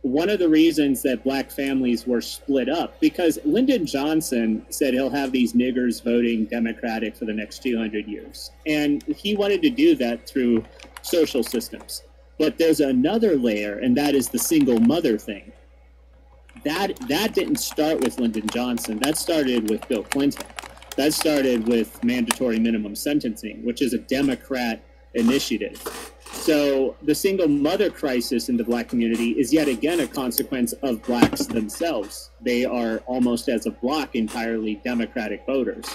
One of the reasons that black families were split up, because Lyndon Johnson said he'll have these niggers voting Democratic for the next 200 years. And he wanted to do that through social systems. But there's another layer, and that is the single mother thing. That didn't start with Lyndon Johnson. That started with Bill Clinton. That started with mandatory minimum sentencing, which is a Democrat initiative. So the single mother crisis in the black community is yet again a consequence of blacks themselves. They are almost as a block entirely Democratic voters.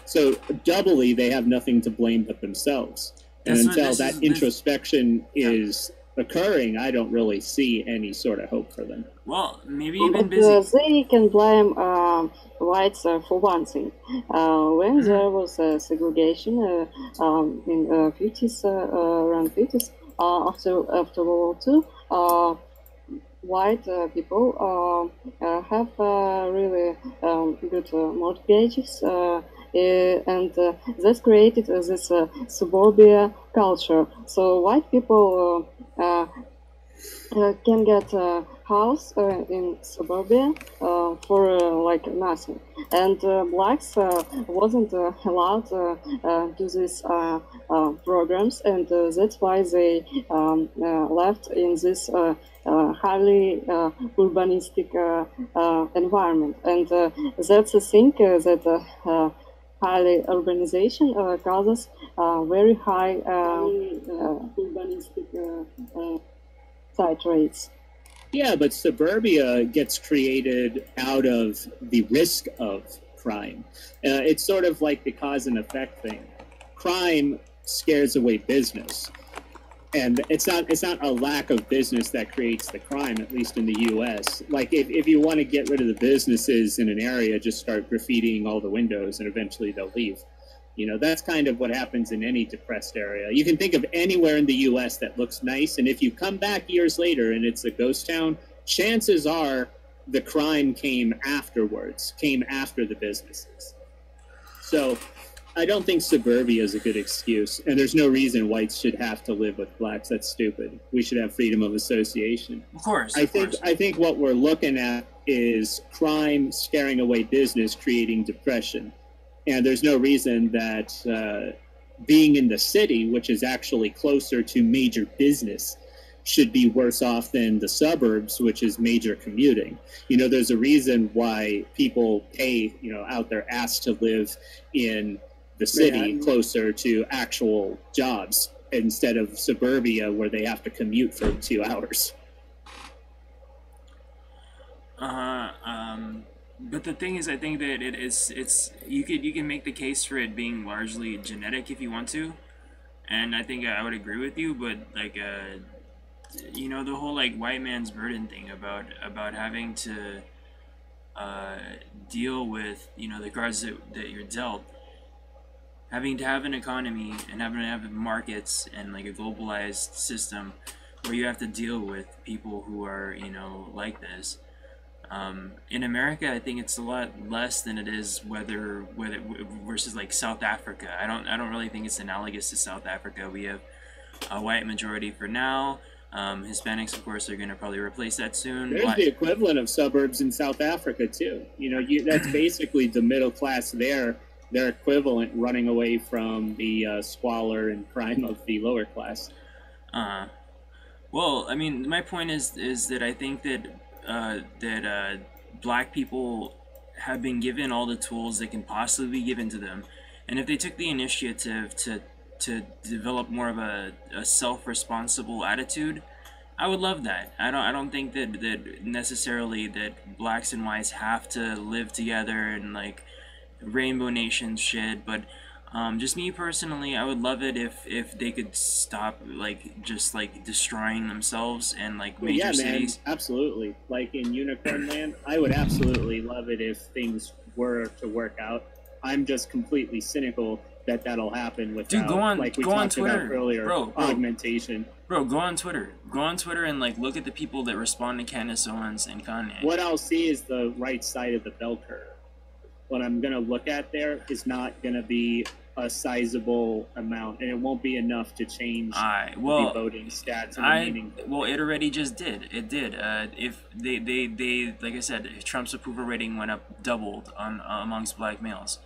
So doubly, they have nothing to blame but themselves. And until that introspection is occurring, I don't really see any sort of hope for them. Well, maybe even But they can blame whites for one thing. When there was segregation in 50s, around 50s, after World War II, white people have really good mortgages, and that created this suburbia culture. So white people can get a house in suburbia for like nothing, and blacks wasn't allowed to do these programs, and that's why they left in this highly urbanistic environment, and that's a thing that highly urbanization causes very high urbanistic side rates. Yeah, but suburbia gets created out of the risk of crime. It's sort of like the cause and effect thing. Crime scares away business. And it's not a lack of business that creates the crime, at least in the U.S. Like, if you want to get rid of the businesses in an area, just start graffitiing all the windows, and eventually they'll leave. You know, that's kind of what happens in any depressed area. You can think of anywhere in the U.S. that looks nice, and if you come back years later and it's a ghost town, chances are the crime came afterwards, came after the businesses. So I don't think suburbia is a good excuse, and there's no reason whites should have to live with blacks. That's stupid. We should have freedom of association. Of course. I think what we're looking at is crime scaring away business, creating depression. And there's no reason that being in the city, which is actually closer to major business, should be worse off than the suburbs, which is major commuting. You know, there's a reason why people pay, out their ass to live in the city closer to actual jobs instead of suburbia where they have to commute for 2 hours. But the thing is, I think that it's you can make the case for it being largely genetic if you want to, and I think I would agree with you. But like, the whole like white man's burden thing about having to deal with the cards that you're dealt, having to have an economy and having to have markets and like a globalized system where you have to deal with people who are like this. In America, I think it's a lot less than it is whether versus like South Africa. I don't really think it's analogous to South Africa. We have a white majority for now. Hispanics, of course, are going to probably replace that soon. There's the equivalent of suburbs in South Africa too. That's basically the middle class there. Their equivalent running away from the squalor and crime of the lower class. Well, I mean, my point is that I think that black people have been given all the tools that can possibly be given to them, and if they took the initiative to develop more of a self-responsible attitude, I would love that. I don't think that necessarily that blacks and whites have to live together and like rainbow nation shit, but Just me personally, I would love it if they could stop like just like destroying themselves and like major cities. Man, absolutely. Like in Unicorn Land, I would absolutely love it if things were to work out. I'm just completely cynical that that'll happen without, dude, go on, like we go on talked Twitter, about earlier, bro, augmentation. Bro, go on Twitter and like look at the people that respond to Candace Owens and Kanye. What I'll see is the right side of the bell curve. What I'm gonna look at there is not gonna be a sizable amount, and it won't be enough to change the voting stats. Well, it already just did. It did. If they like I said, Trump's approval rating went up, doubled on amongst black males.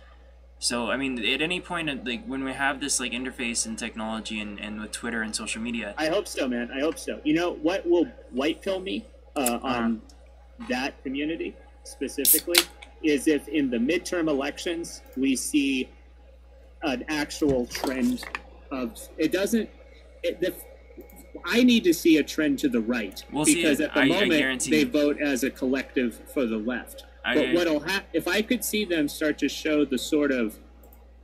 So I mean, at any point, like when we have this like interface and technology and with Twitter and social media, I hope so, man. I hope so. You know what will white pill me on that community specifically is if in the midterm elections we see an actual trend of it doesn't. I need to see a trend to the right because at the moment they vote as a collective for the left. But what'll happen if I could see them start to show the sort of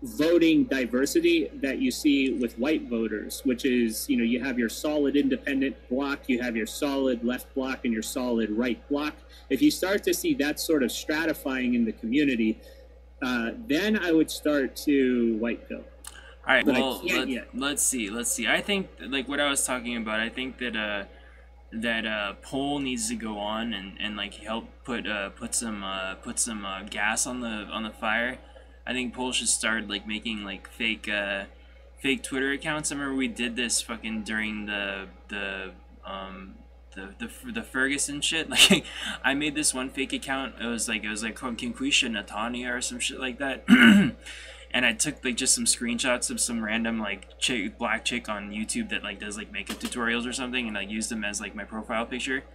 voting diversity that you see with white voters, which is, you have your solid independent block, you have your solid left block, and your solid right block. If you start to see that sort of stratifying in the community, then I would start to white pill. All right, well, let's see. I think, like what I was talking about, I think that poll needs to go on and like help put some gas on the fire. I think poll should start like making like fake Twitter accounts. I remember we did this fucking during the Ferguson shit. Like I made this one fake account. It was like Kinquisha Natania or some shit like that. And I took like just some screenshots of some random like black chick on YouTube that like does like makeup tutorials or something, and I used them as like my profile picture.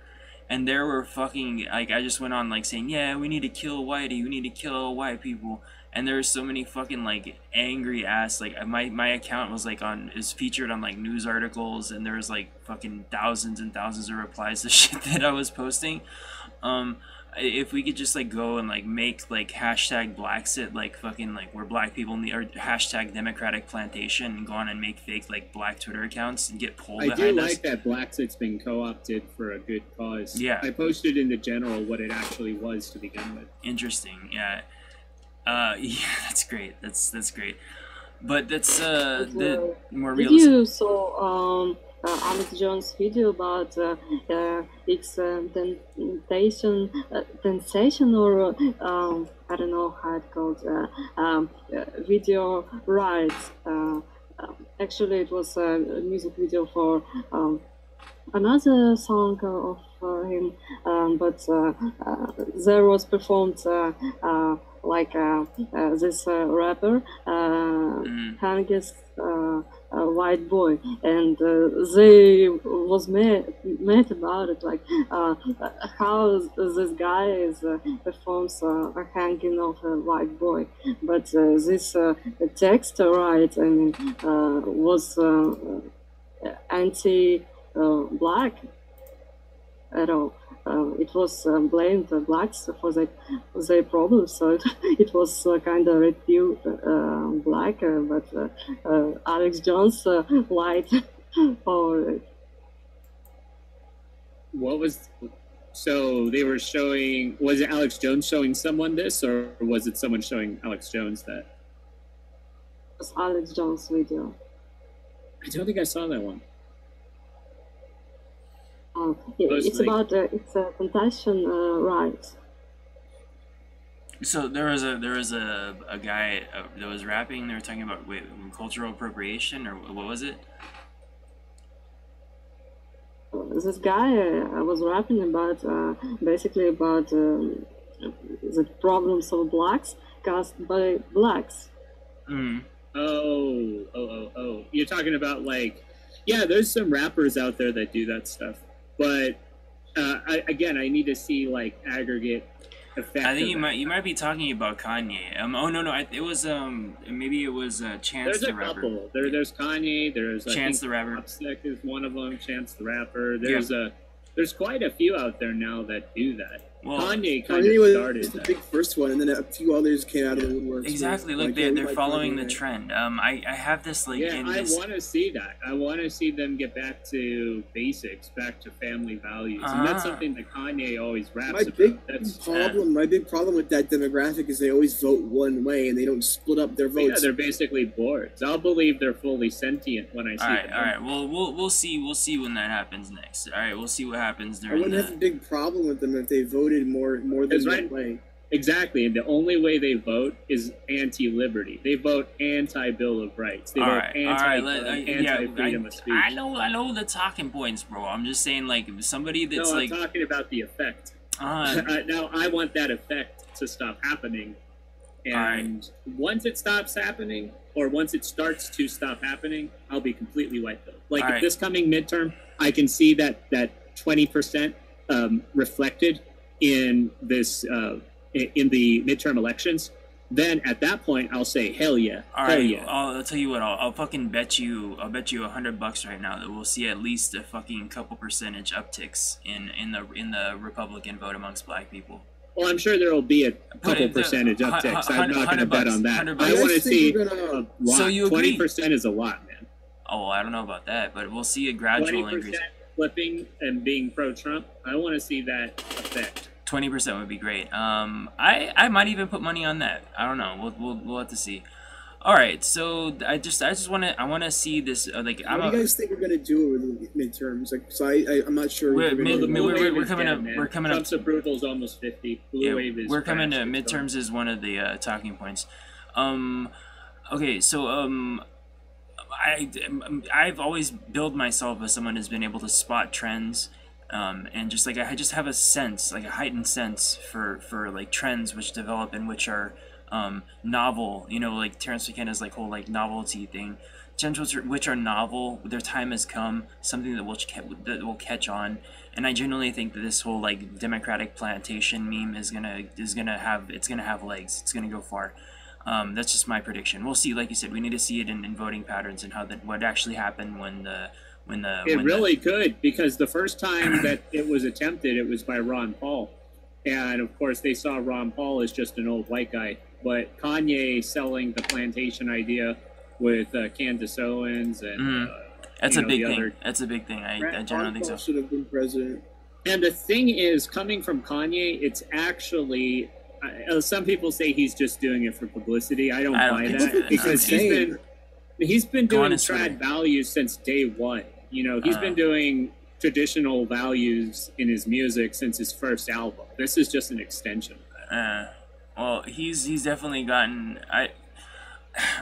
And there were fucking like I just went on like saying, yeah, we need to kill whitey, we need to kill white people. And there were so many fucking like angry ass like my account was like is featured on like news articles, and there was like fucking thousands and thousands of replies to shit that I was posting. If we could just like go and like make like hashtag Blacksit like fucking like we're black people in the or hashtag Democratic Plantation and go on and make fake like black Twitter accounts and get polled behind us. I do like that Blacksit's been co-opted for a good cause. Yeah. I posted in the general what it actually was to begin with. Interesting. Yeah. Yeah, that's great. That's great. But that's the more realistic. Did you saw Alex Jones' video about its sensation or I don't know how it's called, video rights. Actually, it was a music video for another song of him, but there was performed like this rapper, youngest white boy, and they was mad about it, like how this guy performs a hanging of a white boy, but this text right, I mean, was anti-black at all. It was blamed the blacks for their problems, so it was kind of red pill black, but Alex Jones lied for it. What was so they were showing? Was it Alex Jones showing someone this, or was it someone showing Alex Jones that? It was Alex Jones' video. I don't think I saw that one. It's about it's a plantation rights. So there was a guy that was rapping. They were talking about cultural appropriation, or what was it? This guy was rapping about basically about the problems of blacks caused by blacks. Mm. Oh! You're talking about like, yeah. There's some rappers out there that do that stuff. But I need to see like aggregate effect. I think you might be talking about Kanye. No, it was maybe it was Chance the Rapper. Couple. There's Kanye. There's Chance the Rapper. Upstick is one of them. Chance the Rapper. There's quite a few out there now that do that. Well, Kanye kind Kanye of was started the that. big first one, and then a few others came out of the woodwork. exactly. Look, they're following the trend. I have this like Yeah, in I this. want to see that. I want to see them get back to basics, back to family values, and that's something that Kanye always raps My big about. my big problem with that demographic is they always vote one way and they don't split up their votes. Yeah, they're basically boards. I'll believe they're fully sentient when I see them. All right. Well, we'll see when that happens next. All right, we'll see what happens I during. wouldn't have a big problem with them if they voted more than one way. Exactly, and the only way they vote is anti-liberty. They vote anti-Bill of Rights. They vote anti-freedom of speech. I know the talking points, bro. I'm just saying, like, somebody that's no, I'm like talking about the effect. Now, I want that effect to stop happening, and once it stops happening, or once it starts to stop happening, I'll be completely wiped out. Like if this coming midterm, I can see that 20% reflected in this. In the midterm elections, then at that point I'll say hell yeah. Yeah. I'll tell you what. I'll fucking bet you. I'll bet you $100 right now that we'll see at least a fucking couple percentage upticks in the Republican vote amongst black people. Well, I'm sure there will be a couple percentage upticks. I'm not going to bet on that. I want to see a lot. So you agree? 20% is a lot, man. Oh, I don't know about that, but we'll see a gradual increase. 20% flipping and being pro-Trump. I want to see that effect. 20% would be great. I might even put money on that. I don't know. We'll have to see. All right. So I just want to see this. What do you guys think we're gonna do with the midterms? Like, so I'm not sure. We're coming up. We're coming up. Trump's approval is almost 50. Blue wave is. We're coming to midterms is one of the talking points. Okay. So I've always billed myself as someone who's been able to spot trends. And just like I just have a sense, like a heightened sense for like trends which develop and which are novel. You know, like Terrence McKenna's like whole like novelty thing. Trends which are novel, their time has come. Something that will catch on. And I genuinely think that this whole like democratic plantation meme is gonna have legs. It's gonna go far. That's just my prediction. We'll see. Like you said, we need to see it in voting patterns and what actually happened when it could, because the first time that it was attempted, it was by Ron Paul. And of course, they saw Ron Paul as just an old white guy. But Kanye selling the plantation idea with Candace Owens and that's a big thing. That's a big thing. I generally think so. Should have been president. And the thing is, coming from Kanye, it's actually some people say he's just doing it for publicity. I don't buy that because he's been doing trad values since day one. You know, he's been doing traditional values in his music since his first album. This is just an extension of that. Well, he's definitely gotten.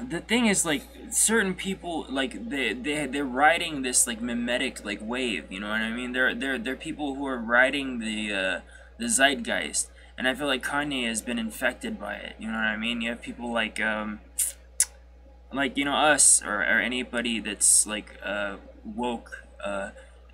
The thing is, like, certain people, like they're riding this like mimetic like wave. You know what I mean? They're people who are riding the zeitgeist, and I feel like Kanye has been infected by it. You know what I mean? You have people like you know, us or anybody that's like woke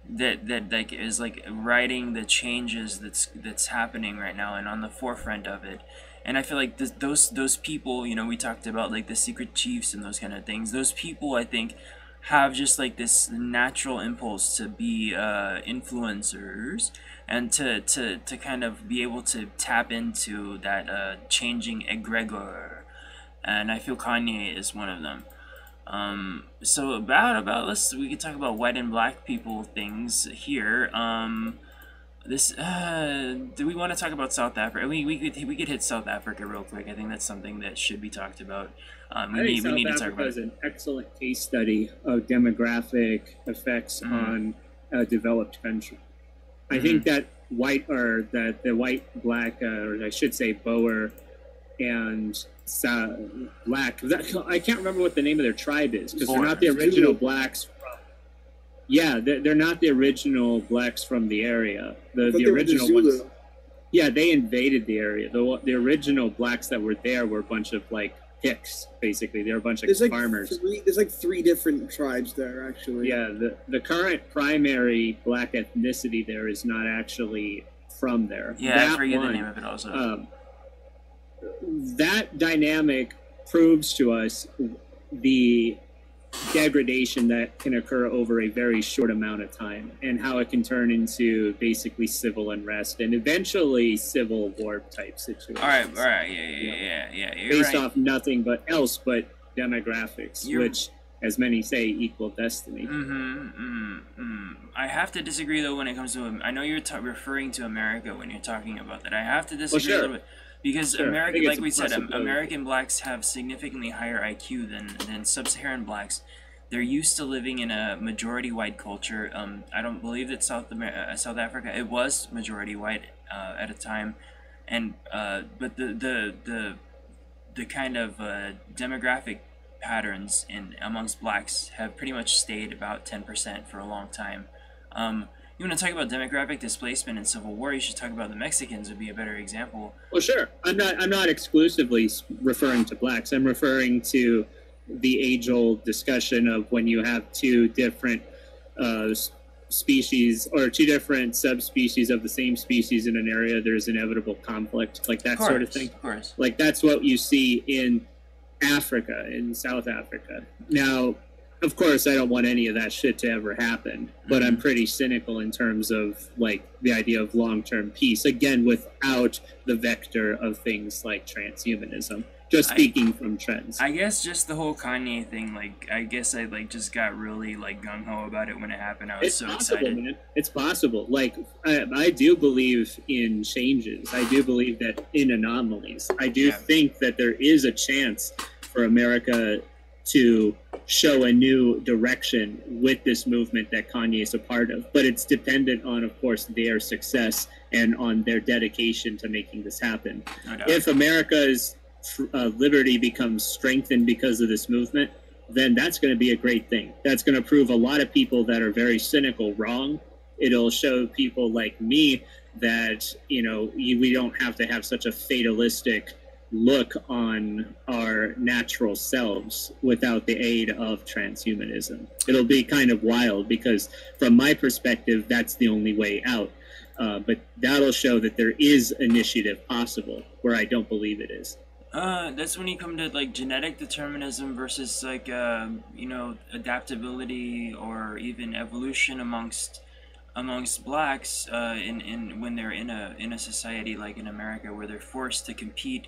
that like is like riding the changes that's happening right now and on the forefront of it. And I feel like those people, you know, we talked about like the secret chiefs and those kind of things. Those people, I think, have just like this natural impulse to be influencers and to kind of be able to tap into that changing egregor. And I feel Kanye is one of them. So about we could talk about white and black people things here. Do we want to talk about South Africa? We could hit South Africa real quick. I think that's something that should be talked about. We need to talk about it. Is an excellent case study of demographic effects on a developed country. I think that the white, black, or I should say Boer and black. I can't remember what the name of their tribe is because they're not the original blacks. Yeah, they're not the original blacks from the area. The original ones. Yeah, they invaded the area. The original blacks that were there were a bunch of like Hicks, basically. They're a bunch of farmers. There's like 3 different tribes there, actually. Yeah, the current primary black ethnicity there is not actually from there. Yeah, I forget the name of it also. That dynamic proves to us the degradation that can occur over a very short amount of time, and how it can turn into basically civil unrest and eventually civil war type situations. All right, yeah. You're based right. off nothing but demographics, which, as many say, equal destiny. I have to disagree though when it comes to. I know you're referring to America when you're talking about that. I have to disagree a little bit. Because American, like we said, American blacks have significantly higher IQ than sub-Saharan blacks. They're used to living in a majority white culture. I don't believe that South Africa, it was majority white at a time, and but the kind of demographic patterns amongst blacks have pretty much stayed about 10% for a long time. You want to talk about demographic displacement and civil war? You should talk about the Mexicans. Would be a better example. Well, sure. I'm not exclusively referring to blacks. I'm referring to the age-old discussion of when you have two different species or two different subspecies of the same species in an area. There's inevitable conflict, like that sort of thing. Of course. Like that's what you see in Africa, in South Africa. Now, of course, I don't want any of that shit to ever happen, but I'm pretty cynical in terms of like the idea of long-term peace. Again, without the vector of things like transhumanism. Just speaking from trends. I guess just the whole Kanye thing. Like, I guess I just got really like gung ho about it when it happened. I was so excited. Man. It's possible. Like, I do believe in changes. I do believe that in anomalies. I do think that there is a chance for America to show a new direction with this movement that Kanye is a part of. But it's dependent on, of course, their success and on their dedication to making this happen. No doubt. If America's liberty becomes strengthened because of this movement, then that's going to be a great thing. That's going to prove a lot of people that are very cynical wrong. It'll show people like me that, you know, we don't have to have such a fatalistic look on our natural selves without the aid of transhumanism. It'll be kind of wild because from my perspective, that's the only way out. But that'll show that there is initiative possible where I don't believe it is. That's when you come to like genetic determinism versus like you know, adaptability or even evolution amongst blacks in when they're in a society like in America where they're forced to compete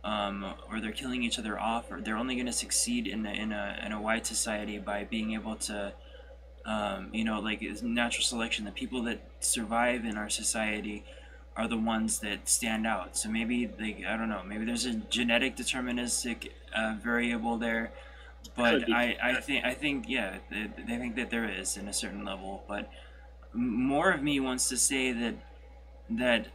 or they're killing each other off, or they're only going to succeed in a white society by being able to you know, like it's natural selection. The people that survive in our society are the ones that stand out. So maybe, like, I don't know, maybe there's a genetic deterministic variable there, but I think yeah, they think that there is in a certain level. But more of me wants to say that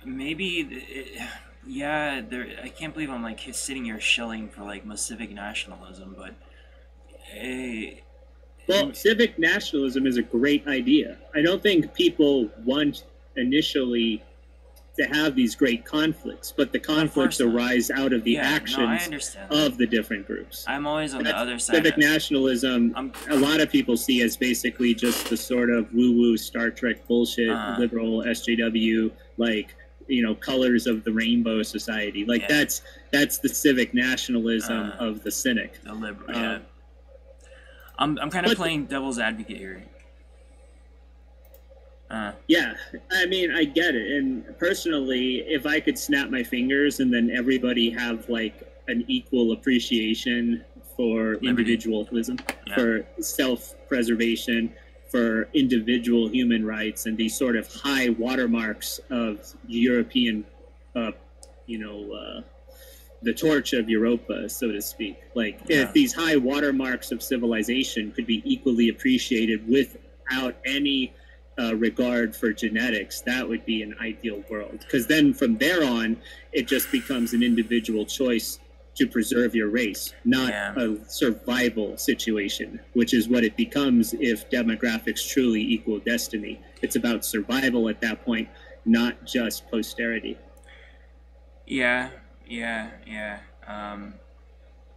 maybe yeah, I can't believe I'm like sitting here shilling for like civic nationalism, but well, civic nationalism is a great idea. I don't think people want initially to have these great conflicts, but the conflicts arise out of the actions of the different groups. I'm always on the other side. Civic nationalism, a lot of people see as basically just the sort of woo-woo Star Trek bullshit, liberal SJW, like, you know, colors of the rainbow society. Like that's the civic nationalism of the cynic. The liberal, yeah. I'm kind of playing devil's advocate here. Yeah, I mean, I get it. And personally, if I could snap my fingers and then everybody have like an equal appreciation for individualism, for self-preservation, for individual human rights, and these sort of high watermarks of European, you know, the torch of Europa, so to speak. Like, if these high watermarks of civilization could be equally appreciated without any regard for genetics, that would be an ideal world. Because then from there on, it just becomes an individual choice to preserve your race, not a survival situation, which is what it becomes if demographics truly equal destiny. It's about survival at that point, not just posterity. Yeah. I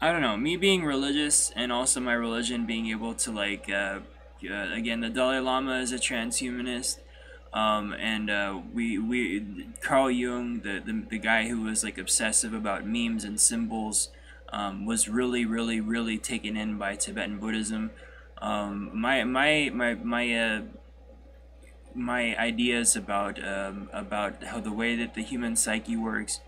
don't know. Me being religious and also my religion being able to like, again, the Dalai Lama is a transhumanist, and we Carl Jung, the guy who was like obsessive about memes and symbols, was really, really, really taken in by Tibetan Buddhism. My ideas about how the way that the human psyche works.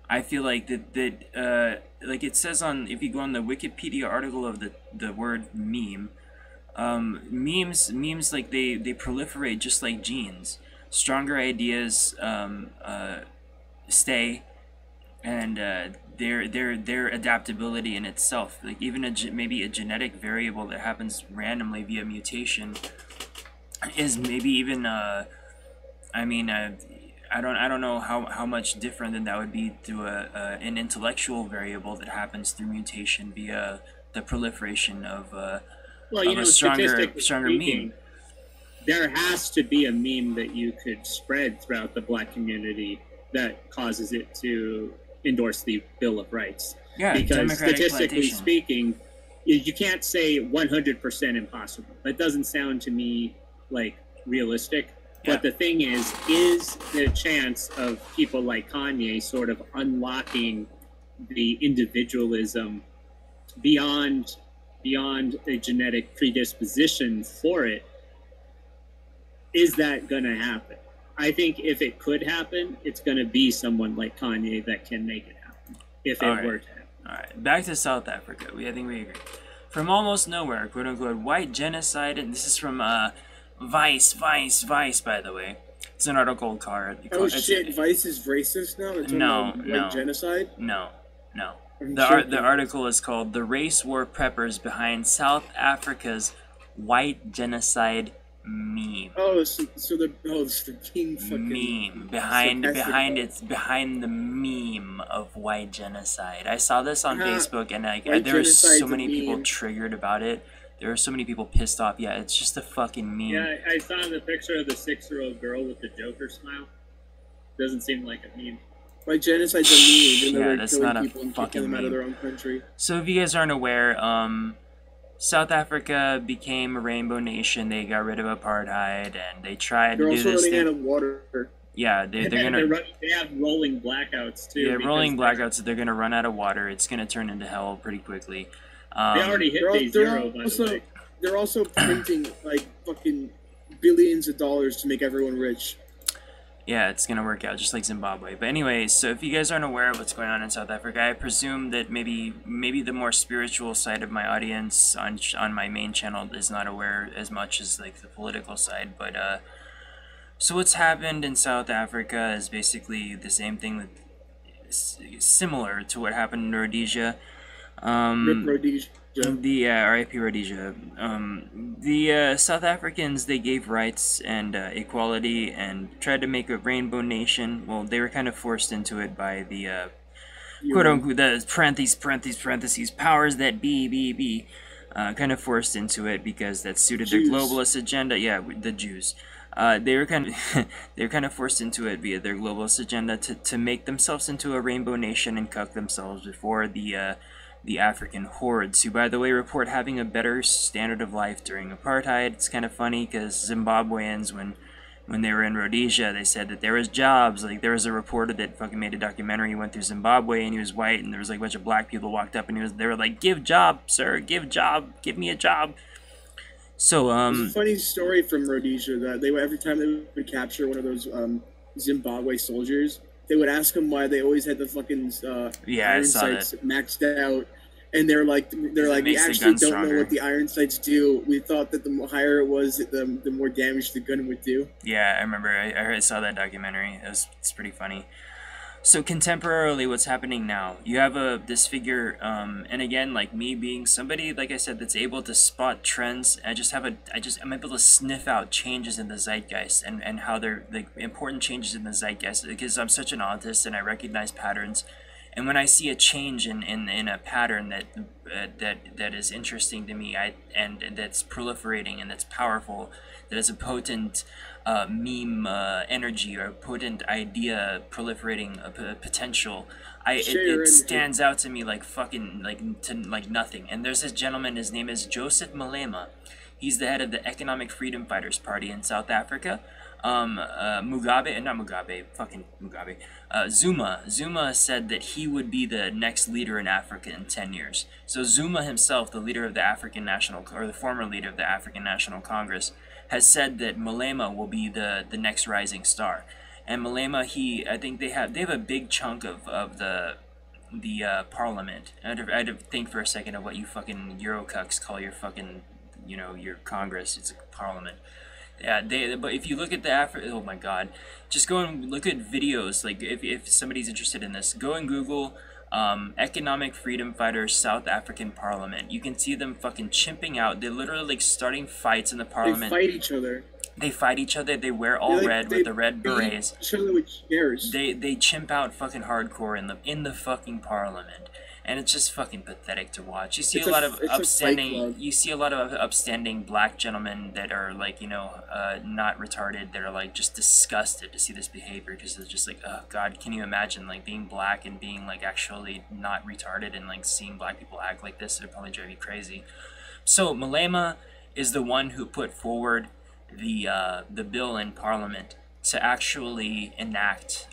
I feel like like it says on, if you go on the Wikipedia article of the word meme, memes like they proliferate just like genes. Stronger ideas stay, and their adaptability in itself, like even maybe a genetic variable that happens randomly via mutation, is maybe even I don't know how much different than that would be to an intellectual variable that happens through mutation via the proliferation of well, you of know, a stronger statistically meme. speaking, there has to be a meme that you could spread throughout the black community that causes it to endorse the Bill of Rights. Yeah, because democratic statistically plantation. speaking, you can't say 100% impossible. That doesn't sound to me like realistic. Yeah. But the thing is the chance of people like Kanye sort of unlocking the individualism beyond a genetic predisposition for it, is that going to happen? I think if it could happen, it's going to be someone like Kanye that can make it happen, if it were to happen. All right, back to South Africa. I think we agree. From almost nowhere, quote unquote, white genocide, and this is from Vice, by the way. It's an article called. Oh shit! Vice is racist now. They're talking about white genocide. No. The article is called "The Race War Preppers Behind South Africa's White Genocide Meme." It's the king fucking meme behind the meme of white genocide. I saw this on Facebook, and there were so many people triggered about it. There are so many people pissed off. Yeah, it's just a fucking meme. Yeah, I saw the picture of the 6-year-old girl with the Joker smile. Doesn't seem like a meme. Like genocide's a meme. Yeah, that's not a people and fucking kicking them out of meme. their own country. So if you guys aren't aware, South Africa became a rainbow nation. They got rid of apartheid, and they tried to do this. They're also running out of water. Yeah, they're gonna. They have rolling blackouts too. Yeah, rolling blackouts. They're gonna run out of water. It's gonna turn into hell pretty quickly. They already hit day zero, by the way. They're also printing like fucking billions of dollars to make everyone rich. Yeah, it's gonna work out just like Zimbabwe. But anyway, so if you guys aren't aware of what's going on in South Africa, I presume that maybe the more spiritual side of my audience on my main channel is not aware as much as like the political side. But so what's happened in South Africa is basically the same thing that is similar to what happened in Rhodesia. Rip Rhodesia. The R.I.P. Rhodesia. The South Africans, they gave rights and equality and tried to make a rainbow nation. Well, they were kind of forced into it by the quote unquote the parentheses powers that be kind of forced into it because that suited their globalist agenda. Yeah, the Jews. They were kind of forced into it via their globalist agenda to make themselves into a rainbow nation and cuck themselves before the African hordes, who, by the way, report having a better standard of life during apartheid. It's kind of funny because Zimbabweans, when they were in Rhodesia, they said that there was jobs. Like, there was a reporter that fucking made a documentary. He went through Zimbabwe, and he was white, and there was like a bunch of black people walked up, and they were like, "Give job, sir, give job, give me a job." So, There's a funny story from Rhodesia that they would, every time they would capture one of those Zimbabwe soldiers, they would ask them why they always had the fucking iron sights maxed out, and they're like, we actually don't know what the iron sights do. We thought that the higher it was, the more damage the gun would do. Yeah, I remember. I saw that documentary. It's pretty funny. So contemporarily, what's happening now? You have this figure, and again, like me being somebody, like I said, that's able to spot trends. I'm able to sniff out changes in the zeitgeist and how they're like important changes in the zeitgeist because I'm such an autist and I recognize patterns. And when I see a change in a pattern that is interesting to me, and that's proliferating and that's powerful, that is a potent meme energy or a potent idea proliferating potential, it stands out to me like fucking like nothing. And there's this gentleman, his name is Joseph Malema. He's the head of the Economic Freedom Fighters Party in South Africa. Zuma said that he would be the next leader in Africa in 10 years. So Zuma himself, the leader of the African National, or the former leader of the African National Congress, has said that Malema will be the next rising star. And Malema, I think they have a big chunk of the parliament. I had to think for a second of what you fucking Eurocucks call your fucking, your Congress. It's a parliament. Yeah, but if you look at oh my god, just go and look at videos. Like, if somebody's interested in this, go and Google economic freedom fighters South African parliament. You can see them fucking chimping out. They're literally like starting fights in the parliament. They fight each other. They wear all red with the red berets. Each other with chairs. They chimp out fucking hardcore in the fucking parliament. And it's just fucking pathetic to watch. You see a lot of upstanding black gentlemen that are like, not retarded, that are like just disgusted to see this behavior, because it's just like, oh god, can you imagine like being black and being like actually not retarded, and like seeing black people act like this? It'd probably drive you crazy. So Malema is the one who put forward the bill in Parliament to actually enact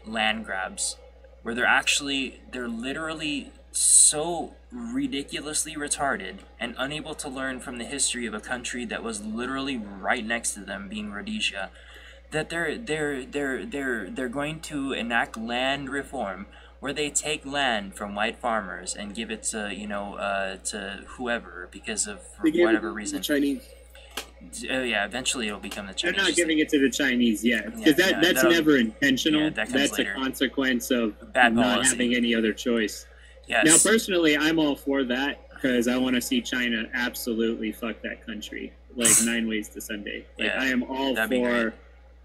land grabs, where they're literally so ridiculously retarded and unable to learn from the history of a country that was literally right next to them, being Rhodesia, that they're going to enact land reform, where they take land from white farmers and give it to whoever, because of whatever reason. The Chinese. Yeah, eventually it'll become the Chinese. They're not giving it to the Chinese yet, because that's never intentional. Yeah, that's later. A consequence of bad not policy. Having any other choice. Yes. Now, personally, I'm all for that, because I want to see China absolutely fuck that country, like 9 ways to Sunday. Like, Yeah, I am all that'd be for. great.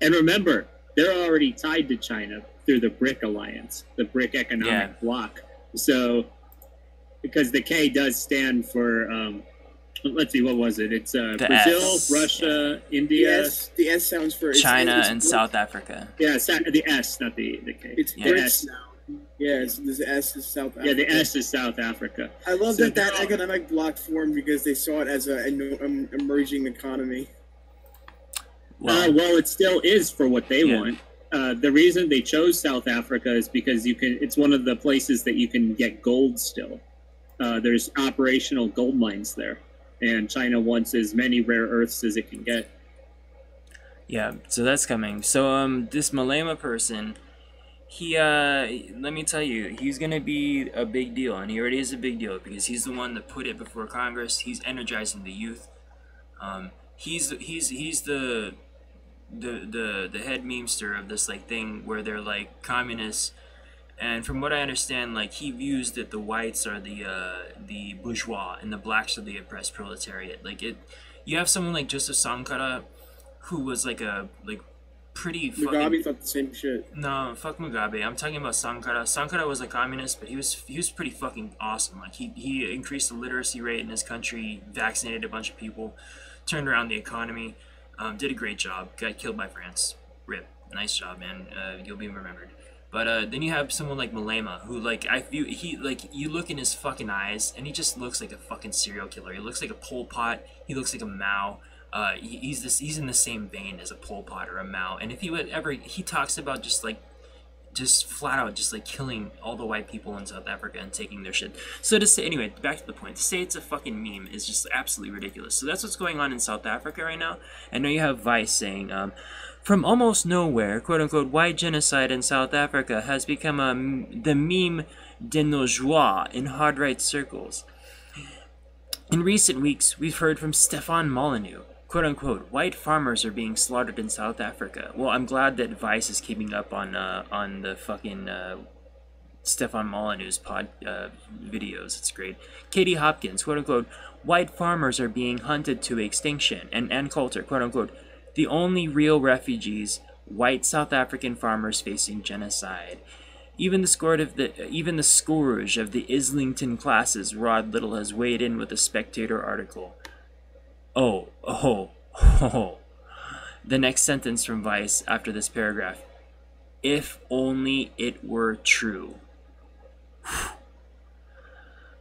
And remember, they're already tied to China through the BRIC alliance, the BRIC economic bloc. So, because the K does stand for. Let's see, what was it? It's Brazil, S. Russia, India. The S sounds for China it's and BRIC. South Africa. Yeah, the S, not the K. It's Yeah. BRICS now. Yes, the S is South Africa. Yeah, the S is South Africa. I love So that they're all- economic bloc formed, because they saw it as an emerging economy. Well, it still is for what they Yeah. want. The reason they chose South Africa is because it's one of the places that you can get gold still. There's operational gold mines there, and China wants as many rare earths as it can get. Yeah, so that's coming. So this Malema person, he let me tell you, he's gonna be a big deal, and he already is a big deal, because he's the one that put it before Congress. He's energizing the youth. He's the head memester of this like thing where they're like communists, and from what I understand, like, he views that the whites are the bourgeois and the blacks are the oppressed proletariat. Like, you have someone like Joseph Sankara, who was like pretty fucking. Mugabe thought the same shit. No, fuck Mugabe. I'm talking about Sankara. Sankara was a communist, but he was pretty fucking awesome. Like, he increased the literacy rate in his country, vaccinated a bunch of people, turned around the economy, did a great job. Got killed by France. Rip. Nice job, man. You'll be remembered. But then you have someone like Malema, who, like, you look in his fucking eyes, and he just looks like a fucking serial killer. He looks like a Pol Pot. He looks like a Mao. He's in the same vein as a Pol Pot or a Mao. And if he talks about just flat out just like killing all the white people in South Africa and taking their shit. So to say, anyway, back to the point, to say it's a fucking meme is just absolutely ridiculous. So that's what's going on in South Africa right now. And now you have Vice saying, from almost nowhere, quote-unquote, white genocide in South Africa has become the meme de nos joie in hard-right circles. In recent weeks, we've heard from Stefan Molyneux, quote-unquote, white farmers are being slaughtered in South Africa. Well, I'm glad that Vice is keeping up on the fucking Stefan Molyneux's videos. It's great. Katie Hopkins, quote-unquote, white farmers are being hunted to extinction. And Ann Coulter, quote-unquote, the only real refugees, white South African farmers facing genocide. Even the scourge of the Islington classes, Rod Little has weighed in with a Spectator article. Oh. The next sentence from Vice after this paragraph. If only it were true.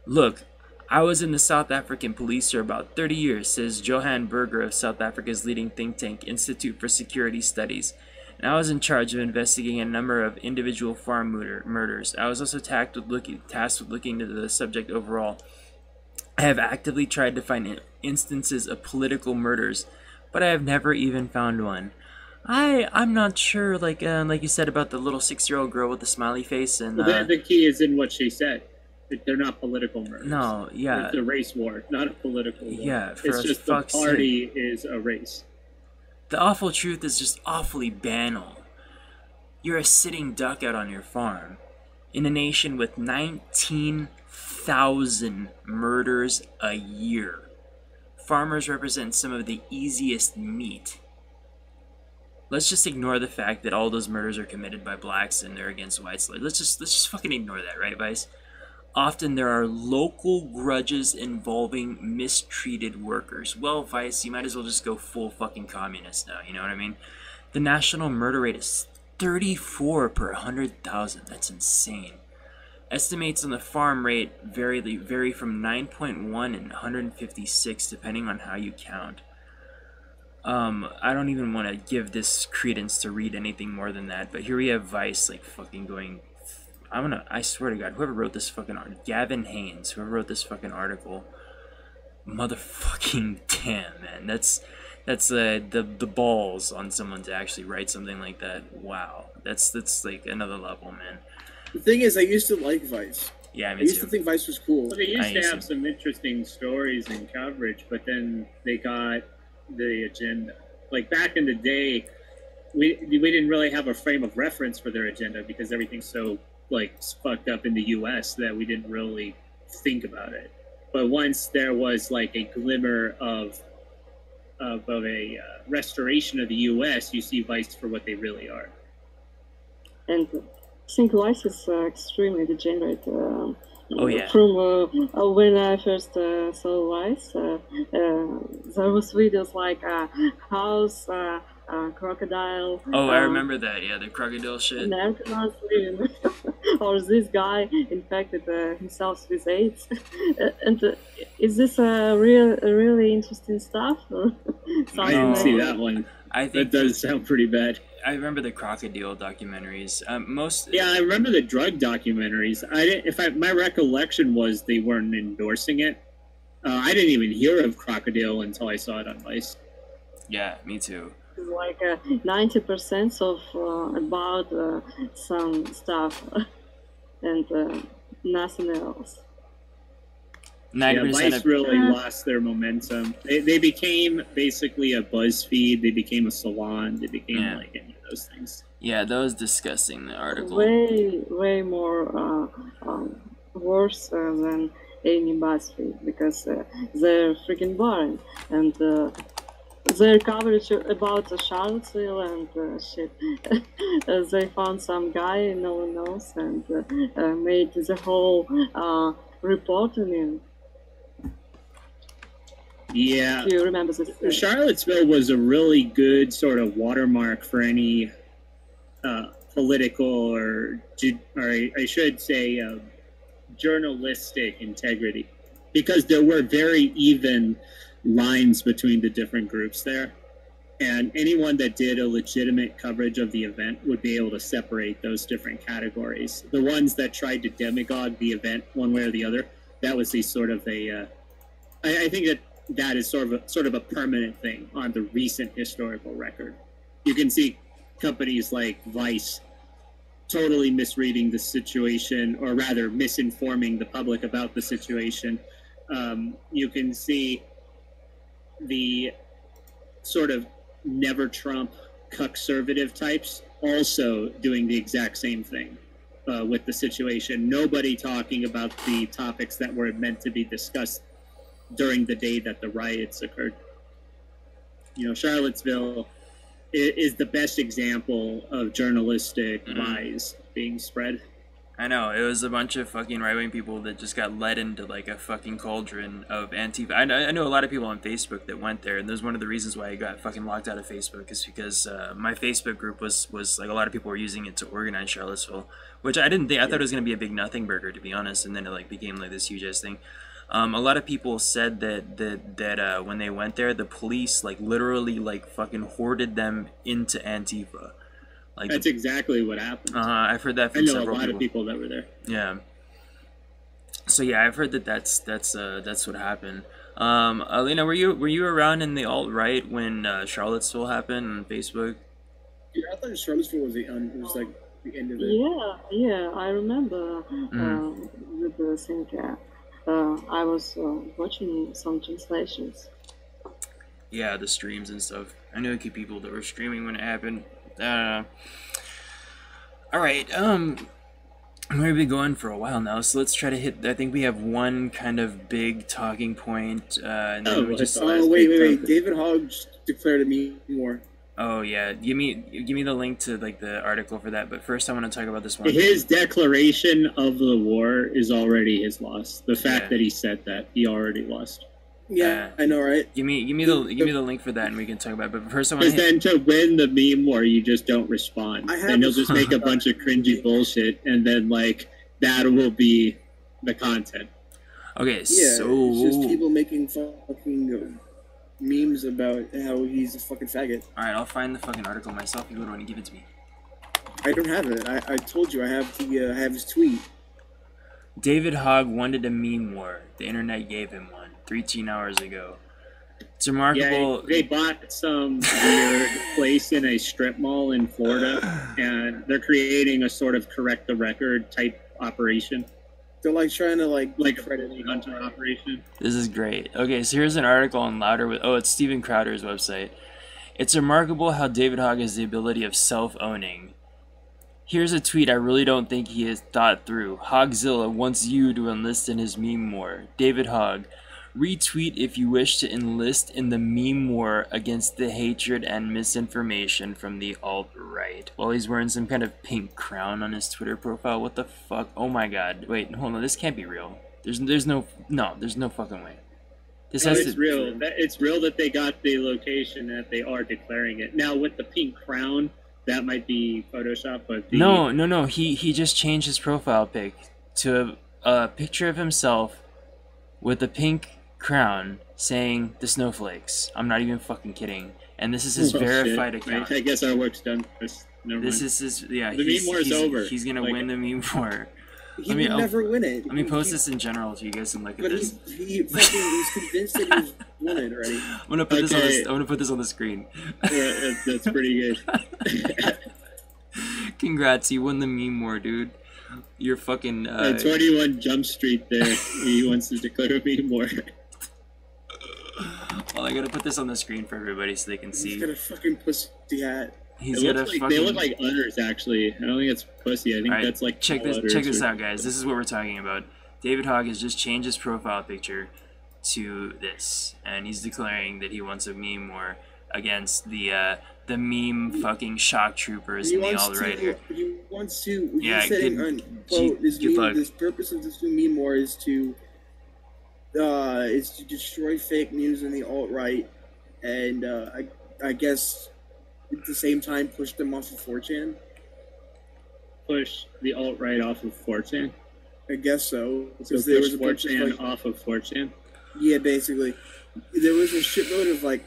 Look, I was in the South African police for about 30 years, says Johan Berger of South Africa's leading think tank, Institute for Security Studies. And I was in charge of investigating a number of individual farm murders. I was also tasked with looking into the subject overall. I have actively tried to find instances of political murders, but I have never even found one. I'm not sure, like you said about the little 6-year-old girl with the smiley face, and the key is in what she said. They're not political murders. No, yeah, it's a race war, not a political war. Yeah, it's just the party is a race. The awful truth is just awfully banal. You're a sitting duck out on your farm, in a nation with 19,000 murders a year. Farmers represent some of the easiest meat. Let's just ignore the fact that all those murders are committed by blacks and they're against whites. Let's just fucking ignore that, right, Vice? Often there are local grudges involving mistreated workers. Well, Vice, you might as well just go full fucking communist now, you know what I mean? The national murder rate is 34 per 100,000. That's insane. Estimates on the farm rate vary from 9.1 and 156 depending on how you count. I don't even want to give this credence to read anything more than that, but here we have Vice like fucking going... I swear to God, whoever wrote this fucking article, Gavin Haynes, whoever wrote this fucking article, motherfucking damn, man, that's the balls on someone to actually write something like that. Wow, that's like another level, man. The thing is, I used to like Vice. Yeah, I used to think Vice was cool. Well, they used to have some interesting stories and coverage, but then they got the agenda. Like back in the day, we didn't really have a frame of reference for their agenda because everything's so like fucked up in the U.S. that we didn't really think about it. But once there was like a glimmer of a restoration of the U.S., you see Vice for what they really are. And I think Vice is extremely degenerate. Oh yeah. From when I first saw Vice, there was videos like house. Crocodile. Oh, I remember that. Yeah, the crocodile shit. Or this guy infected himself with AIDS. And is this really interesting stuff? I didn't see that one. I think that does sound pretty bad. I remember the crocodile documentaries. Yeah, I remember the drug documentaries. My recollection was they weren't endorsing it. I didn't even hear of crocodile until I saw it on Vice. Yeah, me too. Like 90% of about some stuff and nothing else. 90% Vice really lost their momentum. They became basically a BuzzFeed. They became a Salon. They became like any of those things. Yeah, that was disgusting. The article. Way more worse than any BuzzFeed because they're freaking boring and. Their coverage about Charlottesville and shit. They found some guy no one knows and made the whole report on him. Yeah. Do you remember this? Charlottesville was a really good sort of watermark for any political or I should say journalistic integrity because there were very even lines between the different groups there, and anyone that did a legitimate coverage of the event would be able to separate those different categories. The ones that tried to demagogue the event one way or the other, that was I think that is sort of a permanent thing on the recent historical record. You can see companies like Vice totally misreading the situation, or rather misinforming the public about the situation. You can see the sort of never Trump conservative types also doing the exact same thing with the situation. Nobody talking about the topics that were meant to be discussed during the day that the riots occurred. You know, Charlottesville is the best example of journalistic lies being spread. I know, it was a bunch of fucking right-wing people that just got led into like a fucking cauldron of Antifa. I know a lot of people on Facebook that went there, and that was one of the reasons why I got fucking locked out of Facebook, is because my Facebook group was like a lot of people were using it to organize Charlottesville, which I didn't think. I thought it was going to be a big nothing burger, to be honest, and then it like became like this huge ass thing. A lot of people said that when they went there, the police like literally like fucking hoarded them into Antifa. Like That's exactly what happened. I've heard that I from know a several lot people. of people that were there. Yeah. So yeah, I've heard that that's what happened. Alina, were you around in the alt-right when Charlottesville happened on Facebook? Yeah, I thought Charlottesville was was like the end of it. Yeah, I remember with the thing. I was watching some translations. Yeah, the streams and stuff. I knew a few people that were streaming when it happened. All right. We've been going for a while now, so let's try to hit. I think we have one kind of big talking point, and then we just. Oh wait! David Hogg declared a meme war. Oh yeah, give me the link to like the article for that. But first, I want to talk about this one. His declaration of the war is already his loss. The fact that he said that, he already lost. Yeah, I know, right? Give me the link for that, and we can talk about it. But first, I want to. Because then to win the meme war, you just don't respond, and he'll just make a bunch of cringy bullshit, and then like that will be the content. Okay, yeah, so it's just people making fucking memes about how he's a fucking faggot. All right, I'll find the fucking article myself. You go to and give it to me. I don't have it. I told you I have I have his tweet. David Hogg wanted a meme war. The internet gave him one 13 hours ago. It's remarkable. Yeah, they bought some weird place in a strip mall in Florida, and they're creating a sort of correct the record type operation. They're like trying to like credit hunter operation. This is great. Okay, so here's an article on Louder with it's Steven Crowder's website. It's remarkable how David Hogg has the ability of self-owning. Here's a tweet I really don't think he has thought through. Hoggzilla wants you to enlist in his meme war. David Hogg, retweet if you wish to enlist in the meme war against the hatred and misinformation from the alt-right. While he's wearing some kind of pink crown on his Twitter profile. What the fuck? Oh my god. Wait, hold on. This can't be real. There's no fucking way. This has it's real. It's real that they got the location, that they are declaring it. Now with the pink crown, that might be Photoshop, but No. He just changed his profile pic to a picture of himself with a pink crown saying the snowflakes. I'm not even fucking kidding. And this is his verified account. I guess our work's done. This is his The meme war is over. He's gonna win the meme war. He would never win it. Let me post this in general so you guys can look at this. But he's convinced that he's won it already. I'm gonna put this on the screen. Yeah, that's pretty good. Congrats, you won the meme war, dude. You're fucking 21 Jump Street there. He wants to declare a meme war. Well, I gotta put this on the screen for everybody so they can see. He's got a fucking pussy hat. They look like udders, actually. I don't think it's pussy. I think that's like check this out, guys. This is what we're talking about. David Hogg has just changed his profile picture to this, and he's declaring that he wants a meme war against the meme fucking shock troopers and the alt-right here. He wants to. Yeah, this purpose of this new meme war is to destroy fake news and the alt-right, and I guess at the same time push them off of 4chan. Push the alt-right off of 4chan? I guess so. Because there was a 4chan off of 4chan? Yeah, basically. There was a shitload of like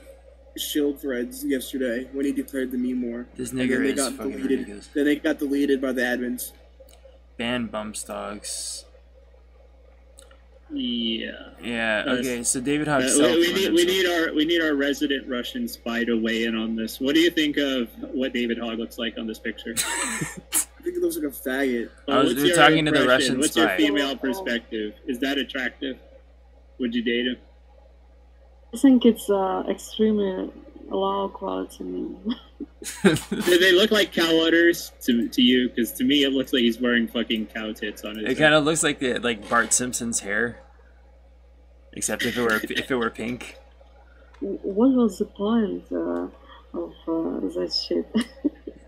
shield threads yesterday when he declared the meme war. This nigger is fucking ridiculous. Then they got deleted by the admins. Ban bump stocks. Yeah. Okay. So David Hogg. We need our resident Russian spy to weigh in on this. What do you think of what David Hogg looks like on this picture? I think he looks like a faggot. We're talking to the Russian What's spy. your female perspective? Is that attractive? Would you date him? I think it's extremely low quality meme. Do they look like cow udders to you? Because to me, it looks like he's wearing fucking cow tits on his head. It kind of looks like Bart Simpson's hair, except if it were pink. What was the point of that shit?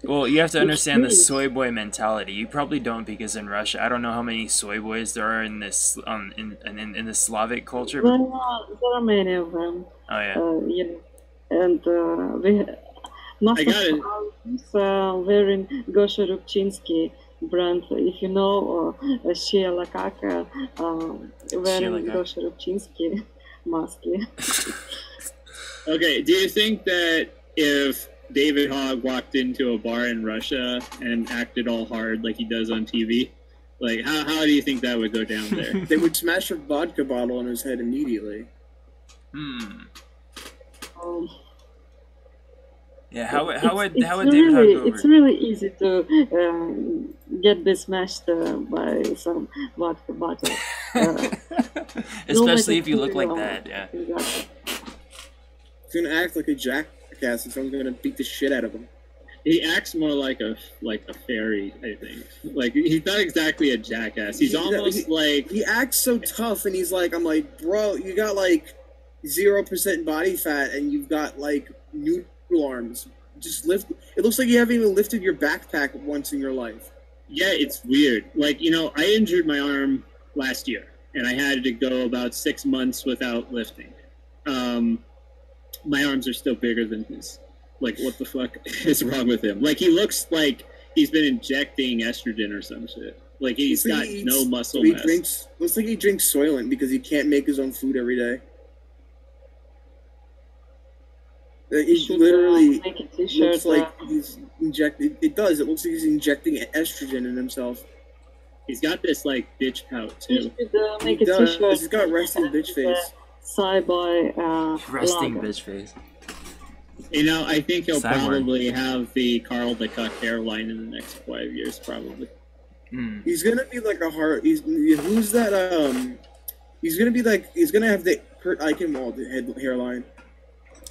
Well, you have to understand the soy boy mentality. You probably don't, because in Russia, I don't know how many soy boys there are in this in the Slavic culture. There are many of them. Oh yeah. And most of them wearing Gosha Rubchinsky brand, if you know, Shia Lakaka wearing Gosha Rubchinsky mask. Okay, do you think that if David Hogg walked into a bar in Russia and acted all hard like he does on TV, like how do you think that would go down there? They would smash a vodka bottle on his head immediately. Yeah, how would David Hogg go over? It's really easy to get smashed by some vodka bottle. Especially if you look like that, yeah. Exactly. He's gonna act like a jackass, and someone's gonna beat the shit out of him. He acts more like a fairy, I think. Like, he's not exactly a jackass. He's almost like... He acts so tough, and he's like, I'm like, bro, you got, like, 0% body fat, and you've got, like, noodle arms. Just lift... It looks like you haven't even lifted your backpack once in your life. Yeah, it's weird. Like, you know, I injured my arm last year, and I had to go about 6 months without lifting. My arms are still bigger than his. Like, what the fuck is wrong with him? Like, he looks like he's been injecting estrogen or some shit. Like, he's got no muscle mass. Looks like he drinks Soylent because he can't make his own food every day. He literally looks like he's injecting... It does. It looks like he's injecting estrogen in himself. He's got this, like, bitch pout, too. He does. He's got resting bitch face. Resting bitch face. You know, I think he'll probably have the Carl the Cuck hairline in the next 5 years, probably. He's gonna be like a hard... Who's that, He's gonna be like... He's gonna have the Kurt Eichenwald hairline.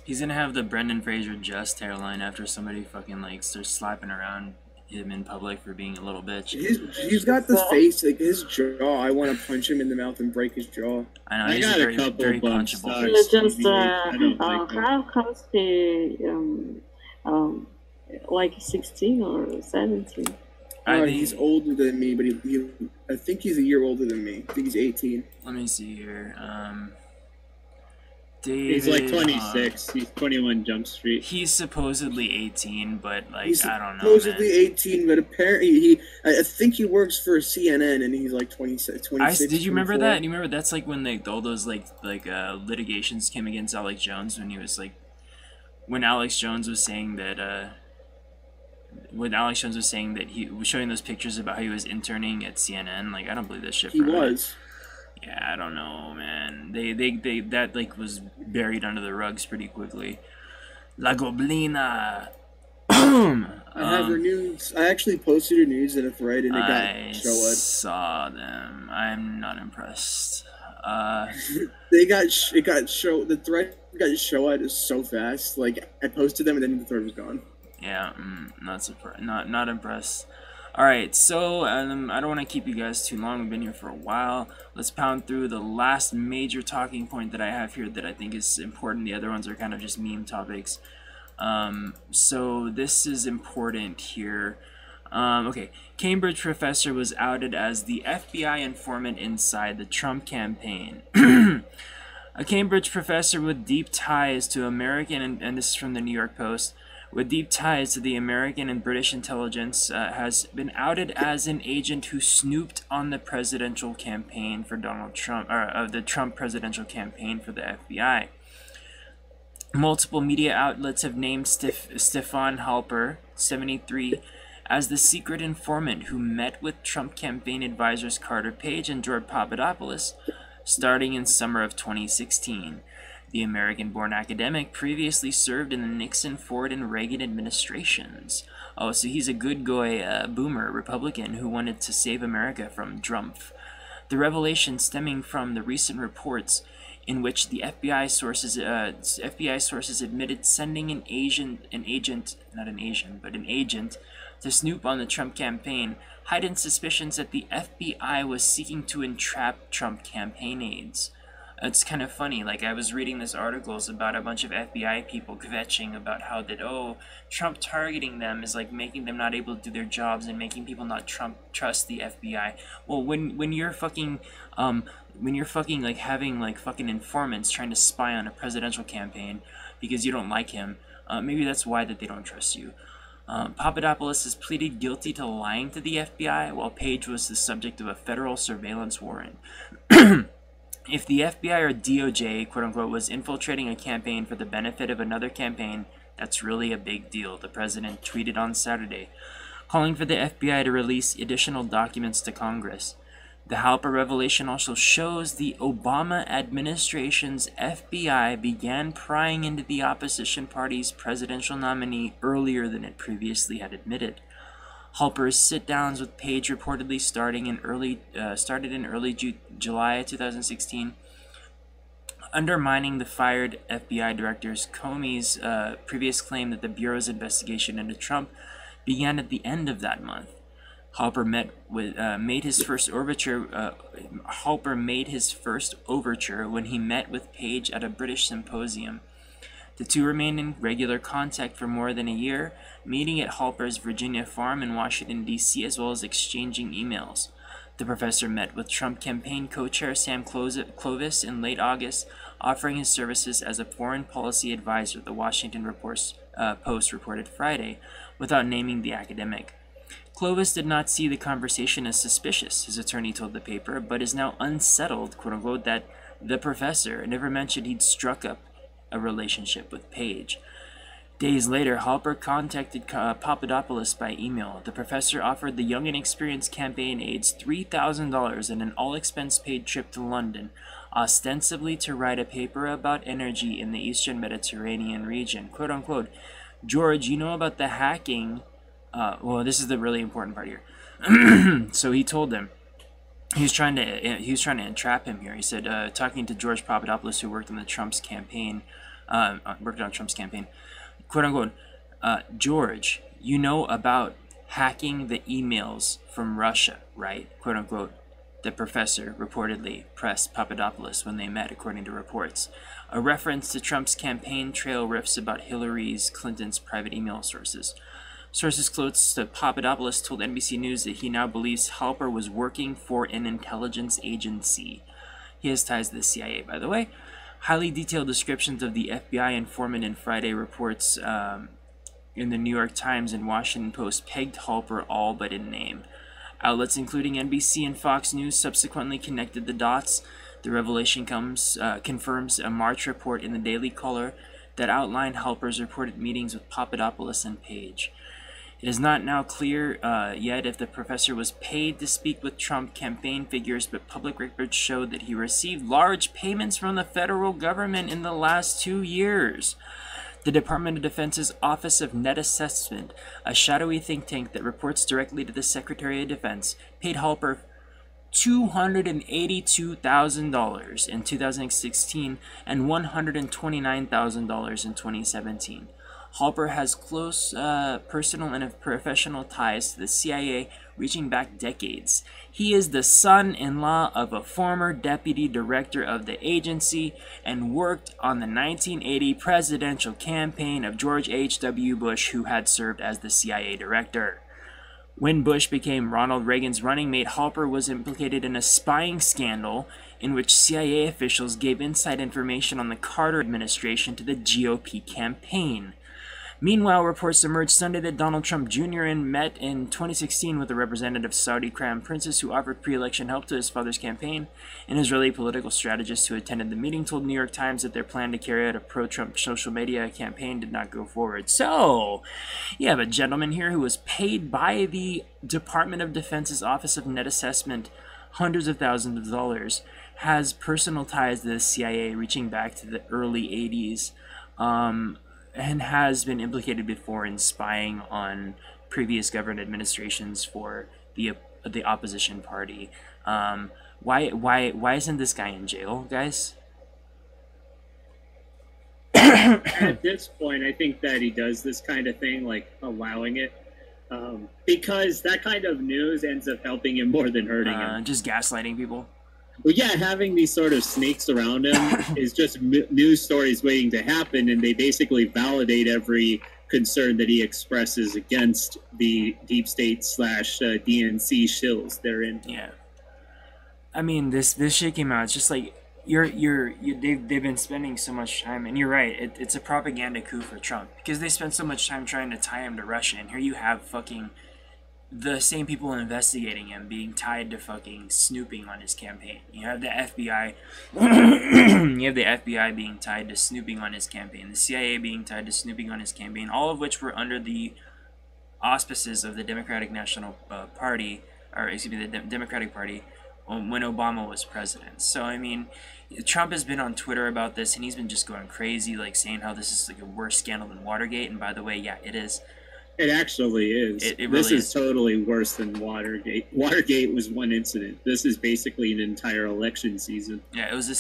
He's gonna have the Brendan Fraser just hairline after somebody fucking, like, starts slapping around him in public for being a little bitch. He's got the face, like, his jaw. I want to punch him in the mouth and break his jaw. I know, he's very punchable. How's he, like 16 or 17? He's older than me, but I think he's a year older than me. I think he's 18. Let me see here. He's like 26. He's 21 Jump Street. He's supposedly 18, but like I don't know. Supposedly 18, but apparently I think he works for CNN, and he's like 26. Did you remember that? You remember that's like when all those litigations came against Alex Jones when he was like, when Alex Jones was saying that he was showing those pictures about how he was interning at CNN. Like, I don't believe that shit. He was. Yeah, I don't know, man. That like was buried under the rugs pretty quickly. La Goblina. I have her nudes. I actually posted her nudes in a thread, and it got showed. I saw them. I'm not impressed. The thread got showed so fast. Like, I posted them, and then the thread was gone. Yeah, not surprised. Not impressed. Alright, so I don't want to keep you guys too long. We've been here for a while. Let's pound through the last major talking point that I have here that I think is important. The other ones are kind of just meme topics. So this is important here. Okay, Cambridge professor was outed as the FBI informant inside the Trump campaign. A Cambridge professor with deep ties to American, and this is from the New York Post, with deep ties to the American and British intelligence, has been outed as an agent who snooped on the presidential campaign for Donald Trump, or the Trump presidential campaign for the FBI. Multiple media outlets have named Stefan Halper, 73, as the secret informant who met with Trump campaign advisors Carter Page and George Papadopoulos starting in summer of 2016. The American-born academic previously served in the Nixon, Ford, and Reagan administrations. Oh, so he's a good guy, boomer Republican who wanted to save America from Trump. The revelation stemming from the recent reports in which the FBI sources admitted sending an agent to snoop on the Trump campaign heightened suspicions that the FBI was seeking to entrap Trump campaign aides. It's kind of funny, like I was reading this articles about a bunch of FBI people kvetching about how that, Trump targeting them is like making them not able to do their jobs and making people not trust the FBI. Well, when you're fucking like having like fucking informants trying to spy on a presidential campaign because you don't like him, maybe that's why that they don't trust you. Papadopoulos has pleaded guilty to lying to the FBI, while Page was the subject of a federal surveillance warrant. If the FBI or DOJ, quote-unquote, was infiltrating a campaign for the benefit of another campaign, that's really a big deal, the president tweeted on Saturday, calling for the FBI to release additional documents to Congress. The Halper revelation also shows the Obama administration's FBI began prying into the opposition party's presidential nominee earlier than it previously had admitted. Halper's sit-downs with Page reportedly started in early July 2016, undermining the fired FBI director Comey's previous claim that the Bureau's investigation into Trump began at the end of that month. Halper made his first overture when he met with Page at a British symposium. The two remained in regular contact for more than a year, meeting at Halper's Virginia farm in Washington, D.C., as well as exchanging emails. The professor met with Trump campaign co-chair Sam Clovis in late August, offering his services as a foreign policy advisor, the Washington Post reported Friday, without naming the academic. Clovis did not see the conversation as suspicious, his attorney told the paper, but is now unsettled, quote-unquote, that the professor never mentioned he'd struck up a relationship with Page. Days later, Halper contacted Papadopoulos by email. The professor offered the young and experienced campaign aides $3,000 and an all-expense-paid trip to London, ostensibly to write a paper about energy in the Eastern Mediterranean region. Quote-unquote, George, you know about the hacking... well, this is the really important part here. So he told them, he was trying to entrap him here. He said, talking to George Papadopoulos, who worked on Trump's campaign, quote unquote, George, you know about hacking the emails from Russia, right? Quote unquote. The professor reportedly pressed Papadopoulos when they met, according to reports. A reference to Trump's campaign trail riffs about Hillary Clinton's private email sources. Sources close to Papadopoulos told NBC News that he now believes Halper was working for an intelligence agency. He has ties to the CIA, by the way. Highly detailed descriptions of the FBI informant in Friday reports in the New York Times and Washington Post pegged Halper all but in name. Outlets including NBC and Fox News subsequently connected the dots. The revelation confirms a March report in the Daily Caller that outlined Halper's reported meetings with Papadopoulos and Page. It is not now clear yet if the professor was paid to speak with Trump campaign figures, but public records showed that he received large payments from the federal government in the last 2 years. The Department of Defense's Office of Net Assessment, a shadowy think tank that reports directly to the Secretary of Defense, paid Halper $282,000 in 2016 and $129,000 in 2017. Halper has close personal and professional ties to the CIA reaching back decades. He is the son-in-law of a former deputy director of the agency and worked on the 1980 presidential campaign of George H.W. Bush, who had served as the CIA director. When Bush became Ronald Reagan's running mate, Halper was implicated in a spying scandal in which CIA officials gave inside information on the Carter administration to the GOP campaign. Meanwhile, reports emerged Sunday that Donald Trump Jr. met in 2016 with a representative Saudi crown princess who offered pre-election help to his father's campaign. An Israeli political strategist who attended the meeting told New York Times that their plan to carry out a pro-Trump social media campaign did not go forward. So, you have a gentleman here who was paid by the Department of Defense's Office of Net Assessment hundreds of thousands of dollars, has personal ties to the CIA reaching back to the early 80s, and has been implicated before in spying on previous government administrations for the opposition party. Why isn't this guy in jail, guys? At this point, I think that he does this kind of thing, like allowing it, because that kind of news ends up helping him more than hurting him. Just gaslighting people. Well, yeah, having these sort of snakes around him is just news stories waiting to happen, and they basically validate every concern that he expresses against the deep state / DNC shills they're in. Yeah. I mean, this shit came out. It's just like, they've been spending so much time, and you're right. It's a propaganda coup for Trump because they spent so much time trying to tie him to Russia, and here you have fucking the same people investigating him being tied to fucking snooping on his campaign. You have the FBI, you have the FBI being tied to snooping on his campaign, the CIA being tied to snooping on his campaign, all of which were under the auspices of the Democratic National Party, or excuse me, the Democratic Party when Obama was president. So I mean, Trump has been on Twitter about this, and he's been just going crazy, like saying how this is like a worse scandal than Watergate. And by the way, yeah, it is. It actually is. It really this is totally worse than Watergate. Watergate was one incident. This is basically an entire election season. Yeah, it was a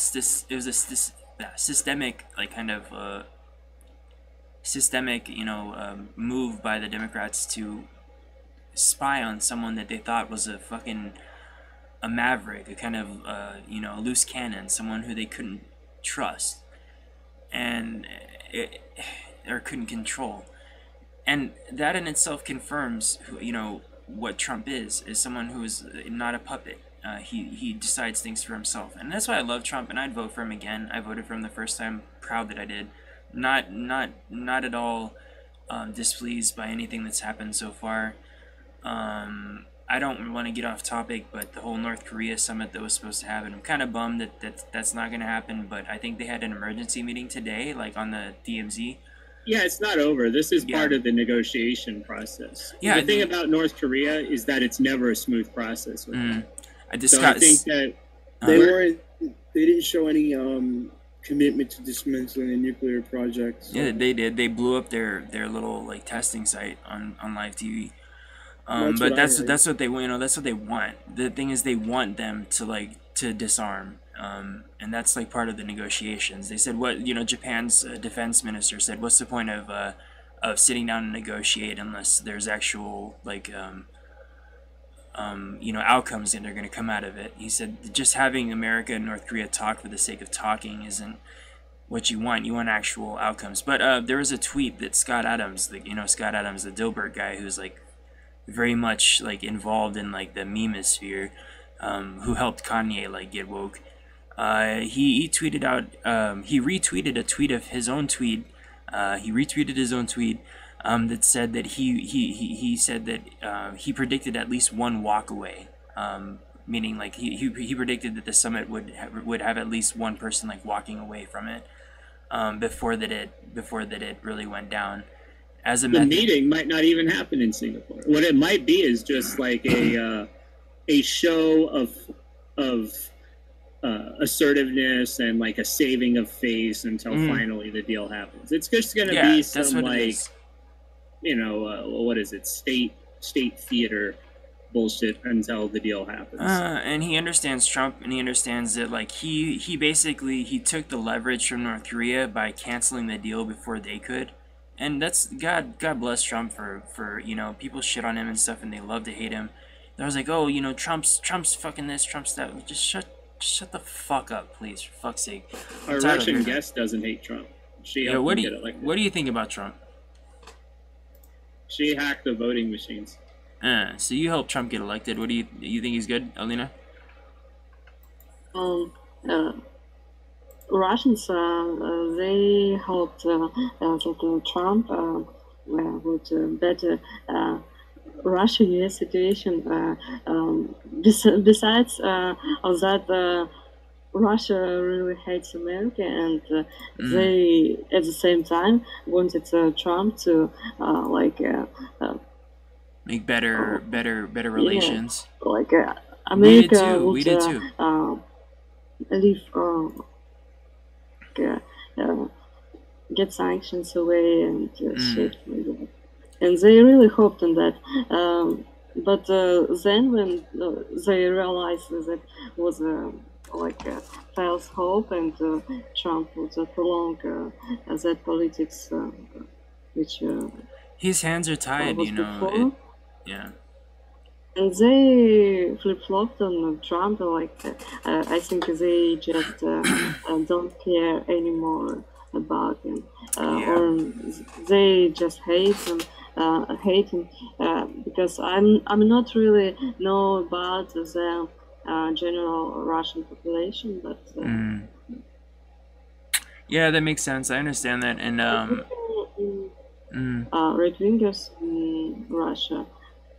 systemic, like kind of systemic, move by the Democrats to spy on someone that they thought was a maverick, a kind of a loose cannon, someone who they couldn't trust, or couldn't control. And that in itself confirms, what Trump is someone who is not a puppet. He decides things for himself, and that's why I love Trump, and I'd vote for him again. I voted for him the first time, proud that I did. Not at all displeased by anything that's happened so far. I don't want to get off topic, but the whole North Korea summit that was supposed to happen, I'm kind of bummed that's not going to happen. But I think they had an emergency meeting today, like on the DMZ. Yeah, it's not over. This is part of the negotiation process. Yeah, the thing about North Korea is that it's never a smooth process. With them. I think that they didn't show any commitment to dismantling a nuclear project. So. Yeah, they did. They blew up their little like testing site on live TV. But that's what they that's what they want. The thing is, they want them to disarm. And that's like part of the negotiations. They said Japan's defense minister said, what's the point of sitting down and negotiate unless there's actual outcomes that are going to come out of it. He said just having America and North Korea talk for the sake of talking isn't what you want. You want actual outcomes. But there was a tweet that Scott Adams, Scott Adams, the Dilbert guy, who's like very much like involved in like the memosphere, who helped Kanye get woke. He tweeted out, he retweeted a tweet of his own tweet. He retweeted his own tweet that said that he said that he predicted at least one walk away, meaning like he predicted that the summit would have at least one person walking away from it before that it really went down. As a meeting might not even happen in Singapore. What it might be is just like a show of assertiveness and a saving of face until finally the deal happens. It's just going to be some what is it, state theater bullshit until the deal happens. And he understands Trump, and he understands that he basically took the leverage from North Korea by canceling the deal before they could. And that's God bless Trump for people shit on him and stuff, and they love to hate him. I was like, oh, Trump's fucking this, Trump's that. Just shut the fuck up, please, for fuck's sake. Our Russian guest doesn't hate Trump. What do you think about Trump? She hacked the voting machines. So you helped Trump get elected. What do you think he's good, Alina? Russians, they hoped that Trump would better Russia-US situation. Besides of that, Russia really hates America, and they at the same time wanted Trump to make better relations. America we did too. Leave get sanctions away and shit like that. And they really hoped on that. But then when they realized that was a false hope, and Trump would prolong that politics, which his hands are tied, yeah. And they flip-flopped on Trump. I think they just don't care anymore about him, or they just hate him. Because I'm not really know about the general Russian population, but yeah, that makes sense. I understand that, and right wingers in Russia,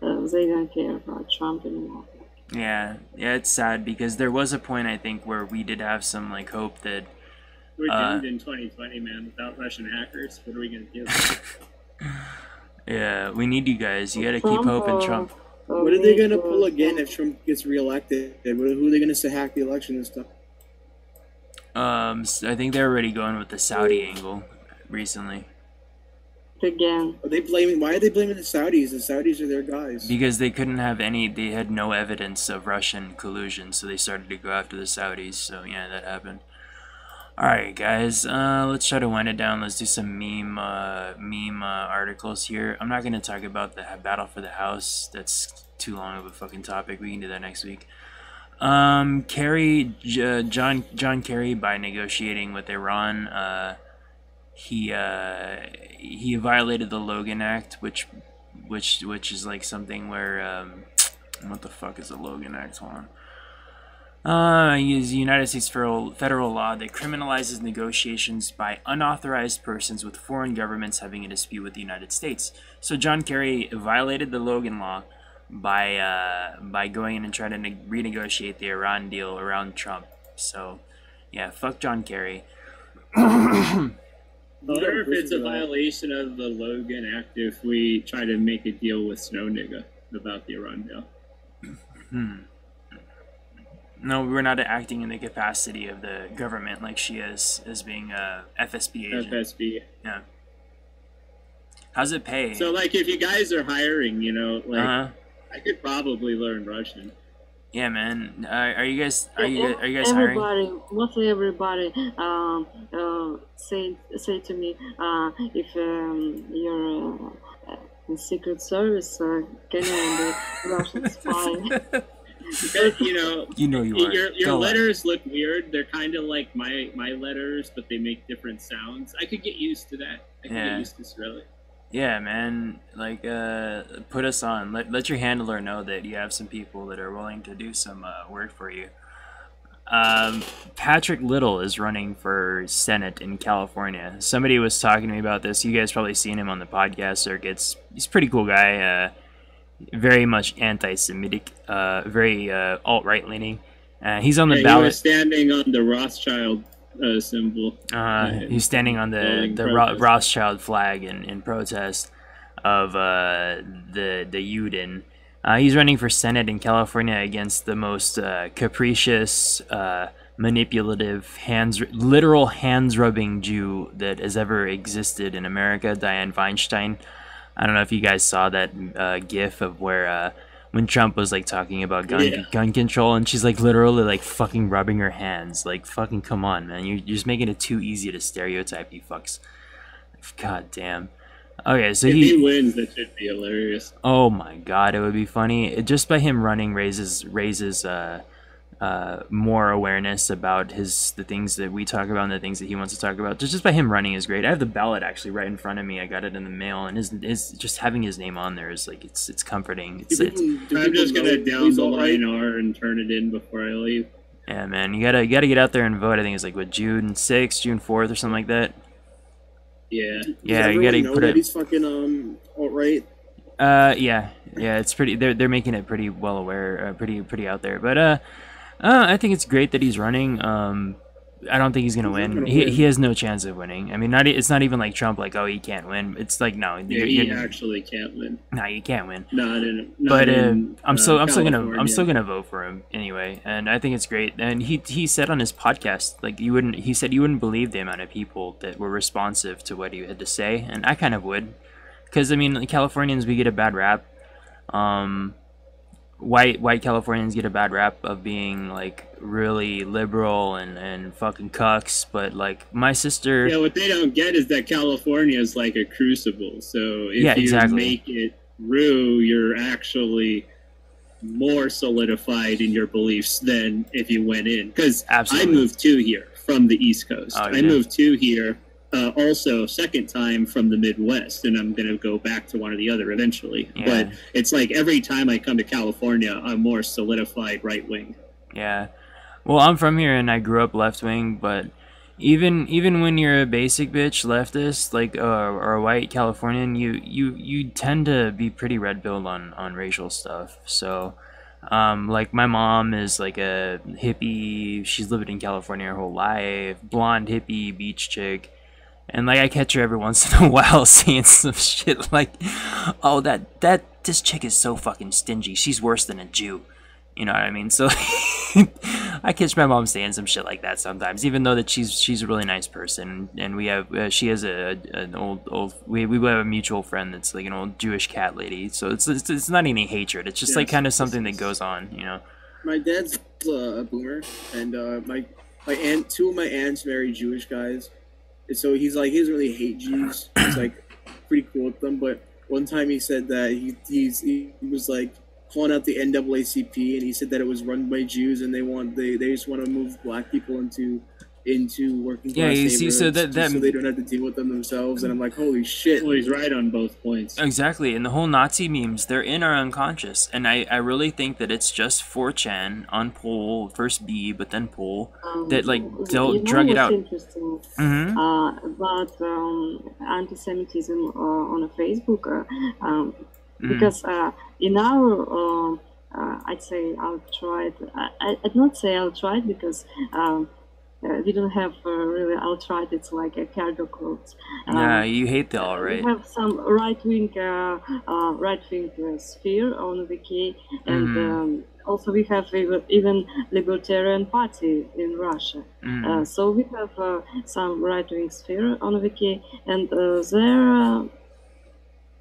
they don't care about Trump anymore. yeah, it's sad because there was a point, I think, where we did have some like hope that we're doomed in 2020, man. Without Russian hackers, what are we gonna do? Yeah, we need you guys. You gotta keep hope in Trump. What are they gonna pull again if Trump gets reelected? Who are they gonna say hack the election and stuff? I think they're already going with the Saudi angle recently. Again. Are they blaming? Why are they blaming the Saudis? The Saudis are their guys. Because they couldn't have any. They had no evidence of Russian collusion, so they started to go after the Saudis. So yeah, that happened. Alright guys, let's try to wind it down. Let's do some meme articles here. I'm not going to talk about the battle for the house. That's too long of a fucking topic. We can do that next week. John Kerry, by negotiating with Iran, he violated the Logan Act, which is like something where, what the fuck is the Logan Act? Hold on. Is the United States federal law that criminalizes negotiations by unauthorized persons with foreign governments having a dispute with the United States. So John Kerry violated the Logan law by going in and trying to renegotiate the Iran deal around Trump. So, yeah, fuck John Kerry. I wonder if it's a violation of the Logan Act if we try to make a deal with Snow Nigga about the Iran deal. No, we're not acting in the capacity of the government like she is, as being a FSB agent. FSB. Yeah. How's it pay? So, like, if you guys are hiring, you know, like, I could probably learn Russian. Yeah, man. Are you guys hiring? Mostly everybody say to me, if you're in Secret Service, can you be Russian spy? Because, you know you are. Your letters look weird. They're kind of like my letters, but they make different sounds. I could get used to that. I could get used to Cyrillic. Yeah, man. Like, put us on. Let your handler know that you have some people that are willing to do some work for you. Patrick Little is running for Senate in California. Somebody was talking to me about this. You guys probably seen him on the podcast circuits. He's a pretty cool guy. Very much anti-Semitic, very alt-right leaning. He's on the ballot. He was standing on the Rothschild symbol. He's standing on the Rothschild flag in protest of the Juden. He's running for Senate in California against the most capricious, manipulative, literal hands-rubbing Jew that has ever existed in America, Dianne Feinstein. I don't know if you guys saw that gif of where when Trump was like talking about gun control, and she's like literally like fucking rubbing her hands. Like, fucking come on, man. You're just making it too easy to stereotype, you fucks. God damn. Okay, so if he wins, that should be hilarious. Oh my god, it would be funny. Just by him running raises more awareness about the things that we talk about and the things that he wants to talk about. Just by him running is great. I have the ballot actually right in front of me. I got it in the mail, and his just having his name on there is like it's comforting. I'm just gonna down the line R and turn it in before I leave. Yeah, man, you gotta get out there and vote. I think it's like what, June 6th, June 4th, or something like that. Yeah. Yeah, you gotta put it. He's fucking alt-right. Yeah, it's pretty. They're making it pretty well aware, pretty out there. But I think it's great that he's running. I don't think he's gonna win. He has no chance of winning. I mean, it's not even like Trump, like, oh, he can't win. It's like, no, he actually can't win. No, you can't win. I'm still gonna vote for him anyway, and I think it's great. And he said on his podcast, like, he said you wouldn't believe the amount of people that were responsive to what he had to say, and I kind of would, because I mean, Californians, we get a bad rap. White Californians get a bad rap of being like really liberal and fucking cucks, but like my sister. Yeah, what they don't get is that California is like a crucible. So if you make it through, you're actually more solidified in your beliefs than if you went in. Because I moved to here from the East Coast. I moved to here. Also, second time from the Midwest, and I'm going to go back to one or the other eventually. Yeah. But it's like every time I come to California, I'm more solidified right wing. Yeah. Well, I'm from here and I grew up left wing, but even when you're a basic bitch leftist, like or a white Californian, you tend to be pretty red pilled on racial stuff. So, like my mom is like a hippie. She's lived in California her whole life. Blonde hippie beach chick. And like I catch her every once in a while saying some shit like, "Oh, this chick is so fucking stingy. She's worse than a Jew." You know what I mean? So I catch my mom saying some shit like that sometimes, even though that she's a really nice person, and we have she has an old we have a mutual friend that's like an old Jewish cat lady. So it's not any hatred. It's just like kind of something that goes on, you know. My dad's a boomer, and my aunt, two of my aunts marry Jewish guys, and so he doesn't really hate Jews. He's like pretty cool with them. But one time he said that he was like calling out the NAACP, and he said that it was run by Jews, and they just want to move black people into working class neighborhoods, so they don't have to deal with them themselves. And I'm like, holy shit. Well, he's right on both points. Exactly, and the whole Nazi memes, they're in our unconscious, and I really think that it's just 4chan on poll, first B, but then poll, that like they'll drug it out. Interesting about anti-Semitism on a Facebook, because in our I'd say outright, I'd not say outright because we don't have really outright. It's like a cargo quotes. Yeah, you hate the alt-right. We have some right-wing sphere on Wiki, and also we have even Libertarian Party in Russia. So we have some right-wing sphere on Wiki, and there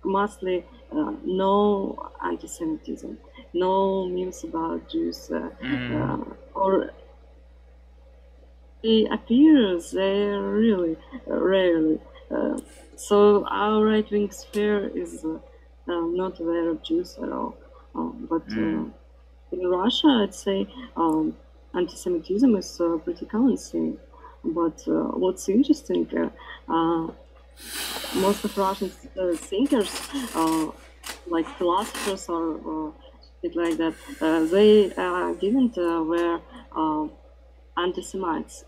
mostly no anti-Semitism, no memes about Jews, or they appear there really rarely. So our right-wing sphere is not aware of Jews at all. But in Russia, I'd say anti-Semitism is a pretty common thing. But what's interesting, most of Russian thinkers, like philosophers or shit like that, they didn't were anti-Semites.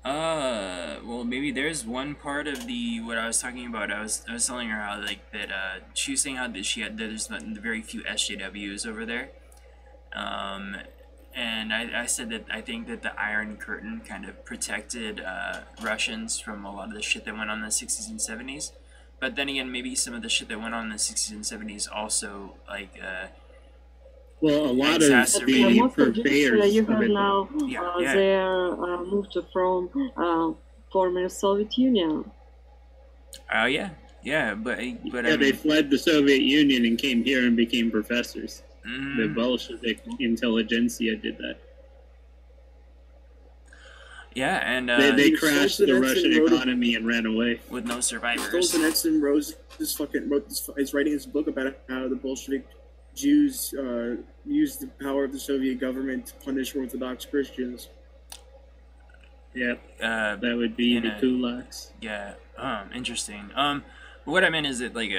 Well, maybe there's one part of what I was talking about. I was telling her how like that. She was saying how that there's very few SJWs over there. And I said that I think that the Iron Curtain kind of protected Russians from a lot of the shit that went on in the 60s and 70s. But then again, maybe some of the shit that went on in the 60s and 70s also, like, well, a lot of the purveyors you have now, they're moved from former Soviet Union. Oh, yeah, but I mean, they fled the Soviet Union and came here and became professors. The Bolshevik intelligentsia did that. Yeah, and they crashed the Russian economy and ran away with no survivors. Solzhenitsyn is writing his book about how the Bolshevik Jews used the power of the Soviet government to punish Orthodox Christians. Yeah, that would be the kulaks. Yeah, interesting. What I meant is that like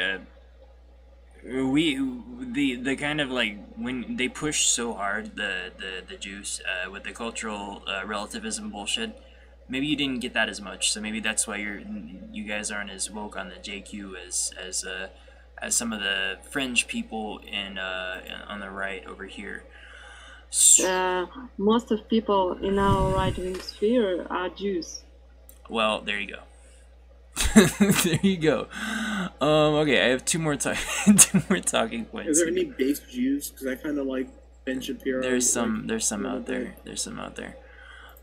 the kind of like when they push so hard the Jews with the cultural relativism bullshit, maybe you didn't get that as much. So maybe that's why you guys aren't as woke on the JQ as some of the fringe people on the right over here. Most of people in our right-wing sphere are Jews. Well, there you go. There you go. Okay, I have two more talking points. Is there any base Jews? Because I kind of like Ben Shapiro. There's some out there.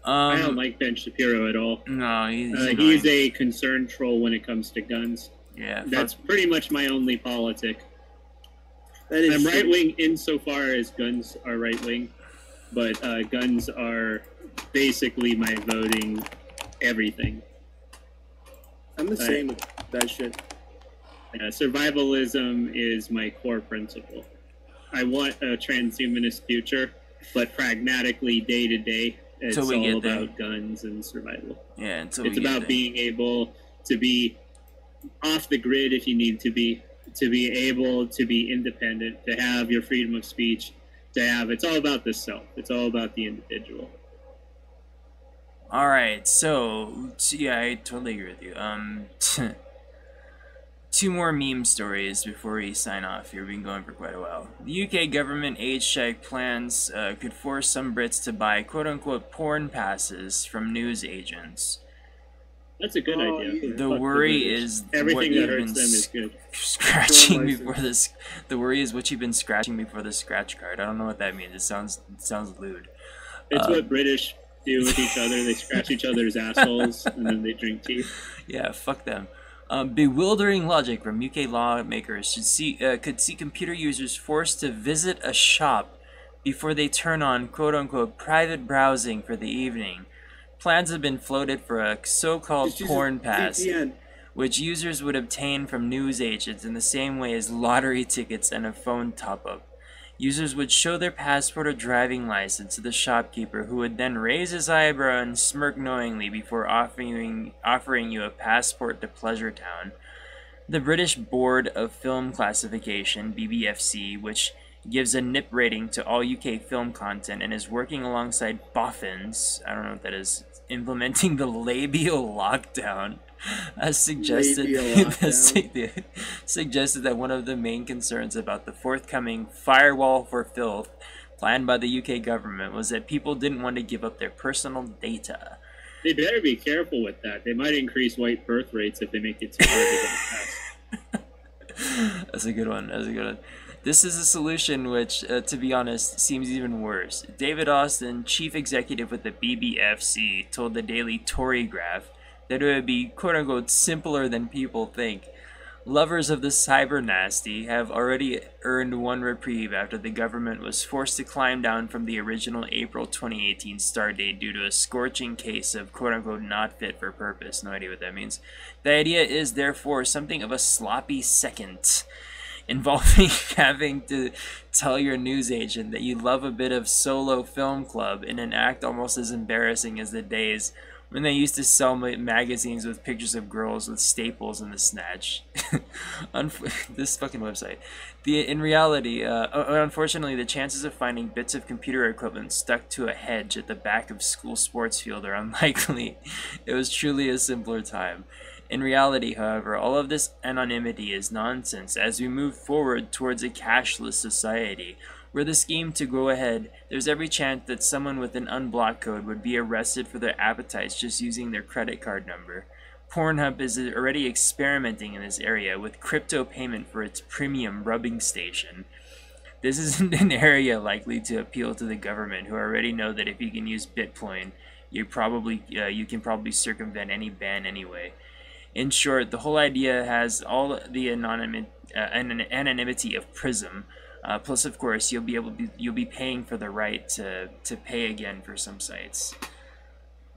I don't like Ben Shapiro at all. No, he's a concerned troll when it comes to guns. Yeah, that's pretty much my only politic. I'm right wing insofar as guns are right wing, but guns are basically my voting everything. I'm the same with that shit. Survivalism is my core principle. I want a transhumanist future, but pragmatically, day to day, it's all about guns and survival. Yeah, it's about being able to be off the grid if you need to be able to be independent, to have your freedom of speech, to have. It's all about the self. It's all about the individual. All right, so yeah, I totally agree with you. Two more meme stories before we sign off here. We've been going for quite a while. The UK government age check plans could force some Brits to buy quote-unquote porn passes from news agents. That's a good idea. The worry is everything that hurts them is good. Scratching before this. The worry is what you've been scratching before the scratch card. I don't know what that means. It sounds lewd. It's what British do with each other. They scratch each other's assholes and then they drink tea. Yeah, fuck them. Bewildering logic from UK lawmakers could see computer users forced to visit a shop before they turn on quote-unquote private browsing for the evening. Plans have been floated for a so-called porn pass, which users would obtain from news agents in the same way as lottery tickets and a phone top-up. Users would show their passport or driving license to the shopkeeper, who would then raise his eyebrow and smirk knowingly before offering you a passport to Pleasure Town. The British Board of Film Classification, BBFC, which gives a NIP rating to all UK film content and is working alongside boffins, I don't know what that is, implementing the labial lockdown, has suggested that one of the main concerns about the forthcoming firewall for filth planned by the UK government was that people didn't want to give up their personal data. They better be careful with that. They might increase white birth rates if they make it too hard to get past. That's a good one. That's a good one. This is a solution which, to be honest, seems even worse. David Austin, chief executive with the BBFC, told the Daily Torygraph that it would be quote-unquote simpler than people think. Lovers of the cyber nasty have already earned one reprieve after the government was forced to climb down from the original April 2018 start date due to a scorching case of quote-unquote not fit for purpose. No idea what that means. The idea is therefore something of a sloppy second, involving having to tell your news agent that you love a bit of solo film club in an act almost as embarrassing as the days when they used to sell magazines with pictures of girls with staples in the snatch. This fucking website. In reality, unfortunately, the chances of finding bits of computer equipment stuck to a hedge at the back of school sports field are unlikely. It was truly a simpler time. In reality, however, all of this anonymity is nonsense as we move forward towards a cashless society. Were the scheme to go ahead, there's every chance that someone with an unblocked code would be arrested for their appetites just using their credit card number. Pornhub is already experimenting in this area with crypto payment for its premium rubbing station. This isn't an area likely to appeal to the government, who already know that if you can use Bitcoin, you can probably circumvent any ban anyway. In short, the whole idea has all the anonymity of Prism. Plus, of course, you'll be paying for the right to pay again for some sites.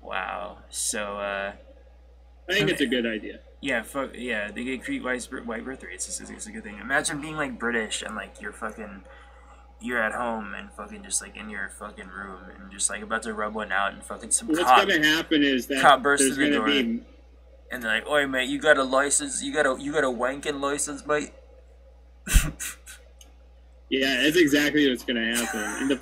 Wow. So I think it's a good idea. Yeah, they get create white birth rates. It's a good thing. Imagine being like British and like you're at home and fucking just like in your fucking room and just like about to rub one out and fucking What's gonna happen is that cop bursts there's through the gonna door be. and they're like, "Oi, mate, you got a license? You got a wanking license, mate?" Yeah, that's exactly what's going to happen. And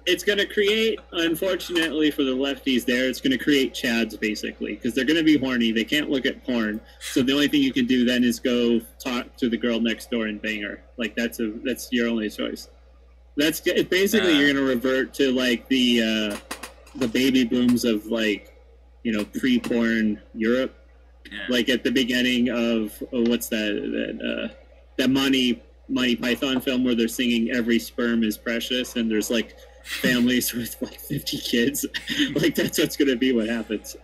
it's going to create, unfortunately for the lefties there, it's going to create chads, basically, because they're going to be horny. They can't look at porn. So the only thing you can do then is go talk to the girl next door and bang her. Like, that's your only choice. That's basically you're going to revert to, like, the baby booms of, like, pre-porn Europe. Yeah. Like, at the beginning of, what's that Monty Python film where they're singing "Every Sperm is Precious" and there's like families with like 50 kids. Like that's what's gonna be what happens.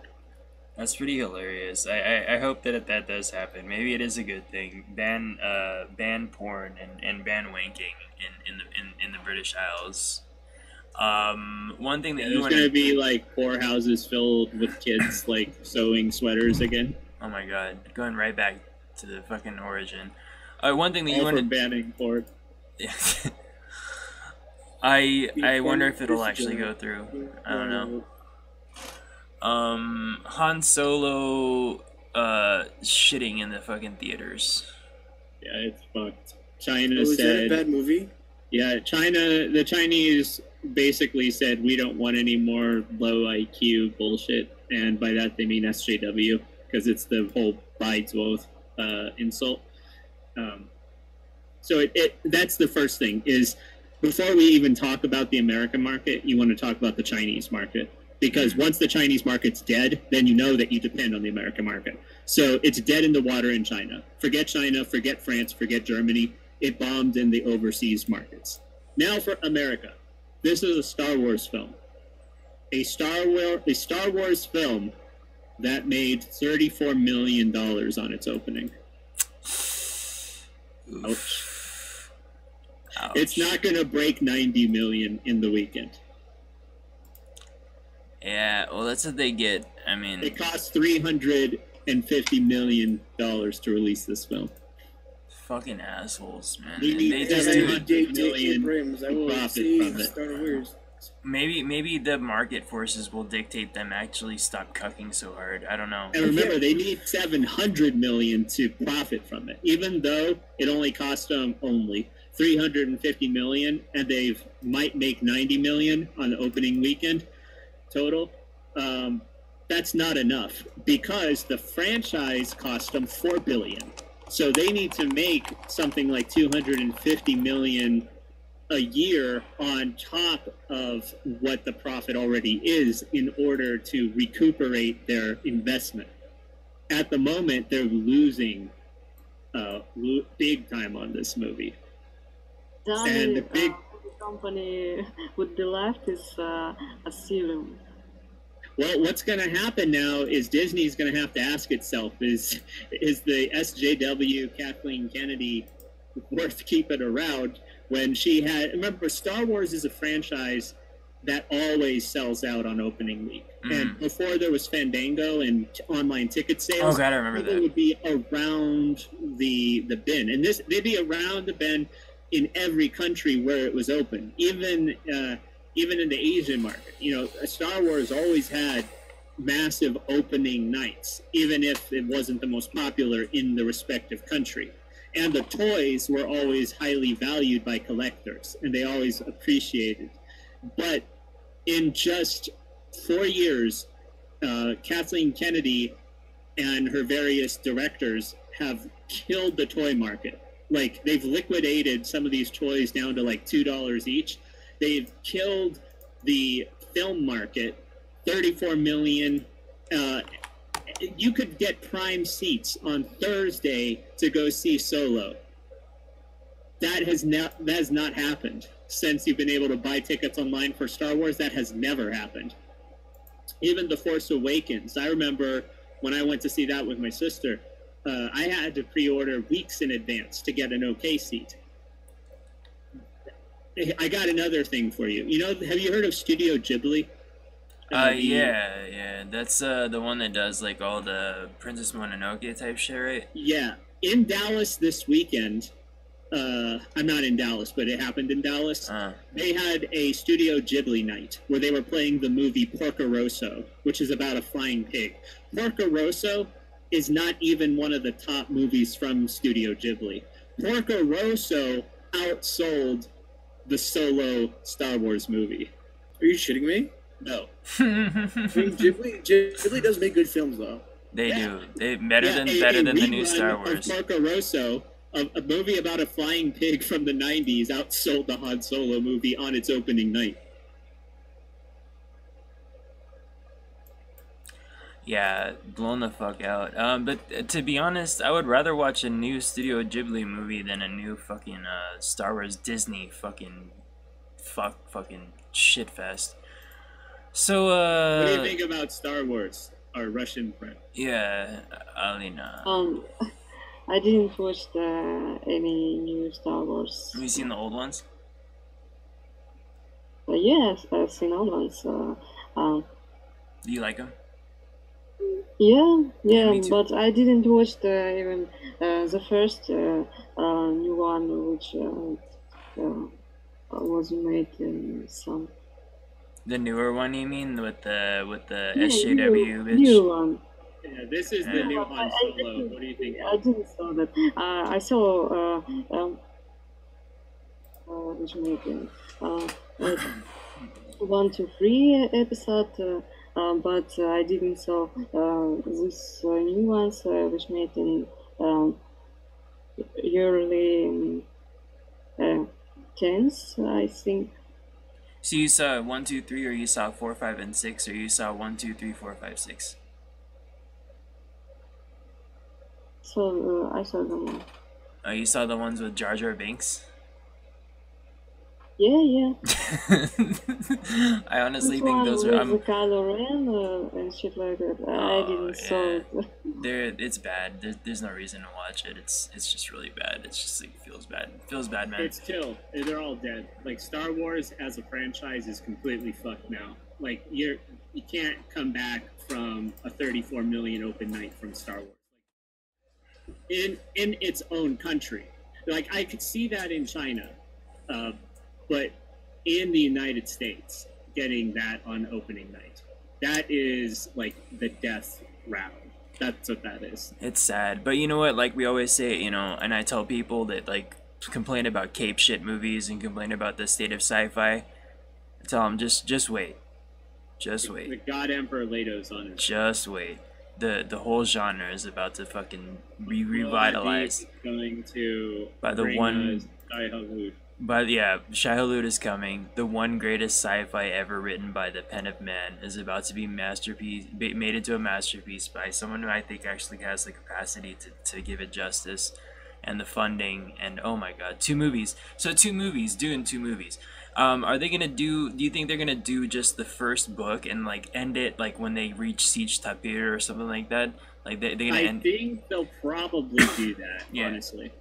That's pretty hilarious. I hope that does happen. Maybe it is a good thing. Ban porn and ban wanking in the British Isles. One thing that there's gonna be like poor houses filled with kids like sewing sweaters again. Oh my god, going right back to the fucking origin. One thing that you want to banning porn. I wonder if it'll actually go through. I don't know. Han Solo shitting in the fucking theaters. Yeah, it's fucked. China was said that a bad movie? Yeah, China. The Chinese basically said we don't want any more low IQ bullshit, and by that they mean SJW because it's the whole bides both insult. Um, so that's the first thing is before we even talk about the American market, you want to talk about the Chinese market because once the Chinese market's dead, then you know that you depend on the American market. So it's dead in the water in China. Forget China, forget France, forget Germany. It bombed in the overseas markets. Now for America. This is a Star Wars film. A Star Wars film that made $34 million on its opening. Ouch. Ouch. It's not going to break 90 million in the weekend. Yeah, well, that's what they get. I mean, it cost $350 million to release this film. Fucking assholes, man. They just do million profit from it. Maybe the market forces will dictate them actually stop cucking so hard. I don't know. And remember, they need $700 million to profit from it, even though it only cost them only $350 million, and they might make $90 million on the opening weekend total. That's not enough because the franchise cost them $4 billion. So they need to make something like $250 million a year on top of what the profit already is in order to recuperate their investment. At the moment, they're losing big time on this movie. And the big company with the left is asylum. Well, what's going to happen now is Disney's going to have to ask itself, is the SJW Kathleen Kennedy worth keeping around when she had... Remember, Star Wars is a franchise that always sells out on opening week. And before there was Fandango and online ticket sales, oh God, I remember that. It would be around the bin. And they'd be around the bin in every country where it was open, even in the Asian market. You know, Star Wars always had massive opening nights, even if it wasn't the most popular in the respective country. And the toys were always highly valued by collectors, and they always appreciated. But in just 4 years, Kathleen Kennedy and her various directors have killed the toy market. Like, they've liquidated some of these toys down to like $2 each. They've killed the film market, 34 million. You could get prime seats on Thursday to go see Solo. That has not happened since you've been able to buy tickets online for Star Wars. That has never happened. Even The Force Awakens. I remember when I went to see that with my sister, I had to pre-order weeks in advance to get an okay seat. I got another thing for you. You know, have you heard of Studio Ghibli? Yeah. That's the one that does like all the Princess Mononoke type shit, right? Yeah. In Dallas this weekend, I'm not in Dallas, but it happened in Dallas. They had a Studio Ghibli night where they were playing the movie Porco Rosso, which is about a flying pig. Porco Rosso is not even one of the top movies from Studio Ghibli. Porco Rosso outsold the Solo Star Wars movie. Are you shitting me? No. I mean, Ghibli does make good films, though. They do. They better than the new Star Wars. Porco Rosso, a movie about a flying pig from the 90s, outsold the Han Solo movie on its opening night. Yeah, blown the fuck out. But to be honest, I would rather watch a new Studio Ghibli movie than a new fucking Star Wars Disney fucking shitfest. So what do you think about Star Wars, our Russian friend? Yeah, Alina. I didn't watch any new Star Wars. Have you seen the old ones? Yes, I've seen old ones. Do you like them? Yeah, but I didn't watch even the first new one, which was made in some. The newer one, you mean, with the SJW bitch? New one. Yeah, this is the new Han Solo. What do you think? I didn't saw that. I saw which made in like 1 to 3 episode, but I didn't saw this new ones which made in early 10s, I think. So you saw 1, 2, 3, or you saw 4, 5, and 6, or you saw 1, 2, 3, 4, 5, 6? So I saw them all. Oh, you saw the ones with Jar Jar Binks? Yeah. I honestly This think one those with are. the Kylo Ren and shit like that. I didn't saw it. It's bad. There's no reason to watch it. It's just really bad. It's just like feels bad. Feels bad, man. It's chill. They're all dead. Like Star Wars as a franchise is completely fucked now. Like you can't come back from a 34 million open night from Star Wars. Like, in its own country, like I could see that in China, but in the United States, getting that on opening night, that is like the death round. That's what that is. It's sad, but you know what? Like we always say, you know, and I tell people that like complain about cape shit movies and complain about the state of sci-fi. I tell them just wait, just wait. The God Emperor Leto's on it. Just wait. The whole genre is about to fucking revitalize. Going to by the one. Shai Hulud. But yeah, Shai Hulud is coming. The one greatest sci-fi ever written by the pen of man is about to be made into a masterpiece by someone who I think actually has the capacity to give it justice and the funding. And oh my god, 2 movies. So 2 movies, doing 2 movies. Are they gonna do you think they're gonna do just the first book and like end it like when they reach Siege Tapir or something like that? Like they're gonna I think they'll probably do that, yeah. Honestly.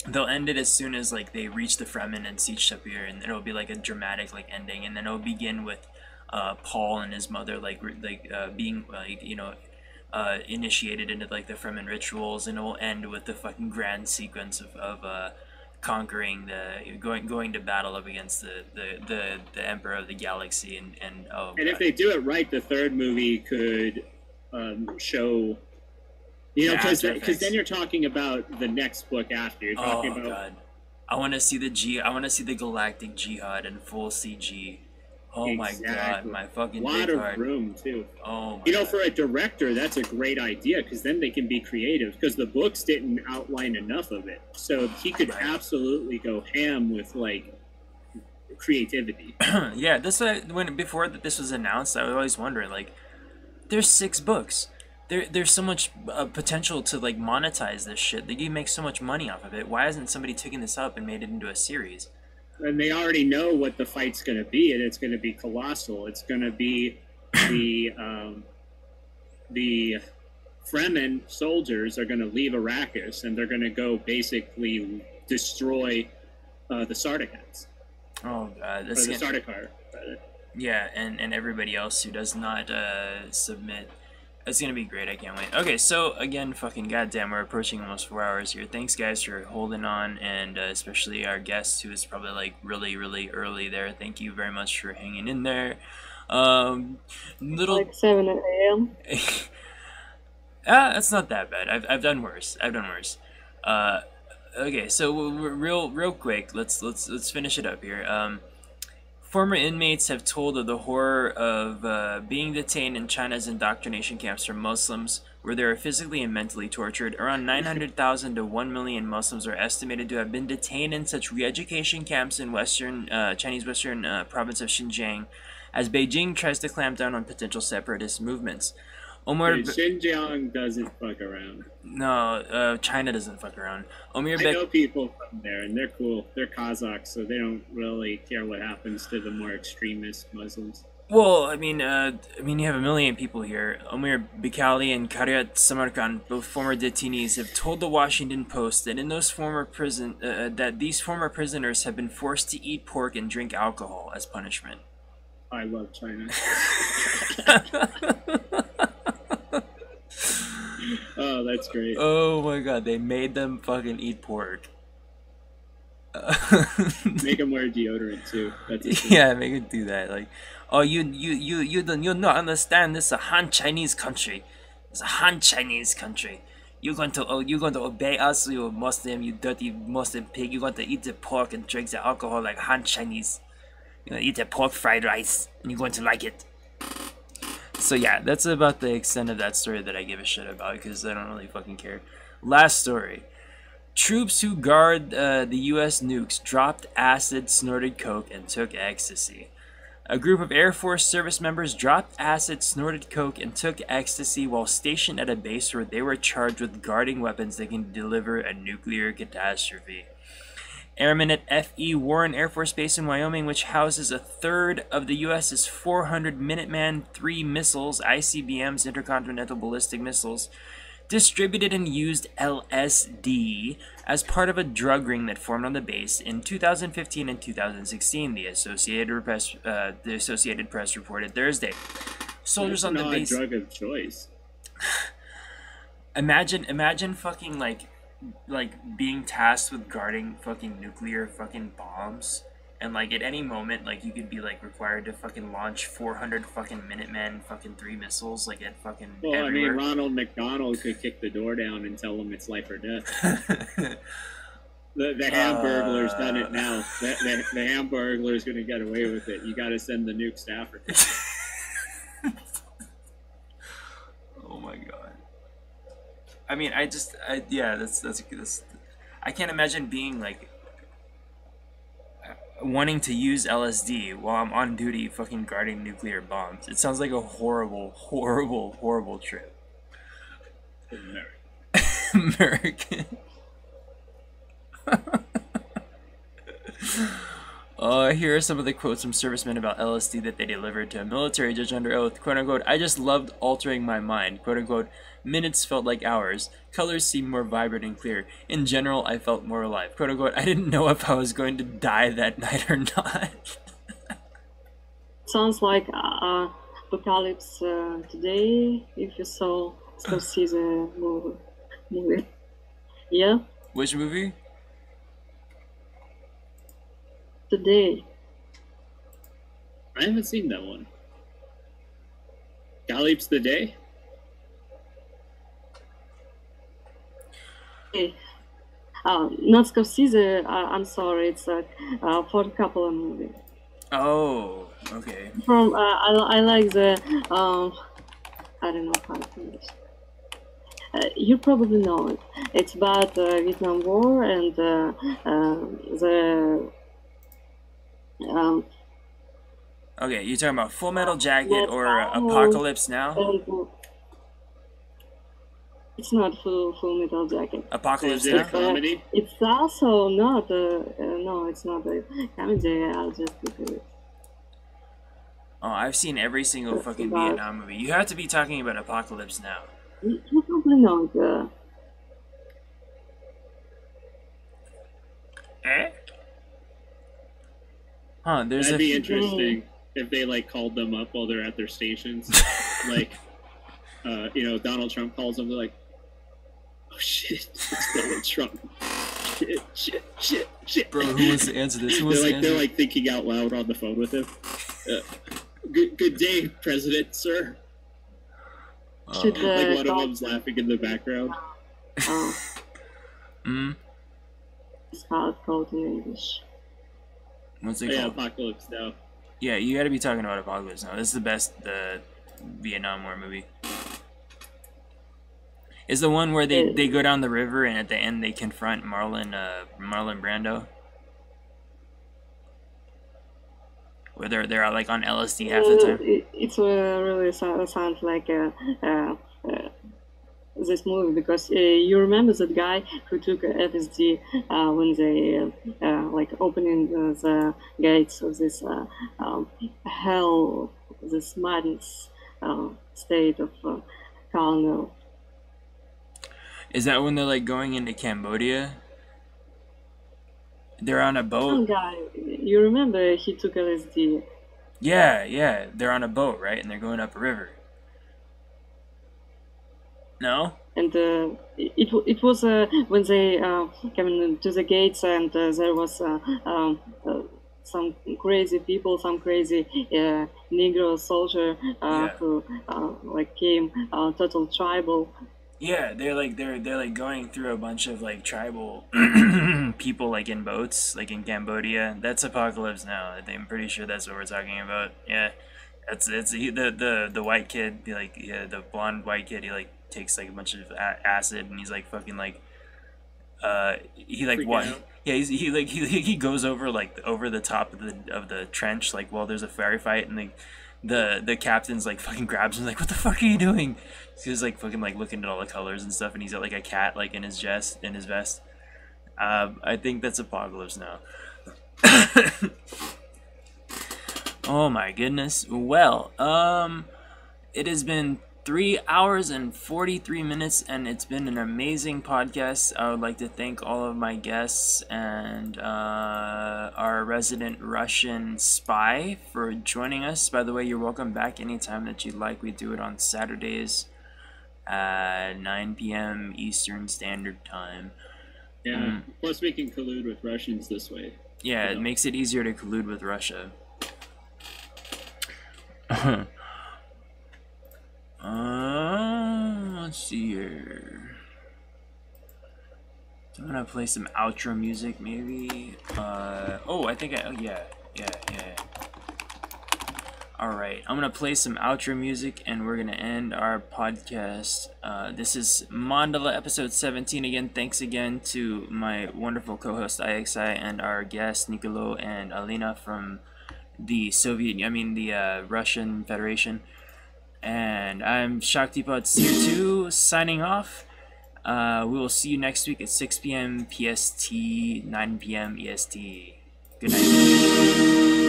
They'll end it as soon as like they reach the Fremen and Siege Tapir, and it'll be like a dramatic like ending, and then it'll begin with Paul and his mother being like initiated into like the Fremen rituals, and it will end with the fucking grand sequence of conquering going to battle up against the Emperor of the Galaxy, and oh and god. If they do it right, the third movie could show. You know, because then you're talking about the next book after. You're talking about. God. I want to see I want to see the Galactic Jihad in full CG. Oh exactly. my god, my fucking a lot big of heart. room too. Oh, my you know, god. for a director, that's a great idea because then they can be creative. Because the books didn't outline enough of it, so he could absolutely go ham with like creativity. Yeah, before this was announced, I was always wondering like, there's 6 books. There's so much potential to like monetize this shit. Like, you make so much money off of it. Why hasn't somebody taken this up and made it into a series? And they already know what the fight's going to be, and it's going to be colossal. It's going to be the Fremen soldiers are going to leave Arrakis, and they're going to go basically destroy the Sardaukars. Oh god, that's the Sardaukar. Yeah, and everybody else who does not submit. It's gonna be great. I can't wait. Okay, so again, fucking goddamn, we're approaching almost 4 hours here. Thanks, guys, for holding on, and especially our guest, who is probably like really, really early there. Thank you very much for hanging in there. Like 7 a.m. That's not that bad. I've done worse. Okay, so real quick, let's finish it up here. Former inmates have told of the horror of being detained in China's indoctrination camps for Muslims, where they are physically and mentally tortured. Around 900,000 to 1 million Muslims are estimated to have been detained in such re-education camps in Chinese western province of Xinjiang, as Beijing tries to clamp down on potential separatist movements. Xinjiang doesn't fuck around. No, China doesn't fuck around. I know people from there, and they're cool. They're Kazakhs, so they don't really care what happens to the more extremist Muslims. Well, I mean, you have 1 million people here. Omir Bikali and Karyat Samarkand, both former detainees, have told the Washington Post that these former prisoners have been forced to eat pork and drink alcohol as punishment. I love China. Oh, that's great. Oh my god, they made them fucking eat pork. Make them wear deodorant too. Yeah, make them do that. Like, oh, you'll not understand. This is a Han Chinese country. It's a Han Chinese country. you're going to obey us, you Muslim, you dirty Muslim pig. You're going to eat the pork and drink the alcohol like Han Chinese. You're going to eat the pork fried rice, and you're going to like it. So yeah, that's about the extent of that story that I give a shit about, because I don't really fucking care. Last story. Troops who guard the U.S. nukes dropped acid, snorted coke, and took ecstasy. A group of Air Force service members dropped acid, snorted coke, and took ecstasy while stationed at a base where they were charged with guarding weapons that can deliver a nuclear catastrophe. Airmen at F.E. Warren Air Force Base in Wyoming, which houses a third of the U.S.'s 400 Minuteman III missiles, ICBMs, intercontinental ballistic missiles, distributed and used LSD as part of a drug ring that formed on the base in 2015 and 2016, the Associated Press reported Thursday. Soldiers on the base... Not a drug of choice. Imagine fucking, like being tasked with guarding fucking nuclear fucking bombs, and like at any moment like you could be like required to fucking launch 400 fucking Minuteman fucking III missiles like at fucking everywhere. I mean, Ronald McDonald could kick the door down and tell them it's life or death. The Hamburglar's done it now. The Hamburglar's gonna get away with it. You gotta send the nukes to Africa. Oh my god. I mean, that's I can't imagine being like wanting to use LSD while I'm on duty fucking guarding nuclear bombs. It sounds like a horrible, horrible, horrible trip. American. Here are some of the quotes from servicemen about LSD that they delivered to a military judge under oath. Quote unquote, I just loved altering my mind. Quote unquote, minutes felt like hours. Colors seemed more vibrant and clear. In general, I felt more alive. Quote unquote, I didn't know if I was going to die that night or not. Sounds like Apocalypse Today, if you saw Scorsese movie. Yeah? Which movie? Today. I haven't seen that one. Gallips the Day? Okay. Not Scorsese, I'm sorry, it's a Ford Coppola movie. Oh, okay. From, I like the, I don't know how to finish. You probably know it. It's about the Vietnam War and the okay, you're talking about Full Metal Jacket or Apocalypse Now? It's not Full Metal Jacket. Apocalypse Is it Now? a comedy? It's also not no, it's not a comedy. I'll just look at it. Oh, I've seen every single fucking Vietnam movie. You have to be talking about Apocalypse Now. You probably know it. Eh? Huh, there's That'd be interesting if they like called them up while they're at their stations. Like, Donald Trump calls them. They're like, "Oh shit, it's Donald Trump." Shit. Bro, who wants to answer this? They're like thinking out loud on the phone with him. Good day, President, sir. Should, like one of them's laughing in the background. It's hard called in English. What's it called? Apocalypse Now. Yeah, you gotta be talking about Apocalypse Now. This is the best Vietnam War movie. Is the one where they go down the river and at the end they confront Marlon Brando? Where they're like on LSD half the time? It's really sounds like this movie, because you remember that guy who took LSD when they like opening the gates of this hell, this madness state of Carmel. Is that when they're like going into Cambodia? They're on a boat. Some guy, you remember he took LSD? Yeah, they're on a boat, right? And they're going up a river. No? And it was when they came into the gates, and there was some crazy people, some crazy Negro soldier who like came total tribal. Yeah, they're like going through a bunch of like tribal people like in boats, like in Cambodia. That's Apocalypse Now. I'm pretty sure that's what we're talking about. Yeah, the white kid, the blonde white kid. He like takes like a bunch of acid and he's like fucking like he like Freaking what? out. Yeah, he goes over like over the top of the trench like while there's a firefight and the captain's like fucking grabs him like what the fuck are you doing? He's like fucking like looking at all the colors and stuff and he's got like a cat like in his vest. I think that's Apocalypse Now. Oh my goodness. Well, it has been 3 hours and 43 minutes, and it's been an amazing podcast. I would like to thank all of my guests and our resident Russian spy for joining us. By the way, you're welcome back anytime that you'd like. We do it on Saturdays at 9 p.m. Eastern Standard Time. Yeah. Plus, we can collude with Russians this way. Yeah, it makes it easier to collude with Russia. Let's see here. I'm gonna play some outro music, maybe. Oh, I think yeah. Alright, I'm gonna play some outro music and we're gonna end our podcast. This is Mandala episode 17 again. Thanks again to my wonderful co-host IXI and our guests Nicolo and Alina from the Russian Federation. And I'm Shaktipod Seer 2 signing off. We will see you next week at 6 p.m. PST, 9 p.m. EST. Good night.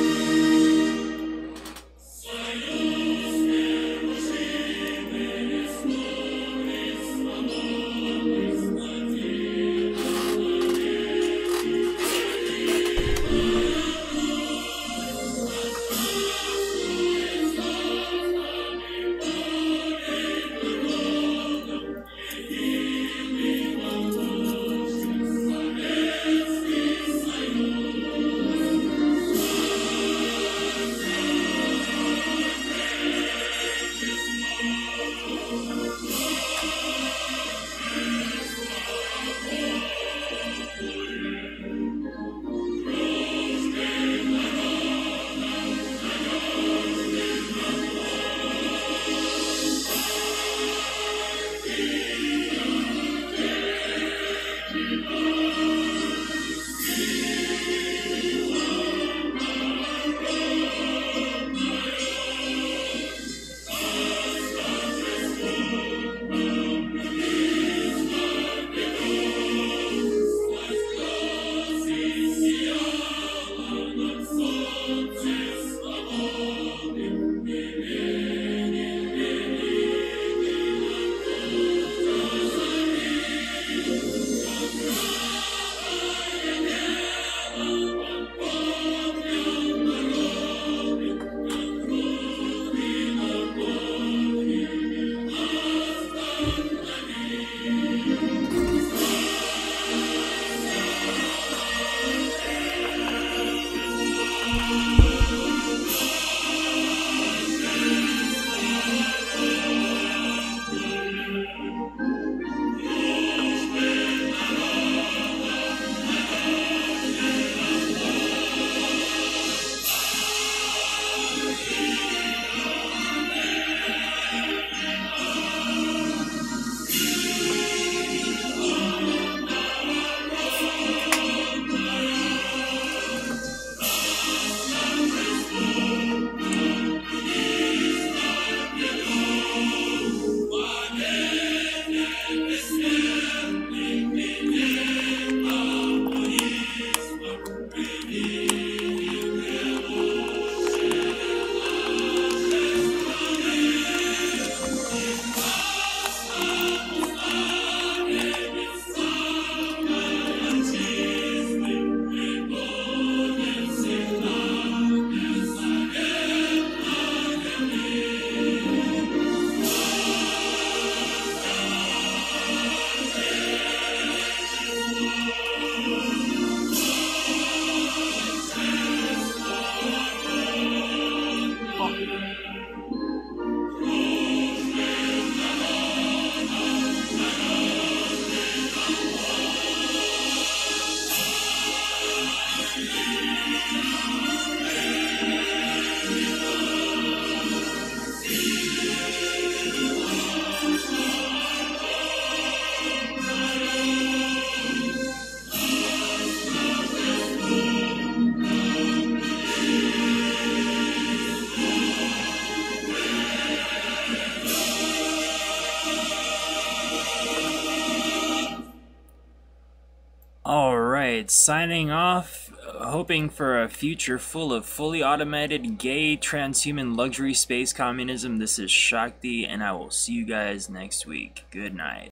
right, signing off, hoping for a future full of fully automated, gay, transhuman luxury space communism. This is Shakti, and I will see you guys next week. Good night.